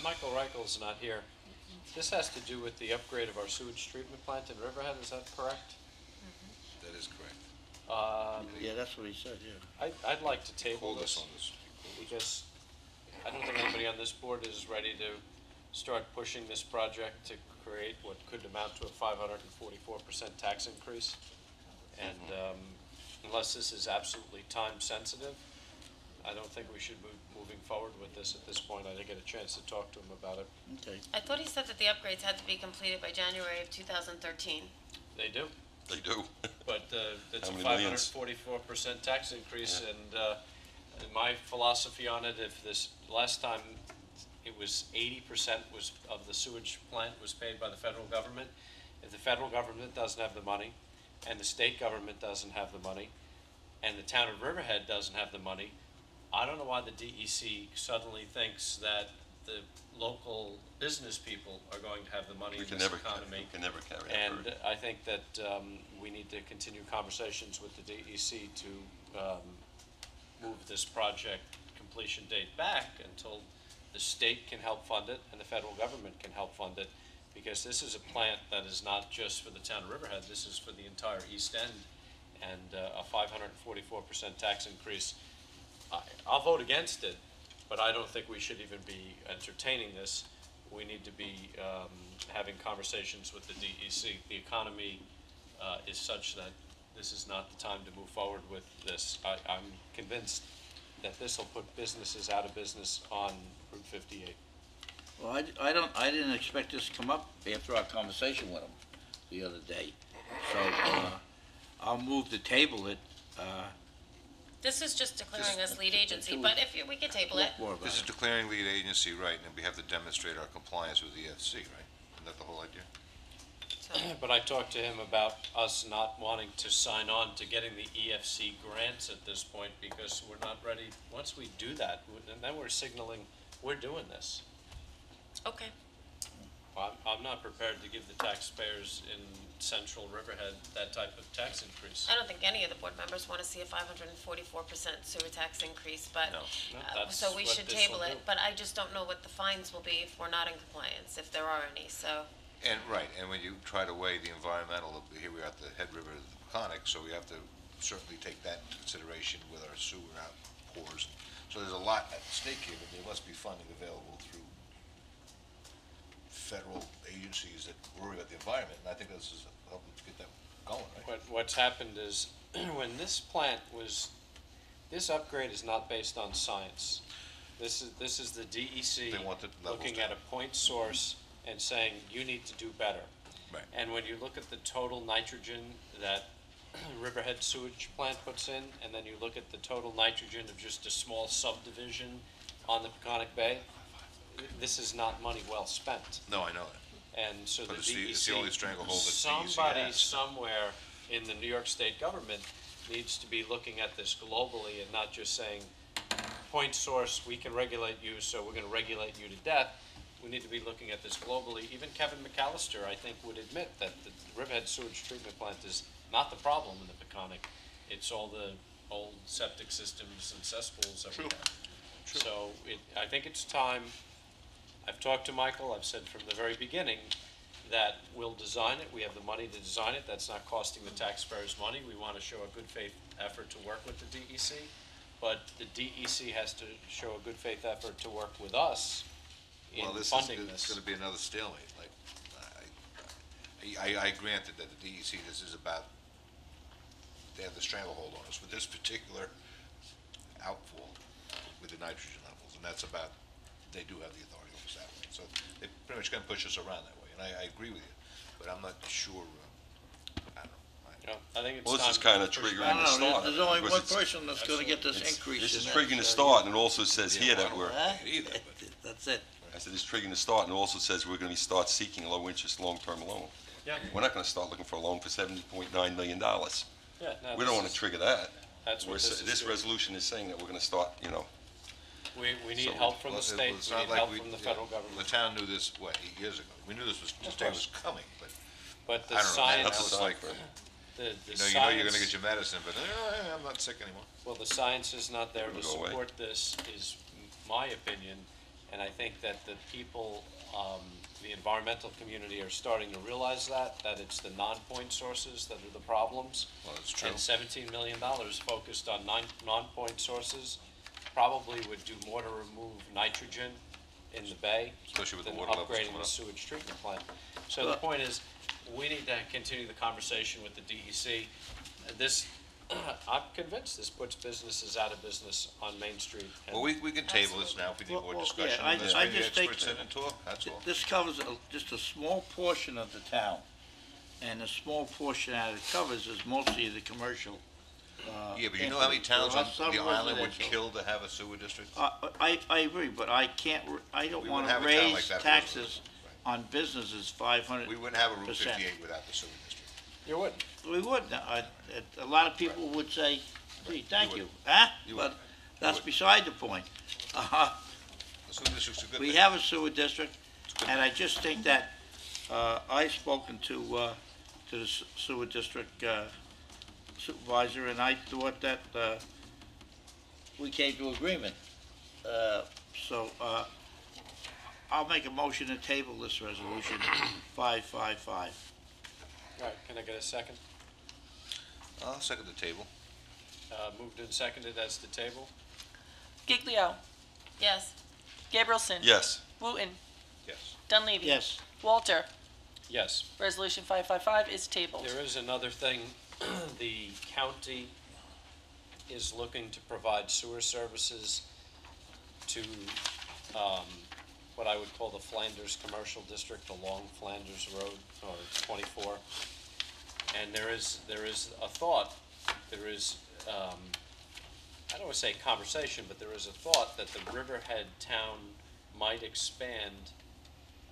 Michael Reichel's not here. This has to do with the upgrade of our sewage treatment plant in Riverhead, is that correct? That is correct. Yeah, that's what he said, yeah. I'd like to table Hold this us on this. because I don't think anybody on this board is ready to start pushing this project to create what could amount to a 544% tax increase. And unless this is absolutely time sensitive, I don't think we should move moving forward with this at this point. I didn't get a chance to talk to him about it. Okay. I thought he said that the upgrades had to be completed by January of 2013. They do, They do. but it's a How many millions? 544% tax increase, and my philosophy on it, if this, last time, it was 80% was, of the sewage plant was paid by the federal government. If the federal government doesn't have the money, and the state government doesn't have the money, and the town of Riverhead doesn't have the money, I don't know why the DEC suddenly thinks that the local business people are going to have the money in this economy. We can never carry that And burden. I think that we need to continue conversations with the DEC to move this project completion date back until the state can help fund it and the federal government can help fund it, because this is a plant that is not just for the town of Riverhead, this is for the entire East End, and a 544% tax increase. I'll vote against it, but I don't think we should even be entertaining this. We need to be having conversations with the DEC. The economy is such that this is not the time to move forward with this. I'm convinced that this will put businesses out of business on Route 58. Well, I didn't expect this to come up after our conversation with him the other day. So, I'll move to table it, This is just declaring us lead agency, but if we could table it. This is declaring lead agency, right, and we have to demonstrate our compliance with the EFC, right? Isn't that the whole idea? But I talked to him about us not wanting to sign on to getting the EFC grants at this point because we're not ready. Once we do that, then we're signaling we're doing this. Okay. I'm not prepared to give the taxpayers in central Riverhead that type of tax increase. I don't think any of the board members want to see a 544% sewer tax increase, but, that's so we what should this table will it. do. But I just don't know what the fines will be if we're not in compliance, if there are any, so. And, right, and when you try to weigh the environmental, here we are at the head river of the Peconic, so we have to certainly take that into consideration with our sewer outpours. So there's a lot at stake here, but there must be funding available through federal agencies that worry about the environment, and I think this is helping to get that going, right? What's happened is, when this plant was, this upgrade is not based on science. This is the DEC They want the levels looking down. at a point source and saying, you need to do better. Right. And when you look at the total nitrogen that Riverhead sewage plant puts in, and then you look at the total nitrogen of just a small subdivision on the Peconic Bay, this is not money well spent. No, I know that. And so But the it's the- DEC, it's the only stranglehold that DEC somebody has. somewhere in the New York State government needs to be looking at this globally and not just saying, point source, we can regulate you, so we're gonna regulate you to death. We need to be looking at this globally. Even Kevin McAllister, I think, would admit that the Riverhead sewage treatment plant is not the problem in the Peconic. It's all the old septic systems and cesspools everywhere. So I think it's time. I've talked to Michael, I've said from the very beginning that we'll design it, we have the money to design it, that's not costing the taxpayers money, we want to show a good faith effort to work with the DEC, but the DEC has to show a good faith effort to work with us in Well, this funding is this. gonna be another stalemate, like, I granted that the DEC, this is about, they have the stranglehold on us with this particular outfall with the nitrogen levels, and that's about, they do have the authority over us that way. So they pretty much gonna push us around that way, and I agree with you, but I'm not sure, I don't know. I think it's Well, this is time kind to of push triggering back. the start. There's only because one it's- person that's gonna get this increase. This is and triggering the that's, start, and it also says here that I we're, don't either, but That's it. I said, it's triggering the start, and it also says we're gonna start seeking low-interest, long-term loan. Yeah. We're not gonna start looking for a loan for $70.9 million. Yeah, no, We don't this wanna is- trigger that. That's what this is This doing. resolution is saying that we're gonna start, We need So- help from Well, the state, we it's not need like help we- from the yeah, federal government. The town knew this, what, 8 years ago? We knew this day was coming, but But the I don't know, science. that was like, The you know science. you're gonna get your medicine, but I'm not sick anymore. Well, the science is not there to It'll go away. support this, is my opinion, and I think that the people, the environmental community are starting to realize that it's the non-point sources that are the problems. Well, that's true. And $17 million focused on non-point sources probably would do more to remove nitrogen in the bay Especially with the than water levels upgrading coming the up. sewage treatment plant. So the point is, we need to continue the conversation with the DEC. This, I'm convinced this puts businesses out of business on Main Street. and- Well, we can table this now if we need more discussion. yeah, Let's I bring the just think experts in and talk, that's all. this covers just a small portion of the town, and the small portion that it covers is mostly the commercial. Yeah, but you know how many towns on Some the island would residential. kill to have a sewer district? I agree, but I can't, I don't We want wouldn't to have a town like raise that if it taxes wasn't- on businesses 500%. We wouldn't have a Route 58 without the sewer district. You wouldn't. We would. A lot of people would say, gee, thank You you, would. huh? You But would. that's would. beside the point. The sewer district's a good We thing. have a sewer district, and I just think that, I've spoken to the sewer district supervisor, and I thought that, we came to agreement. So, I'll make a motion to table this resolution 555. All right, can I get a second? I'll second the table. Moved and seconded as the table? Giglio. Yes. Gabrielson. Yes. Wooten. Yes. Dunleavy. Yes. Walter. Yes. Resolution 555 is tabled. There is another thing, the county is looking to provide sewer services to, what I would call the Flanders Commercial District along Flanders Road, or 24. And there is a thought, there is, I don't want to say conversation, but there is a thought that the Riverhead town might expand,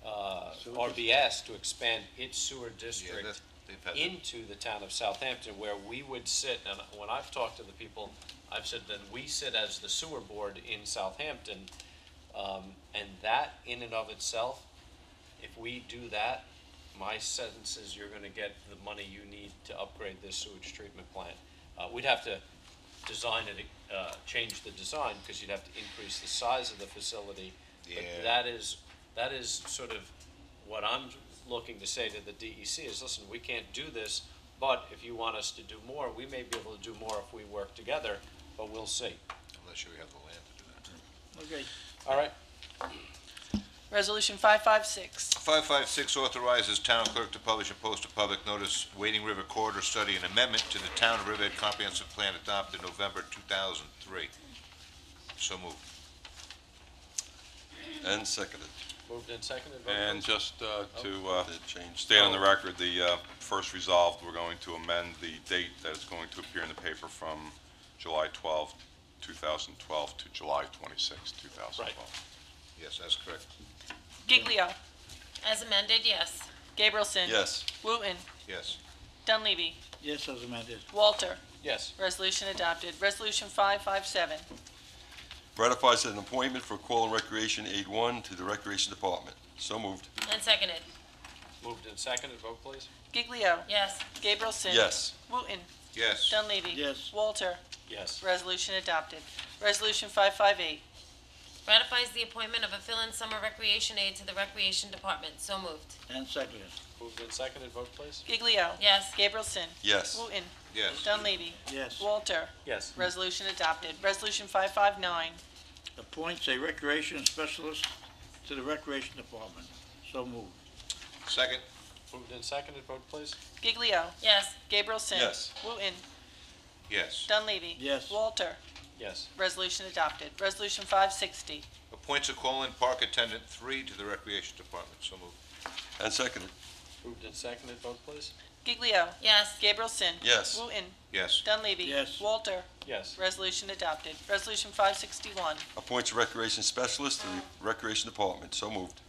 or be asked to expand its sewer district they've had that. into the town of Southampton, where we would sit, and when I've talked to the people, I've said that we sit as the sewer board in Southampton, and that in and of itself, if we do that, my sense is you're gonna get the money you need to upgrade this sewage treatment plant. We'd have to design it, change the design, because you'd have to increase the size of the facility. But Yeah. that is sort of what I'm looking to say to the DEC is, listen, we can't do this, but if you want us to do more, we may be able to do more if we work together, but we'll see. Unless you have the land to do that. Okay. All right? Resolution 556. 556 authorizes town clerk to publish and post a public notice, Wading River Corridor Study, an amendment to the Town of Riverhead Comprehensive Plan adopted November 2003. So moved. And seconded. Moved and seconded, vote And please. just to Change. state on the record, the first resolved, we're going to amend the date that is going to appear in the paper from July 12, 2012 to July 26, 2012. Yes, that's correct. Giglio. As amended, yes. Gabrielson. Yes. Wooten. Yes. Dunleavy. Yes, as amended. Walter. Yes. Resolution adopted. Resolution 557. Ratifies an appointment for Call and Recreation Aid 1 to the Recreation Department. So moved. And seconded, Moved and seconded, vote please. Giglio. yes. Gabrielson. Yes. Wooten. Yes. Dunleavy. Yes. Walter. Yes. Resolution adopted. Resolution 558. Ratifies the appointment of a fill-in summer recreation aide to the Recreation Department, so moved. And seconded. Moved and seconded, vote please. Giglio. Yes. Gabrielson. Yes. Wooten. Yes. Dunleavy. Yes. Walter. Yes. Resolution adopted. Resolution 559. Appoints a recreation specialist to the Recreation Department. So moved. Second. Moved and seconded, vote please. Giglio. Yes. Gabrielson. Yes. Wooten. Yes. Dunleavy. Yes. Walter. Yes. Resolution adopted. Resolution 560. Appoints a call-in park attendant 3 to the Recreation Department. So moved. And seconded. Moved and seconded, vote please. Giglio. Yes. Gabrielson. Yes. Wooten. Yes. Dunleavy. Yes. Walter. Yes. Resolution adopted. Resolution 561. Appoints a Recreation Specialist to the Recreation Department. So moved.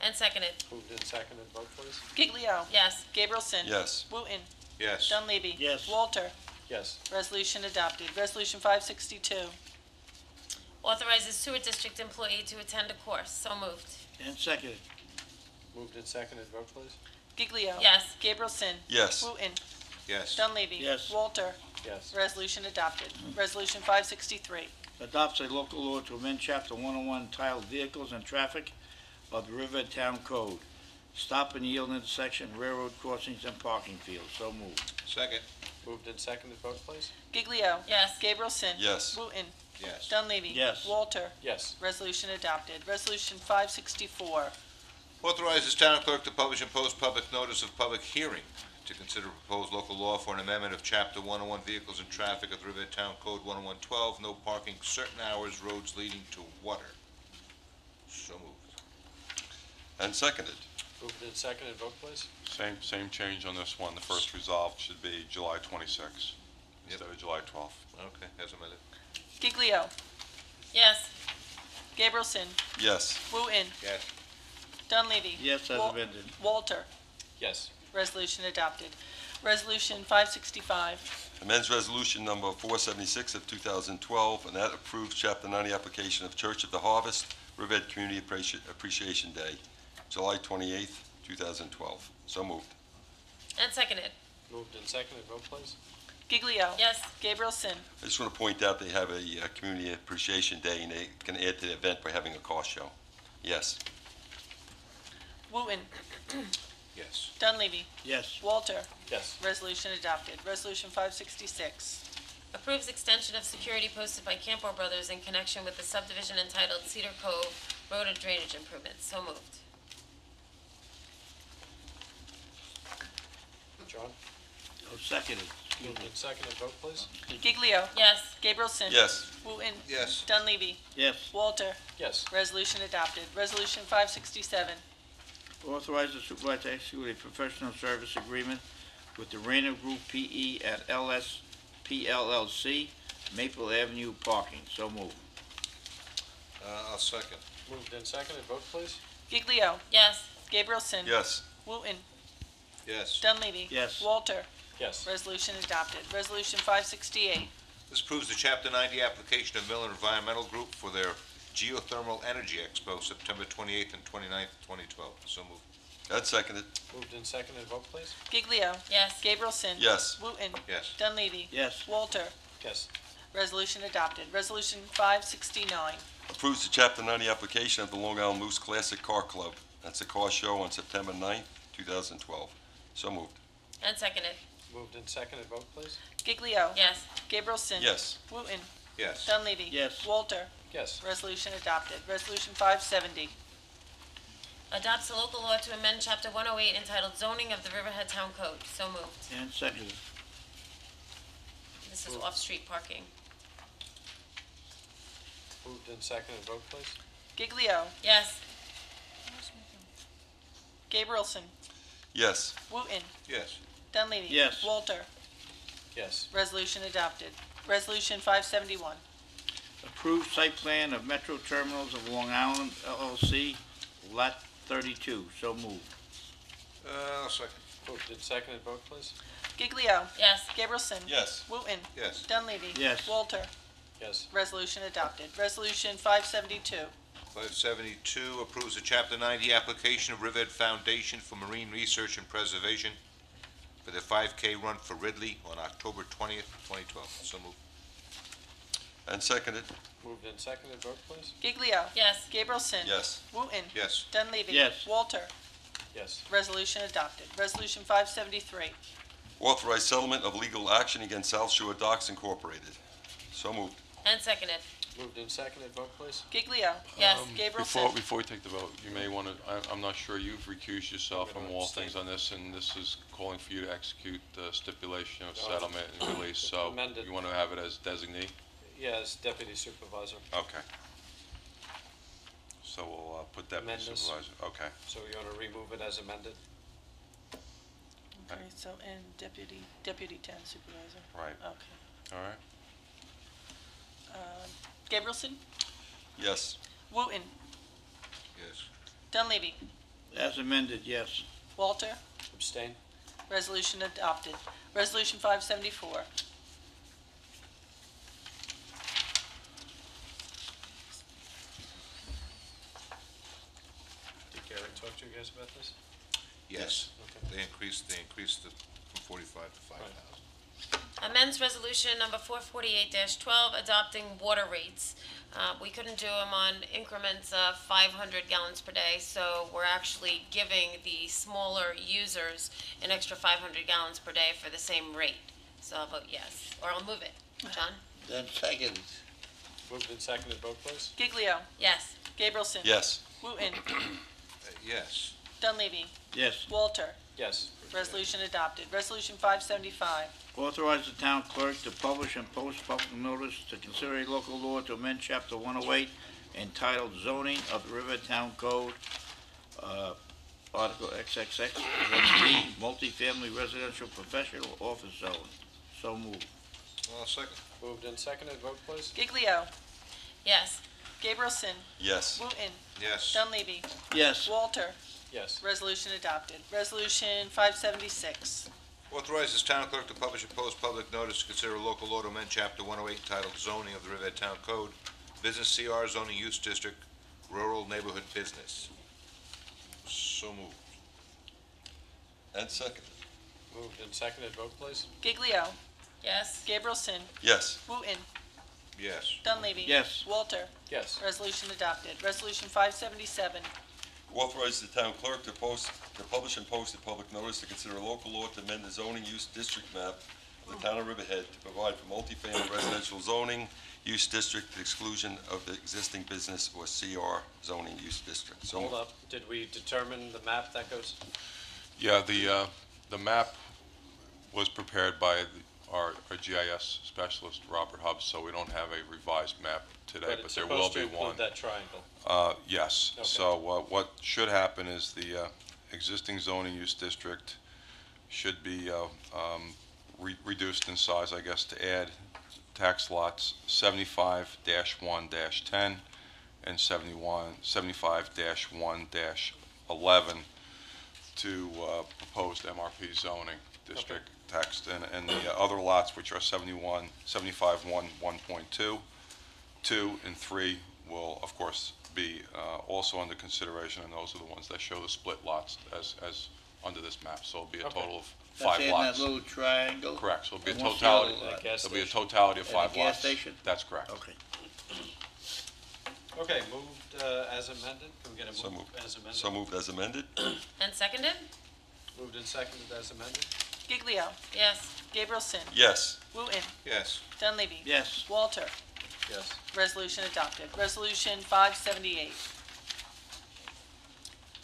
And seconded, Moved and seconded, vote please. Giglio. yes. Gabrielson. Yes. Wooten. Yes. Dunleavy. Yes. Walter. Yes. Resolution adopted. Resolution 562. Authorizes sewer district employee to attend a course, so moved. And seconded. Moved and seconded, vote please. Giglio. Yes. Gabrielson. Yes. Wooten. Yes. Dunleavy. Yes. Walter. Yes. Resolution adopted. Resolution 563. Adopts a local law to amend Chapter 101 entitled Vehicles and Traffic of the Riverhead Town Code. Stop and yield intersection, railroad crossings, and parking fields. So moved. Second. Moved and seconded, vote please. Giglio. Yes. Gabrielson. Yes. Wooten. Yes. Dunleavy. Yes. Walter. Yes. Resolution adopted. Resolution 564. Authorizes town clerk to publish and post public notice of public hearing to consider proposed local law for an amendment of Chapter 101 Vehicles and Traffic of the Riverhead Town Code 10112, no parking certain hours, roads leading to water. So moved. And seconded. Moved and seconded, vote please. Same change on this one. The first resolved should be July 26th instead of July 12th. Okay, as amended. Giglio. Yes. Gabrielson. Yes. Wooten. Yes. Dunleavy. Yes, as amended. Walter. Yes. Resolution adopted. Resolution 565. Amends Resolution Number 476 of 2012, and that approves Chapter 90 application of Church of the Harvest, Riverhead Community Appreciation Day, July 28th, 2012. So moved. And seconded. Moved and seconded, vote please. Giglio. Yes. Gabrielson. I just want to point out they have a Community Appreciation Day, and they can add to the event by having a car show. Yes. Wooten. Yes. Dunleavy. Yes. Walter. Yes. Resolution adopted. Resolution 566. Approves extension of security posted by Campo Brothers in connection with the subdivision entitled Cedar Cove Road and Drainage Improvements. So moved. John? Oh, seconded. Excuse Moved me. and seconded, vote please. Giglio. Yes. Gabrielson. Yes. Wooten. Yes. Dunleavy. Yes. Walter. Yes. Resolution adopted. Resolution 567. Authorize the supervisor to execute a professional service agreement with the Rayner Group PE at LSP LLC, Maple Avenue Parking. So moved. I'll second. Moved and seconded, vote please. Giglio. Yes. Gabrielson. Yes. Wooten. Yes. Dunleavy. Yes. Walter. Yes. Resolution adopted. Resolution 568. This approves the Chapter 90 application of Miller Environmental Group for their Geothermal Energy Expo, September 28th and 29th, 2012. So moved. And seconded. Moved and seconded, vote please. Giglio. Yes. Gabrielson. Yes. Wooten. Yes. Dunleavy. Yes. Walter. Yes. Resolution adopted. Resolution 569. Approves the Chapter 90 application of the Long Island Moose Classic Car Club. That's a car show on September 9th, 2012. So moved. And seconded. Moved and seconded, vote please. Giglio. Yes. Gabrielson. Yes. Wooten. Yes. Dunleavy. Yes. Walter. Yes. Resolution adopted. Resolution 570. Adopts a local law to amend Chapter 108 entitled Zoning of the Riverhead Town Code. So moved. And seconded. This is off-street parking. Moved and seconded, vote please. Giglio. Yes. Gabrielson. Yes. Wooten. Yes. Dunleavy. Yes. Walter. Yes. Resolution adopted. Resolution 571. Approved site plan of Metro Terminals of Long Island LLC, Lot 32. So moved. I'll second. Moved and seconded, vote please. Giglio. Yes. Gabrielson. Yes. Wooten. Yes. Dunleavy. Yes. Walter. Yes. Resolution adopted. Resolution 572. 572 approves the Chapter 90 application of Riverhead Foundation for Marine Research and Preservation for the 5K run for Ridley on October 20th, 2012. So moved. And seconded. Moved and seconded, vote please. Giglio. Yes. Gabrielson. Yes. Wooten. Yes. Dunleavy. Yes. Walter. Yes. Resolution adopted. Resolution 573. Authorize settlement of legal action against South Shore Docks Incorporated. So moved. And seconded. Moved and seconded, vote please. Giglio. Yes. Gabrielson. Before we take the vote, you may want to, I'm not sure, you've recused yourself I'm from gonna all abstain. things on this, and this is calling for you to execute the stipulation of No, settlement and release, so amended. you want to have it as designee? Yes, deputy supervisor. Okay. So we'll put deputy Amend this. supervisor, okay. So you want to remove it as amended? Okay, so, and deputy 10 supervisor. Right, Okay. all right. Gabrielson. Yes. Wooten. Yes. Dunleavy. As amended, yes. Walter. Abstain? Resolution adopted. Resolution 574. Did Gary talk to you guys about this? Yes. Okay. They increased it from 45 to 5,000. Amends resolution number 448-12, adopting water rates. We couldn't do them on increments of 500 gallons per day, so we're actually giving the smaller users an extra 500 gallons per day for the same rate. So I'll vote yes, or I'll move it. John? Then second. Moved and seconded, vote please. Giglio. Yes. Gabrielson. Yes. Wooten. Yes. Dunleavy. Yes. Walter. Yes. Resolution adopted. Resolution 575. Authorize the town clerk to publish and post public notice to consider a local law to amend Chapter 108 entitled Zoning of the Rivertown Code, Article XXX, 1B, Multifamily Residential Professional Office Zone. So moved. Well, second. Moved and seconded, vote please. Giglio. Yes. Gabrielson. Yes. Wooten. Yes. Dunleavy. Yes. Walter. Yes. Resolution adopted. Resolution 576. Authorizes town clerk to publish and post public notice to consider a local law to amend Chapter 108 entitled Zoning of the Riverhead Town Code, Business CR Zoning Use District, Rural Neighborhood Business. So moved. And seconded. Moved and seconded, vote please. Giglio. Yes. Gabrielson. Yes. Wooten. Yes. Dunleavy. Yes. Walter. Yes. Resolution adopted. Resolution 577. Authorize the town clerk to publish and post a public notice to consider a local law to amend the zoning use district map of the town of Riverhead to provide for multifamily residential zoning use district to the exclusion of the existing business or CR zoning use district. So Hold up, did we determine the map that goes? Yeah, the map was prepared by our GIS specialist, Robert Hubbs, so we don't have a revised map today, but there will be it's supposed to one. include that triangle. Yes. Okay. So what should happen is the existing zoning use district should be reduced in size, I guess, to add tax lots 75-1-10 and 75-1-11 to proposed MRP zoning district text. And the other lots, which are 75-1-1.2, 2 and 3 will, of course, be also under consideration, and those are the ones that show the split lots as under this map. So it'll be a total of 5 That's lots. in that little triangle? Correct, so it'll be a And what's the totality, other lot? Gas it'll be a station. totality of And 5 the lots. gas station? That's correct. Okay. Okay, moved as amended, can we get a So move moved. as amended? So moved as amended? And seconded? Moved and seconded as amended? Giglio. Yes. Gabrielson. Yes. Wooten. Yes. Dunleavy. Yes. Walter. Yes. Resolution adopted. Resolution 578.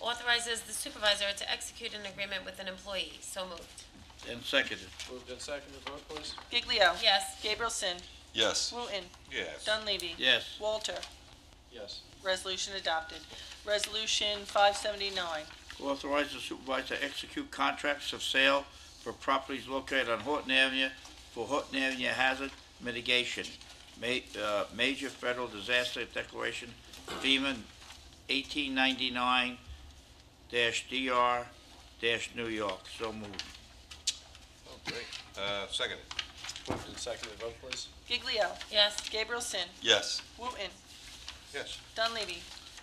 Authorizes the supervisor to execute an agreement with an employee. So moved. And seconded. Moved and seconded, vote please. Giglio. Yes. Gabrielson. Yes. Wooten. Yes. Dunleavy. Yes. Walter. Yes. Resolution adopted. Resolution 579. Authorize the supervisor to execute contracts of sale for properties located on Horton Avenue for Horton Avenue hazard mitigation. Major federal disaster declaration, FEMA 1899-DR-New York. So moved. Oh, great. Seconded. Moved and seconded, vote please. Giglio. Yes. Gabrielson. Yes. Wooten. Yes. Dunleavy.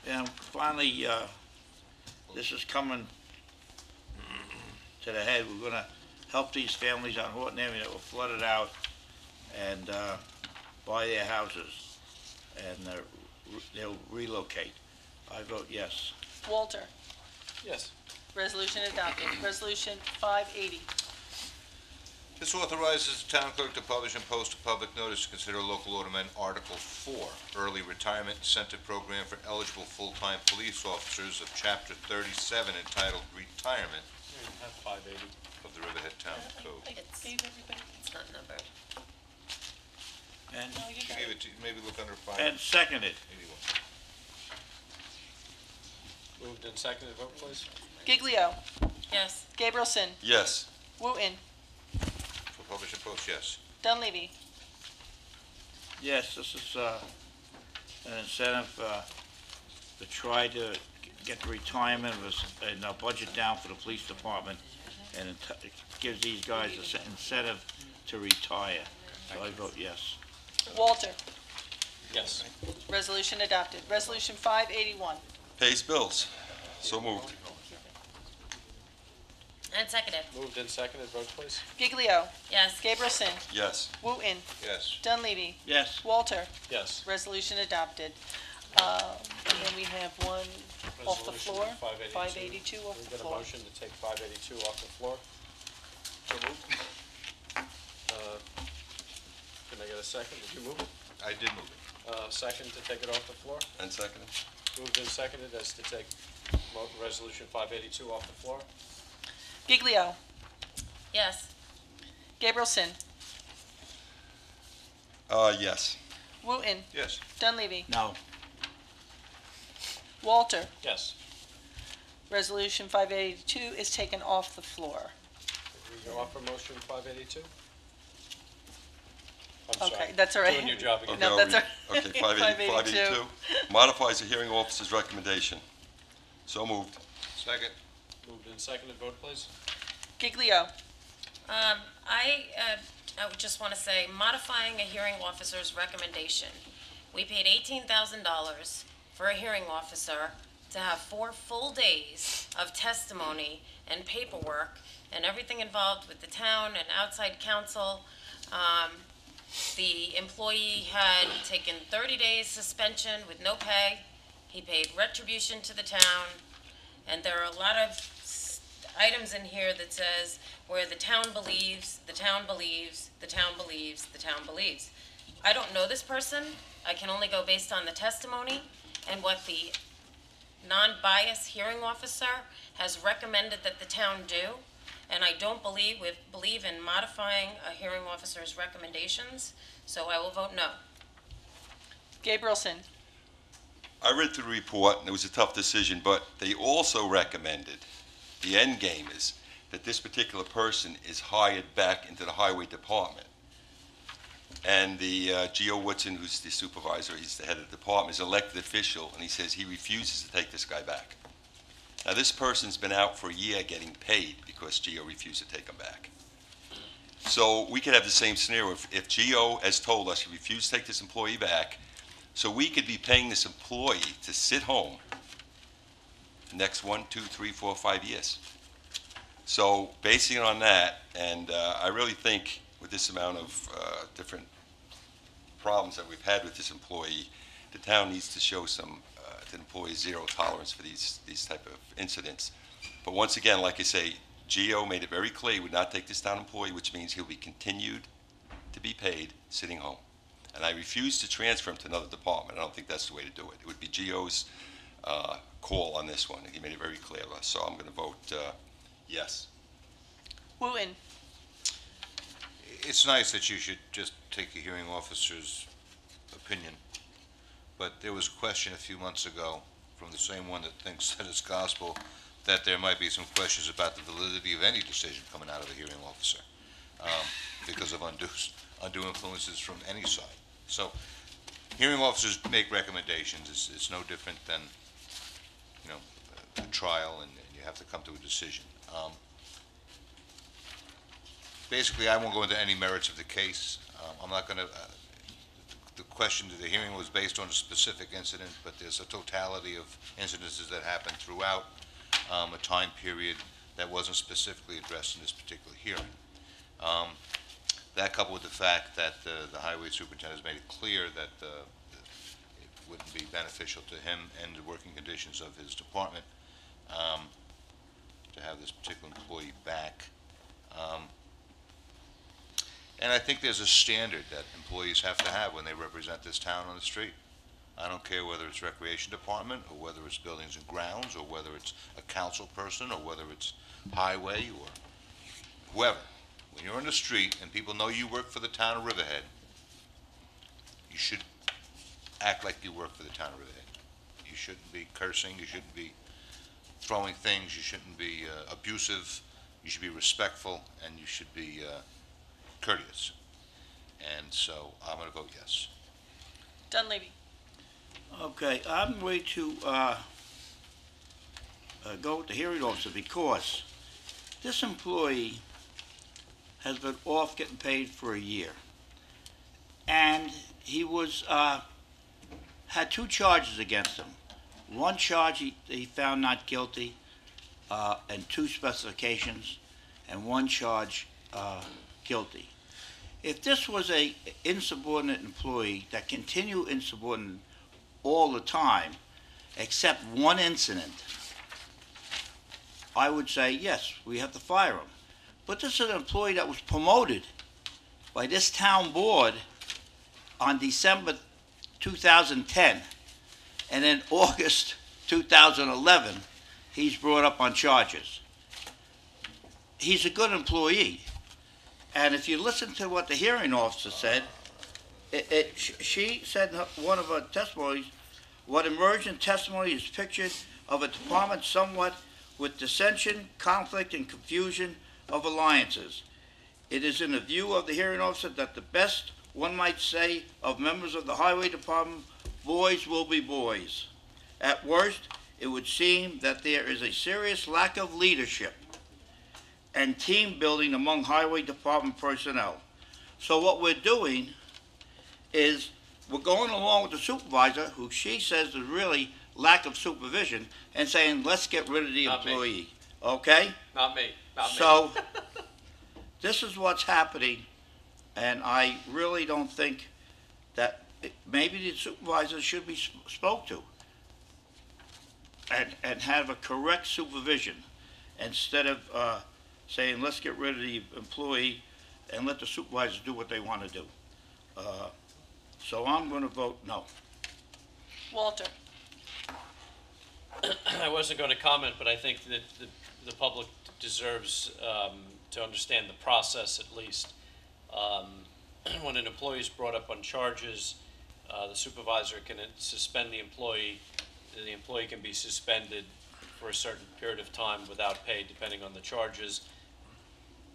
And finally, this is coming to the head. We're gonna help these families on Horton Avenue that were flooded out and buy their houses, and they'll relocate. I vote yes. Walter. Yes. Resolution adopted. Resolution 580. This authorizes the town clerk to publish and post a public notice to consider a local law to amend Article 4, Early Retirement Incentive Program for eligible full-time police officers of Chapter 37 entitled Retirement We have 580. of the Riverhead Town Code. It's not numbered. And, She gave it to you, maybe look under 581. and seconded. Moved and seconded, vote please. Giglio. Yes. Gabrielson. Yes. Wooten. For publish and post, yes. Dunleavy. Yes, this is an incentive to try to get the retirement and budget down for the police department, and it gives these guys an incentive to retire. So I vote yes. Walter. Yes. Resolution adopted. Resolution 581. Pays bills. So moved. And seconded. Moved and seconded, vote please. Giglio. Yes. Gabrielson. Yes. Wooten. Yes. Dunleavy. Yes. Walter. Yes. Resolution adopted. And then we have one off the Resolution floor. 582. 582 off Can we the get a floor. motion to take 582 off the floor? So moved. Can I get a second? Did you move it? I did move it. Second to take it off the floor? And seconded? Moved and seconded as to take resolution 582 off the floor? Giglio. Yes. Gabrielson. Yes. Wooten. Yes. Dunleavy. No. Walter. Yes. Resolution 582 is taken off the floor. Did we offer motion 582? I'm Okay, sorry. that's all right. Doing your job again. No, that's all right. Okay, 582. Modifies the hearing officer's recommendation. So moved. Second. Moved and seconded, vote please. Giglio. I would just want to say, modifying a hearing officer's recommendation. We paid $18,000 for a hearing officer to have 4 full days of testimony and paperwork and everything involved with the town and outside counsel. The employee had taken 30 days suspension with no pay. He paid retribution to the town. And there are a lot of items in here that says where the town believes, the town believes, the town believes, the town believes. I don't know this person. I can only go based on the testimony and what the non-biased hearing officer has recommended that the town do. And I don't believe in modifying a hearing officer's recommendations, so I will vote no. Gabrielson. I read through the report, and it was a tough decision, but they also recommended, the end game is, that this particular person is hired back into the highway department. And the Geo Woodson, who's the supervisor, he's the head of the department, is an elected official, and he says he refuses to take this guy back. Now, this person's been out for a year getting paid because Geo refused to take him back. So we could have the same scenario if Geo has told us he refused to take this employee back, so we could be paying this employee to sit home the next 1, 2, 3, 4, 5 years. So basing it on that, and I really think with this amount of different problems that we've had with this employee, the town needs to show some to employees zero tolerance for these type of incidents. But once again, like I say, Geo made it very clear he would not take this down employee, which means he'll be continued to be paid sitting home. And I refuse to transfer him to another department. I don't think that's the way to do it. It would be Geo's call on this one. He made it very clear to us, so I'm going to vote yes. Wooten. It's nice that you should just take a hearing officer's opinion, but there was a question a few months ago from the same one that thinks that it's gospel, that there might be some questions about the validity of any decision coming out of a hearing officer because of undue influences from any side. So hearing officers make recommendations. It's no different than, a trial, and you have to come to a decision. Basically, I won't go into any merits of the case. I'm not going to, the question to the hearing was based on a specific incident, but there's a totality of incidences that happened throughout a time period that wasn't specifically addressed in this particular hearing. That coupled with the fact that the highway superintendent has made it clear that it wouldn't be beneficial to him and the working conditions of his department to have this particular employee back. And I think there's a standard that employees have to have when they represent this town on the street. I don't care whether it's recreation department, or whether it's buildings and grounds, or whether it's a council person, or whether it's highway, or whoever. When you're on the street and people know you work for the town of Riverhead, you should act like you work for the town of Riverhead. You shouldn't be cursing, you shouldn't be throwing things, you shouldn't be abusive, you should be respectful, and you should be courteous. And so I'm going to vote yes. Dunleavy. Okay, I'm going to go with the hearing officer because this employee has been off getting paid for a year. And he was, had 2 charges against him. One charge he found not guilty, and 2 specifications. and one charge guilty. If this was a insubordinate employee that continued insubordinate all the time, except one incident, I would say, yes, we have to fire him. But this is an employee that was promoted by this town board on December 2010, and in August 2011, he's brought up on charges. He's a good employee. And if you listen to what the hearing officer said, she said in one of her testimonies, what emerged in testimony is pictured of a department somewhat with dissension, conflict, and confusion of alliances. It is in the view of the hearing officer that the best one might say of members of the highway department, boys will be boys. At worst, it would seem that there is a serious lack of leadership and team building among highway department personnel. So what we're doing is we're going along with the supervisor, who she says is really lack of supervision, and saying, let's get rid of the employee. Okay? Not me. Not me. So this is what's happening, and I really don't think that maybe the supervisor should be spoke to and have a correct supervision instead of saying, let's get rid of the employee and let the supervisors do what they want to do. So I'm going to vote no. Walter? I wasn't going to comment, but I think that the public deserves to understand the process at least. When an employee is brought up on charges, the supervisor can suspend the employee. The employee can be suspended for a certain period of time without pay, depending on the charges.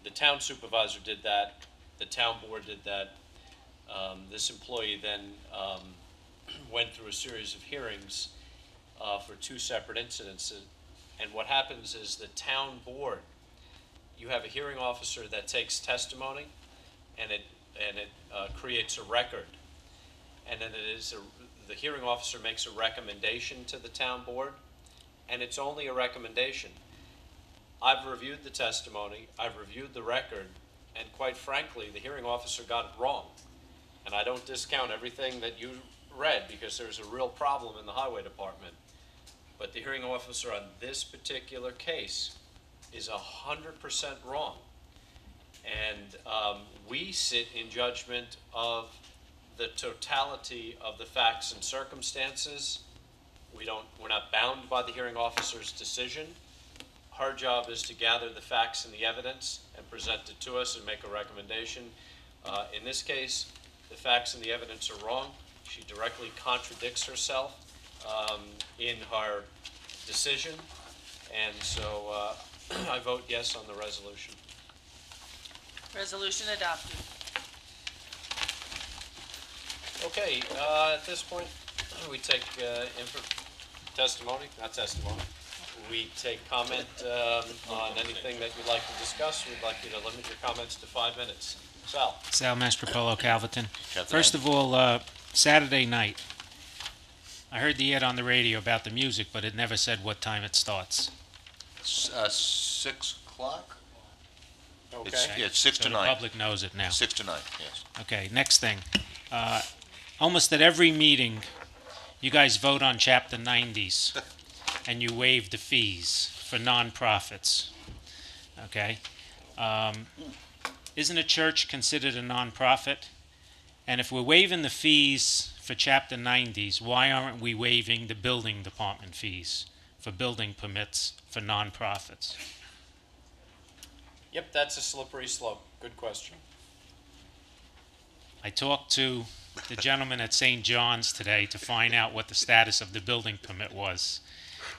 The town supervisor did that. The town board did that. This employee then went through a series of hearings for two separate incidents. And what happens is the town board, you have a hearing officer that takes testimony, and it creates a record. And then the hearing officer makes a recommendation to the town board, and it's only a recommendation. I've reviewed the testimony, I've reviewed the record, and quite frankly, the hearing officer got it wrong. And I don't discount everything that you read, because there's a real problem in the highway department. But the hearing officer on this particular case is 100% wrong. And we sit in judgment of the totality of the facts and circumstances. We're not bound by the hearing officer's decision. Her job is to gather the facts and the evidence and present it to us and make a recommendation. In this case, the facts and the evidence are wrong. She directly contradicts herself in her decision, and so I vote yes on the resolution. Resolution adopted. Okay, at this point, we take not testimony. We take comment on anything that you'd like to discuss. We'd like you to limit your comments to 5 minutes. Sal. Sal Mastropolo, Calverton. First of all, Saturday night, I heard the ad on the radio about the music, but it never said what time it starts. 6 o'clock? Okay. It's 6 to 9. The public knows it now. 6 to 9, yes. Okay, next thing. Almost at every meeting, you guys vote on Chapter 90s, and you waive the fees for nonprofits. Okay? Isn't a church considered a nonprofit? And if we're waiving the fees for Chapter 90s, why aren't we waiving the building department fees for building permits for nonprofits? Yep, that's a slippery slope. Good question. I talked to the gentleman at St. John's today to find out what the status of the building permit was.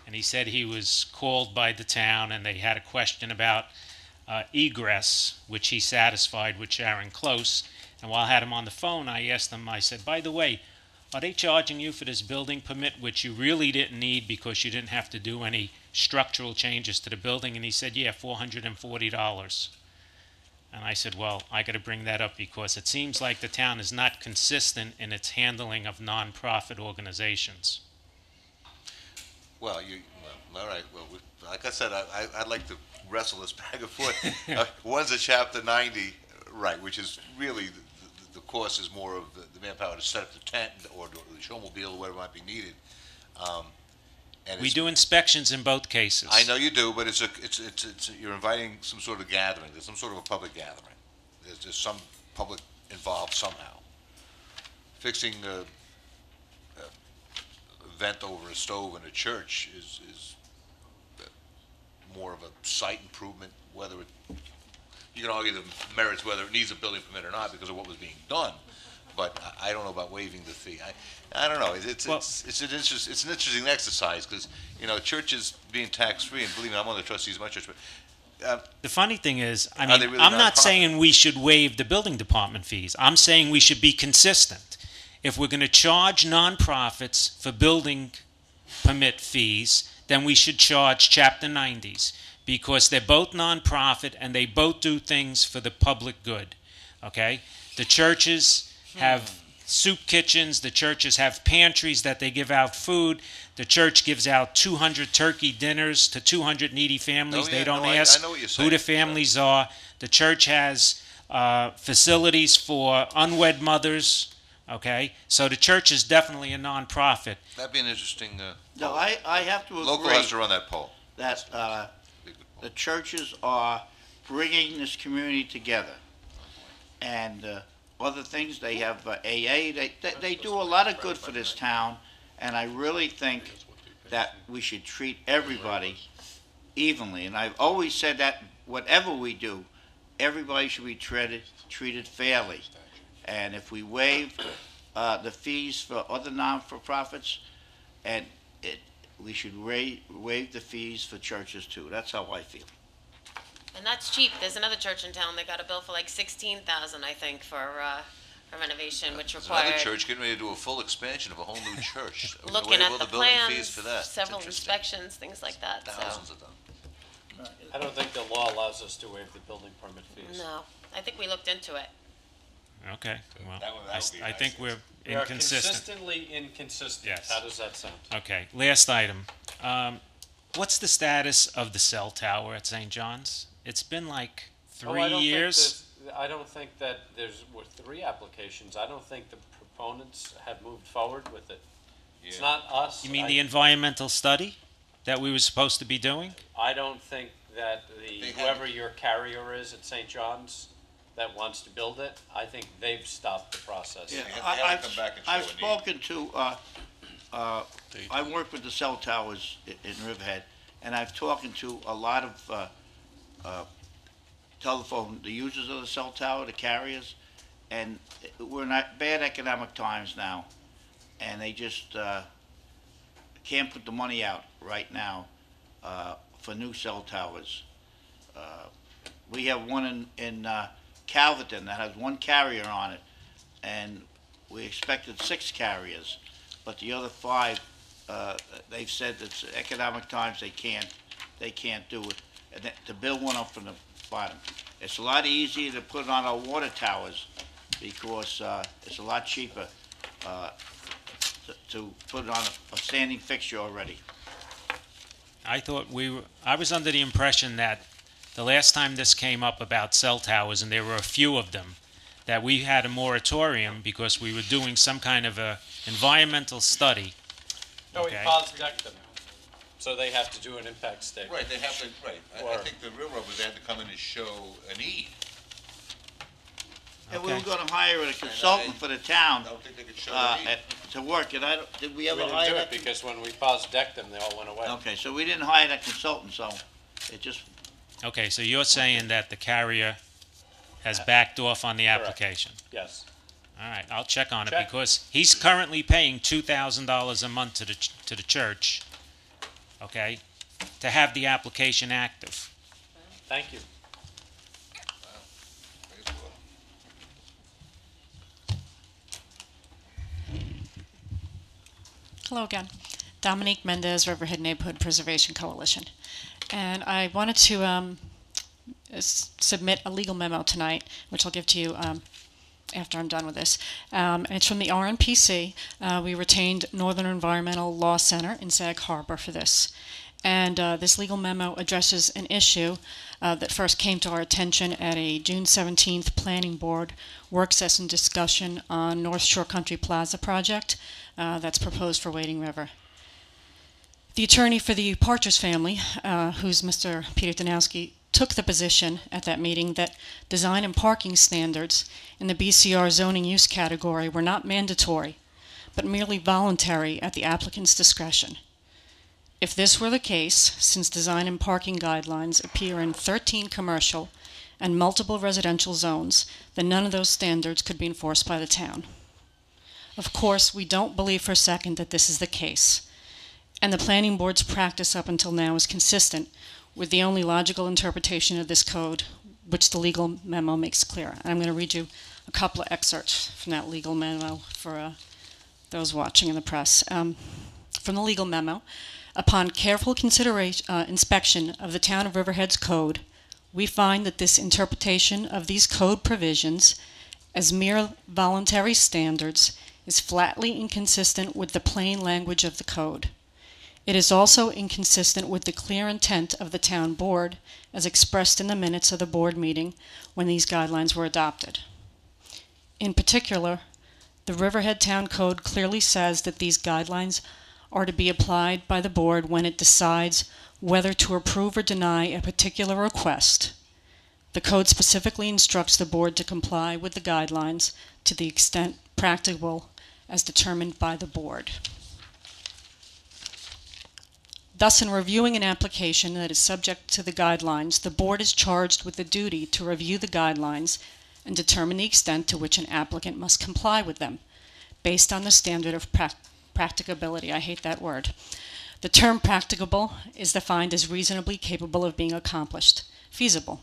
And he said he was called by the town and they had a question about egress, which he satisfied with Sharon Close. And while I had him on the phone, I asked him, I said, by the way, are they charging you for this building permit, which you really didn't need because you didn't have to do any structural changes to the building? And he said, yeah, $440. And I said, well, I got to bring that up because it seems like the town is not consistent in its handling of nonprofit organizations. Well, All right, well, like I said, I'd like to wrestle this back and forth. One's a Chapter 90, right, which is really, the cost is more of the manpower to set up the tent or the showmobile or whatever might be needed. And We it's- do inspections in both cases. I know you do, but you're inviting some sort of gathering. There's some sort of a public gathering. There's just some public involved somehow. Fixing a vent over a stove in a church is more of a site improvement, whether you can argue the merits whether it needs a building permit or not because of what was being done. But I don't know about waiving the fee. I don't know. It's an interesting exercise because, churches being tax-free, and believe me, I'm one of the trustees of my church, but the funny thing is, Are they really I'm not nonprofit? saying we should waive the building department fees. I'm saying we should be consistent. If we're going to charge nonprofits for building permit fees, then we should charge Chapter 90s because they're both nonprofit and they both do things for the public good. Okay? The churches have soup kitchens. The churches have pantries that they give out food. The church gives out 200 turkey dinners to 200 needy families. Oh, yeah, They don't no, I ask know what you're who saying. the families are. The church has facilities for unwed mothers. Okay, so the church is definitely a nonprofit. that'd be an interesting. No, I have to agree. Local has to run that poll. That the churches are bringing this community together. And other things, they have AA, they do a lot of good for this town, and I really think that we should treat everybody evenly. And I've always said that whatever we do, everybody should be treated fairly. And if we waive the fees for other non-for-profits, we should waive the fees for churches too. That's how I feel. And that's cheap. There's another church in town that got a bill for like $16,000, I think, for renovation, which There's required another church getting ready to do a full expansion of a whole new church. looking at Will the building plans, fees for that? It's several interesting. inspections, things like that. Thousands So of them. I don't think the law allows us to waive the building permit fees. no, I think we looked into it. Okay, well, That would be I nice, think yes. we're We are inconsistent. consistently inconsistent. Yes. How does that sound? Okay, last item. What's the status of the cell tower at St. John's? It's been like Oh, 3 years. I don't think that were 3 applications. I don't think the proponents have moved forward with it. It's not us. You mean the environmental study that we were supposed to be doing? I don't think that whoever your carrier is at St. John's that wants to build it, I think they've stopped the process. Yeah, They have to come back and show I've a need. spoken to, I work with the cell towers in Riverhead, and I've talked to a lot of the users of the cell tower, the carriers, and we're in bad economic times now, and they just can't put the money out right now for new cell towers. We have one in Calverton that has 1 carrier on it, and we expected 6 carriers, but the other 5, they've said it's economic times, they can't do it, and to build one up from the bottom. It's a lot easier to put it on our water towers, because it's a lot cheaper to put it on a standing fixture already. I was under the impression that the last time this came up about cell towers, and there were a few of them, that we had a moratorium because we were doing some kind of a environmental study. No, we Okay. project them, so they have to do an impact statement. Right, they have to, right. I Or- think the railroad was, they had to come in and show a need. And we were Okay. gonna hire a consultant for the town I don't think they could show a need. to work, and did we We ever didn't hire do that? it because when we decked them, they all went away. Okay, so we didn't hire that consultant, so it just, Okay, so you're saying that the carrier has backed off on the Correct. application? Yes. All right, I'll check on it Check. because he's currently paying $2,000 a month to the church, okay, to have the application active. Thank you. Hello again. Dominique Mendez, Riverhead Neighborhood Preservation Coalition. And I wanted to submit a legal memo tonight, which I'll give to you after I'm done with this. And it's from the RNPC. We retained Northern Environmental Law Center in Sag Harbor for this. And this legal memo addresses an issue that first came to our attention at a June 17th Planning Board work session discussion on North Shore Country Plaza project that's proposed for Wading River. The attorney for the Partridge family, who's Mr. Peter Danowski, took the position at that meeting that design and parking standards in the BCR zoning use category were not mandatory, but merely voluntary at the applicant's discretion. If this were the case, since design and parking guidelines appear in 13 commercial and multiple residential zones, then none of those standards could be enforced by the town. Of course, we don't believe for a second that this is the case, and the planning board's practice up until now is consistent with the only logical interpretation of this code, which the legal memo makes clear. And I'm going to read you a couple of excerpts from that legal memo for those watching in the press. From the legal memo, upon careful inspection of the Town of Riverhead's code, we find that this interpretation of these code provisions as mere voluntary standards is flatly inconsistent with the plain language of the code. It is also inconsistent with the clear intent of the town board as expressed in the minutes of the board meeting when these guidelines were adopted. In particular, the Riverhead Town Code clearly says that these guidelines are to be applied by the board when it decides whether to approve or deny a particular request. The code specifically instructs the board to comply with the guidelines to the extent practicable as determined by the board. Thus, in reviewing an application that is subject to the guidelines, the board is charged with the duty to review the guidelines and determine the extent to which an applicant must comply with them, based on the standard of practicability. I hate that word. The term practicable is defined as reasonably capable of being accomplished, feasible.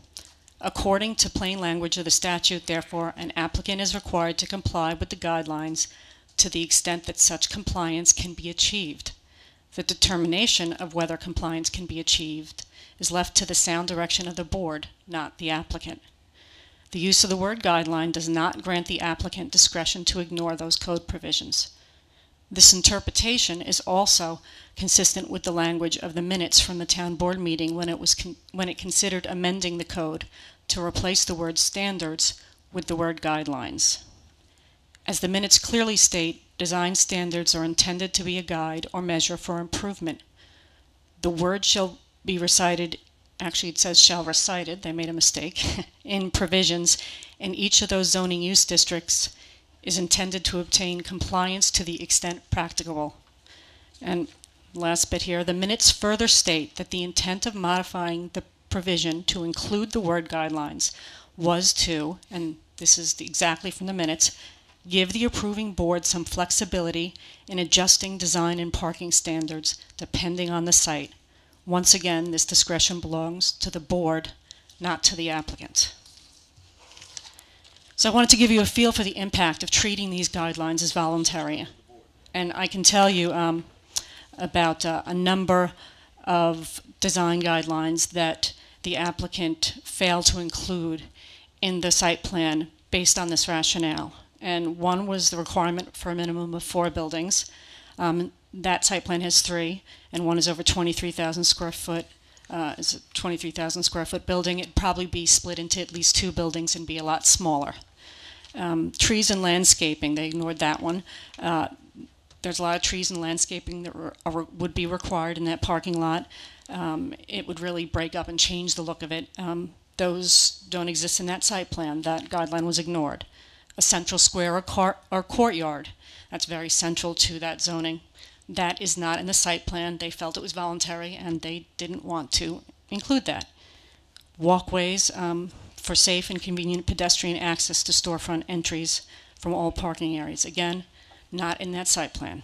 According to plain language of the statute, therefore, an applicant is required to comply with the guidelines to the extent that such compliance can be achieved. The determination of whether compliance can be achieved is left to the sound direction of the board, not the applicant. The use of the word guideline does not grant the applicant discretion to ignore those code provisions. This interpretation is also consistent with the language of the minutes from the town board meeting when it considered amending the code to replace the word standards with the word guidelines. As the minutes clearly state, design standards are intended to be a guide or measure for improvement. The word shall be recited, actually it says shall recited, they made a mistake, in provisions in each of those zoning use districts is intended to obtain compliance to the extent practicable. And last bit here, the minutes further state that the intent of modifying the provision to include the word guidelines was to, and this is exactly from the minutes, give the approving board some flexibility in adjusting design and parking standards depending on the site. Once again, this discretion belongs to the board, not to the applicant. So I wanted to give you a feel for the impact of treating these guidelines as voluntary. And I can tell you about a number of design guidelines that the applicant failed to include in the site plan based on this rationale. And one was the requirement for a minimum of 4 buildings. That site plan has 3, and one is over 23,000 square foot. It's a 23,000 square foot building. It'd probably be split into at least 2 buildings and be a lot smaller. Trees and landscaping, they ignored that one. There's a lot of trees and landscaping that would be required in that parking lot. It would really break up and change the look of it. Those don't exist in that site plan. That guideline was ignored. A central square or courtyard, that's very central to that zoning. That is not in the site plan. They felt it was voluntary and they didn't want to include that. Walkways for safe and convenient pedestrian access to storefront entries from all parking areas. Again, not in that site plan.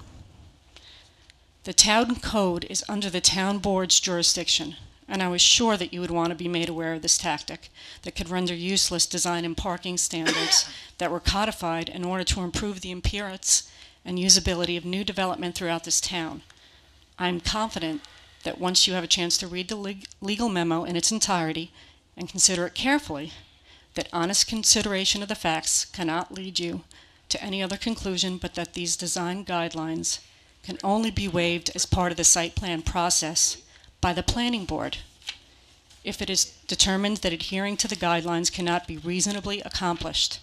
The town code is under the town board's jurisdiction, and I was sure that you would want to be made aware of this tactic that could render useless design and parking standards that were codified in order to improve the appearance and usability of new development throughout this town. I'm confident that once you have a chance to read the legal memo in its entirety and consider it carefully, that honest consideration of the facts cannot lead you to any other conclusion but that these design guidelines can only be waived as part of the site plan process by the planning board. If it is determined that adhering to the guidelines cannot be reasonably accomplished,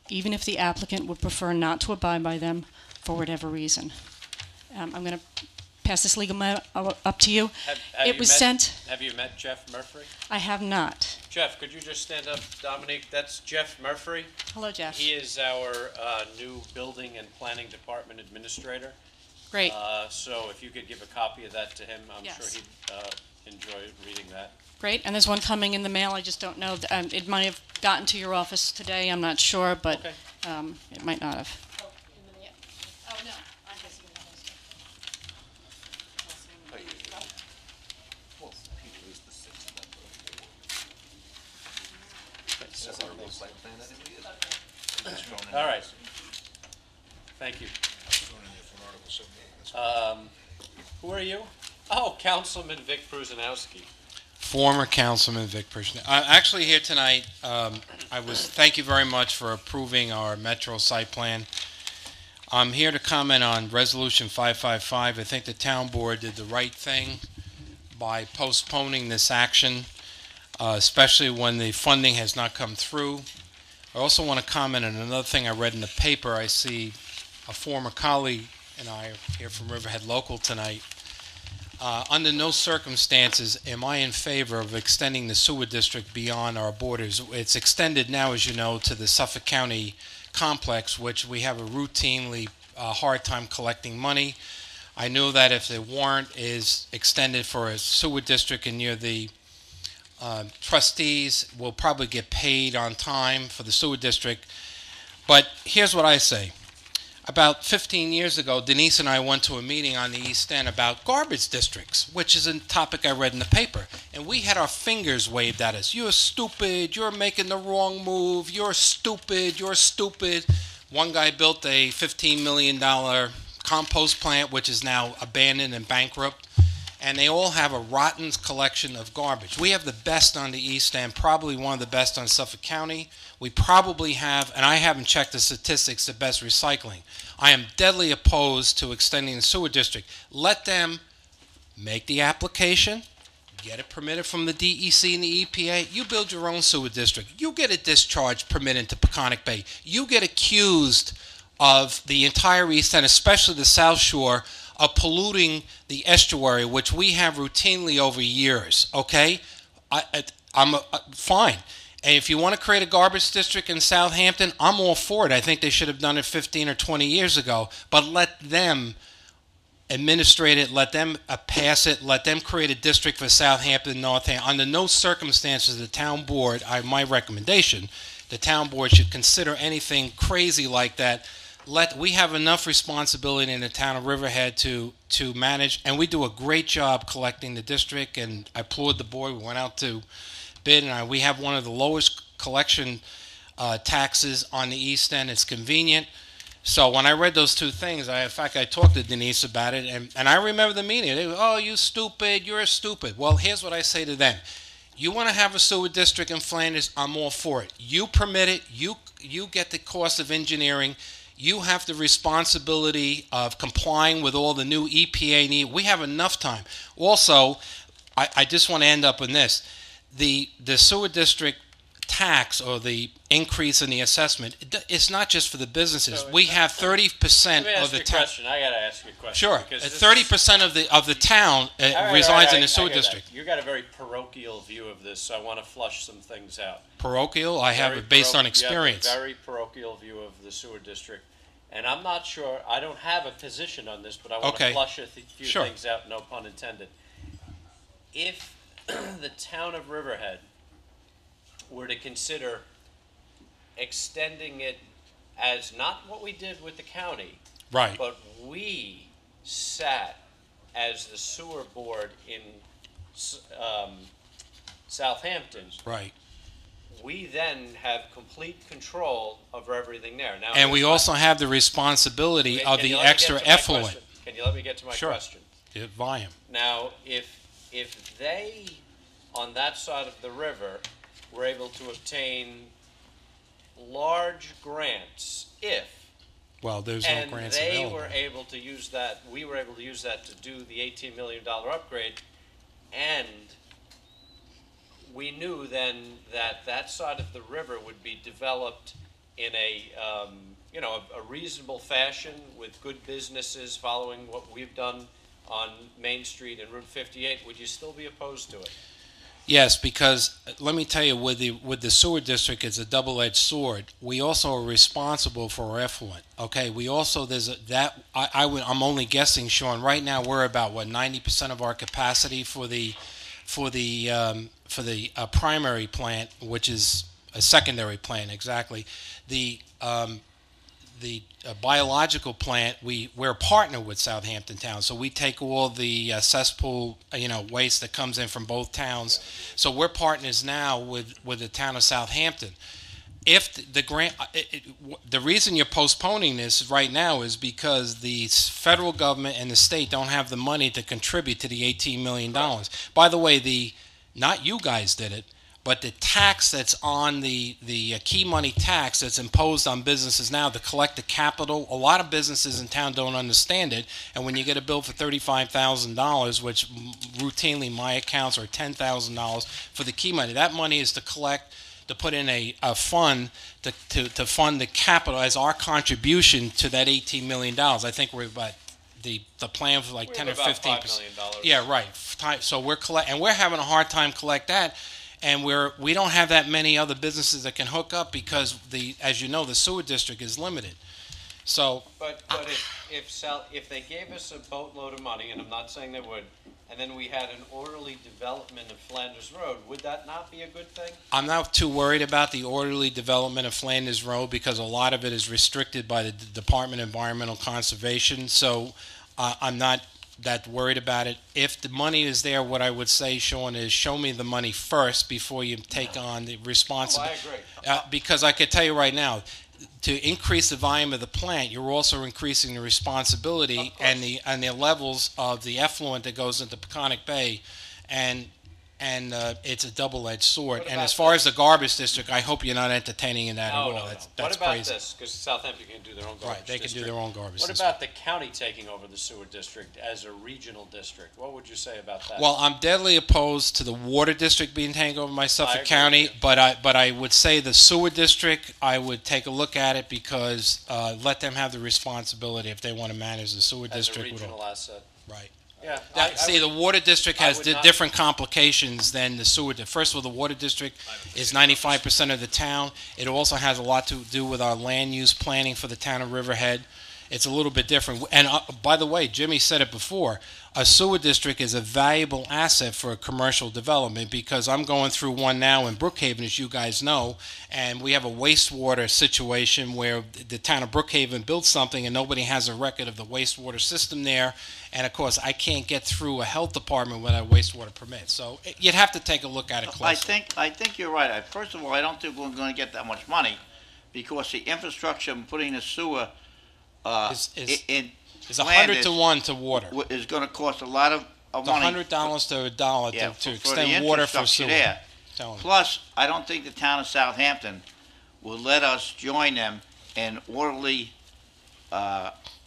even if the applicant would prefer not to abide by them for whatever reason. I'm going to pass this legal memo up to you. It was sent. Have you met Jeff Murphy? I have not. Jeff, could you just stand up, Dominique? That's Jeff Murphy. Hello, Jeff. He is our new Building and Planning Department Administrator. Great. So if you could give a copy of that to him, I'm Yes. sure he'd enjoy reading that. Great, and there's one coming in the mail. I just don't know. It might have gotten to your office today. I'm not sure, but it might not have. Oh, no, I'm just gonna post it. All right. Thank you. Who are you? Oh, Councilman Vic Pruzanowski. Former Councilman Vic Pruzanowski. I'm actually here tonight. Thank you very much for approving our Metro site plan. I'm here to comment on Resolution 555. I think the town board did the right thing by postponing this action, especially when the funding has not come through. I also want to comment on another thing I read in the paper. I see a former colleague and I are here from Riverhead Local tonight. Under no circumstances am I in favor of extending the sewer district beyond our borders. It's extended now, as you know, to the Suffolk County complex, which we have a routinely hard time collecting money. I know that if the warrant is extended for a sewer district and near the trustees will probably get paid on time for the sewer district. But here's what I say. About 15 years ago, Denise and I went to a meeting on the East End about garbage districts, which is a topic I read in the paper. And we had our fingers waved at us. You're stupid. You're making the wrong move. You're stupid. You're stupid. One guy built a $15 million compost plant, which is now abandoned and bankrupt. And they all have a rotten collection of garbage. We have the best on the East End, probably one of the best on Suffolk County. We probably have, and I haven't checked the statistics, the best recycling. I am deadly opposed to extending the sewer district. Let them make the application, get it permitted from the DEC and the EPA. You build your own sewer district. You get a discharge permit into Peconic Bay. You get accused of the entire East End, especially the South Shore, of polluting the estuary, which we have routinely over years, okay? I'm fine. And if you want to create a garbage district in Southampton, I'm all for it. I think they should have done it 15 or 20 years ago. But let them administrate it, let them pass it, let them create a district for Southampton, Northampton. Under no circumstances, the town board, my recommendation, the town board should consider anything crazy like that. We have enough responsibility in the town of Riverhead to manage, and we do a great job collecting the district, and I applaud the board. We went out to bid, and we have one of the lowest collection taxes on the East End. It's convenient. So when I read those two things, in fact, I talked to Denise about it, and I remember the meeting. They were, oh, you stupid, you're stupid. Well, here's what I say to them. You want to have a sewer district in Flanders, I'm all for it. You permit it, you get the cost of engineering, you have the responsibility of complying with all the new EPA needs. We have enough time. Also, I just want to end up on this. The sewer district tax or the increase in the assessment, it's not just for the businesses. So we have 30% of the town. I got to ask you a question. Sure. 30% of the town resides in the sewer district. You got a very parochial view of this, so I want to flush some things out. Parochial? I have it based on experience. You have a very parochial view of the sewer district. And I'm not sure, I don't have a position on this, but I want to flush a few things out, no pun intended. If the town of Riverhead were to consider extending it as not what we did with the county, right, but we sat as the sewer board in Southampton, right, we then have complete control over everything there. Now, and we also have the responsibility of the extra effluent. Can you let me get to my question? Sure. Volume. Now, if they, on that side of the river, were able to obtain large grants, there's no grants available. And they were able to use that, we were able to use that to do the $18 million upgrade, and we knew then that that side of the river would be developed in a, a reasonable fashion with good businesses following what we've done on Main Street and Route 58, would you still be opposed to it? Yes, because let me tell you, with the sewer district, it's a double-edged sword. We also are responsible for our effluent. Okay, we also I'm only guessing, Sean. Right now, we're about 90% of our capacity for the primary plant, which is a secondary plant, exactly. The biological plant, we're a partner with Southampton Town, so we take all the cesspool, waste that comes in from both towns. So we're partners now with the town of Southampton. If the grant, the reason you're postponing this right now is because the federal government and the state don't have the money to contribute to the $18 million. By the way, not you guys did it, but the tax that's on the key money tax that's imposed on businesses now to collect the capital, a lot of businesses in town don't understand it. And when you get a bill for $35,000, which routinely my accounts are $10,000 for the key money, that money is to put in a fund to fund the capital as our contribution to that $18 million. I think we're about the plan for like 10 or 15%. $5 million. Yeah, right. So we're having a hard time collect that. And we don't have that many other businesses that can hook up because as you know, the sewer district is limited. So, but if they gave us a boatload of money, and I'm not saying they would, and then we had an orderly development of Flanders Road, would that not be a good thing? I'm not too worried about the orderly development of Flanders Road because a lot of it is restricted by the Department of Environmental Conservation. So I'm not that worried about it. If the money is there, what I would say, Sean, is show me the money first before you take on the responsibility. I agree. Because I could tell you right now, to increase the volume of the plant, you're also increasing the responsibility and the levels of the effluent that goes into Peconic Bay, and it's a double-edged sword. And as far as the garbage district, I hope you're not entertaining that at all. That's what about crazy. this? Because Southampton can do their own garbage Right, they can do their own garbage What district. about the county taking over the sewer district as a regional district? What would you say about that? Well, I'm deadly opposed to the water district being taken over by Suffolk agree County, with you. but I would say the sewer district, I would take a look at it because let them have the responsibility if they want to manage the sewer as a district. regional asset. Right. Yeah. The water district has different complications than the sewer. First of all, the water district is 95% of the town. It also has a lot to do with our land use planning for the town of Riverhead. It's a little bit different. And by the way, Jimmy said it before, a sewer district is a valuable asset for a commercial development because I'm going through one now in Brookhaven, as you guys know, and we have a wastewater situation where the town of Brookhaven built something and nobody has a record of the wastewater system there. And of course, I can't get through a health department without a wastewater permit. So you'd have to take a look at it closely. I think you're right. First of all, I don't think we're going to get that much money because the infrastructure and putting the sewer It's 100 to 1 to water. Is going to cost a lot of money. $100 to $1 to for extend the water for infrastructure sewer. there. Tell 'em. Plus, I don't think the town of Southampton will let us join them in orderly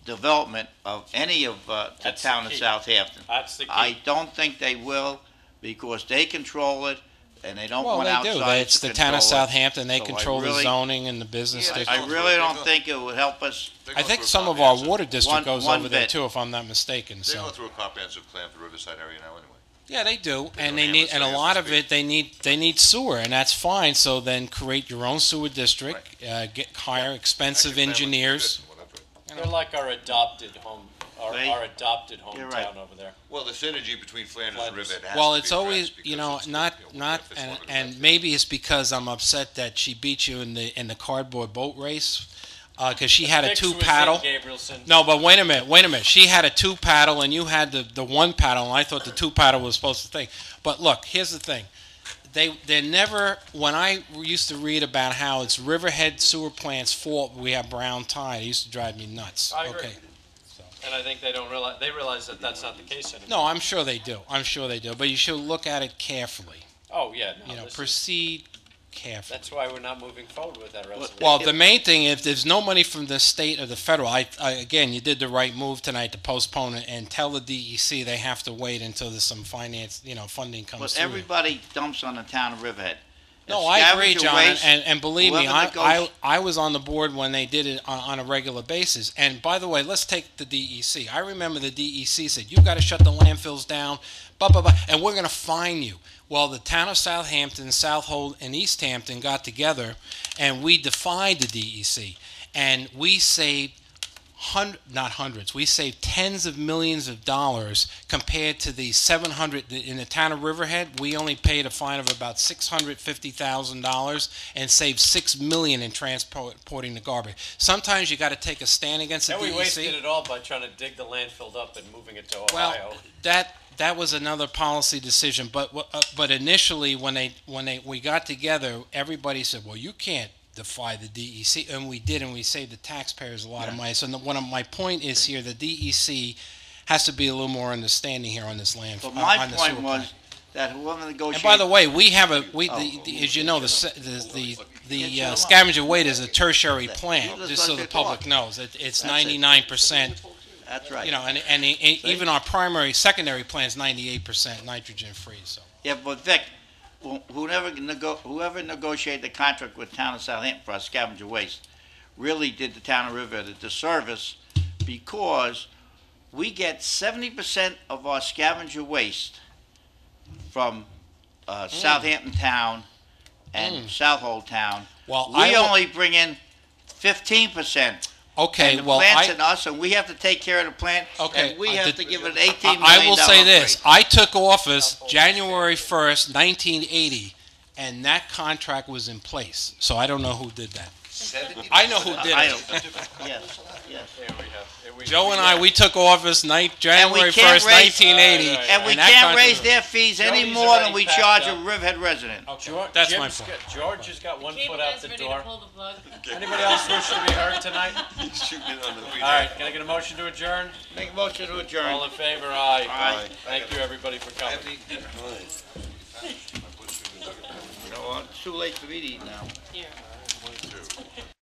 development of any of the That's town the of key. Southampton. That's the key. I don't think they will because they control it and they don't Well, want they outside do. It's to the town of control it. Southampton. They So I control the really- zoning and the business district. I really don't think it would help us. I think some of our water district goes one over there bit. too, if I'm not mistaken. They go So through a comprehensive plan for the Riverside area now anyway. yeah, they do, and go they need, and a hammer lot science of it they need sewer, and that's fine. So then create your own sewer district, hire expensive engineers. They're like our adopted home, Right. our adopted You're hometown right. over there. Well, the synergy between Flanders and Riverhead has Well, to it's be always, addressed because it's, and maybe it's because I'm upset that she beat you in the cardboard boat race, because she had a Fix was in, 2-paddle. Gabrielson. No, but wait a minute. She had a 2-paddle and you had the 1-paddle, and I thought the 2-paddle was supposed to think. But look, here's the thing. They're never, when I used to read about how it's Riverhead sewer plant's fault we have brown tide, it used to drive me nuts. I agree. Okay. And I think they realize that that's not the case anymore. No, I'm sure they do. But you should look at it carefully. Oh, yeah. No, You know, this is- proceed carefully. That's why we're not moving forward with that resolution. Well, the main thing, if there's no money from the state or the federal, again, you did the right move tonight to postpone it and tell the DEC they have to wait until there's some funding comes But through. everybody dumps on the town of Riverhead. No, If I agree, scavenger John, waste, and believe me, whoever I was on the board when they did it on a regular basis. And by the way, let's take the DEC. I remember the DEC said, you've got to shut the landfills down, blah, blah, blah, and we're going to fine you. Well, the town of Southampton, Southold, and East Hampton got together, and we defied the DEC. And we saved not hundreds, we saved tens of millions of dollars compared to the 700 in the town of Riverhead. We only paid a fine of about $650,000 and saved $6 million in transporting the garbage. Sometimes you got to take a stand against the And DEC. we wasted it all by trying to dig the landfill up and moving it to Ohio. Well, that was another policy decision. But initially, when we got together, everybody said, "Well, you can't defy the DEC," and we did, and we saved the taxpayers a lot of money. So one of my point is here, the DEC has to be a little more understanding here on this land. But my on the point sewer was plant. that whoever negotiates. And by the way, we have as you know, the scavenger weight is a tertiary plant, just so the public knows. It's 99%. That's right. You know, and even our secondary plant is 98% nitrogen free. So. Yeah, but Vic, whoever negotiated the contract with town of Southampton for our scavenger waste really did the town of Riverhead a disservice, because we get 70% of our scavenger waste from Southampton town and Southold town. Well, we only bring in 15%. Okay, and the well, plant's in us, and we have to take care of the plant. Okay, and we have to give it an $18 million I will say this: upgrade. I took office January 1st, 1980, and that contract was in place. So I don't know who did that. I know who did it. Yes, yes. Joe and I, we took office January 1st, 1980. And we can't raise their fees any more than we charge a Riverhead resident. That's my point. George has got one foot out the door. Anybody else wish to be heard tonight? He's shooting it on the All right, can I get a motion to adjourn? Make a motion to adjourn. All in favor, aye. Aye. Thank you, everybody, for coming. You know what? It's too late for me to eat now. Here.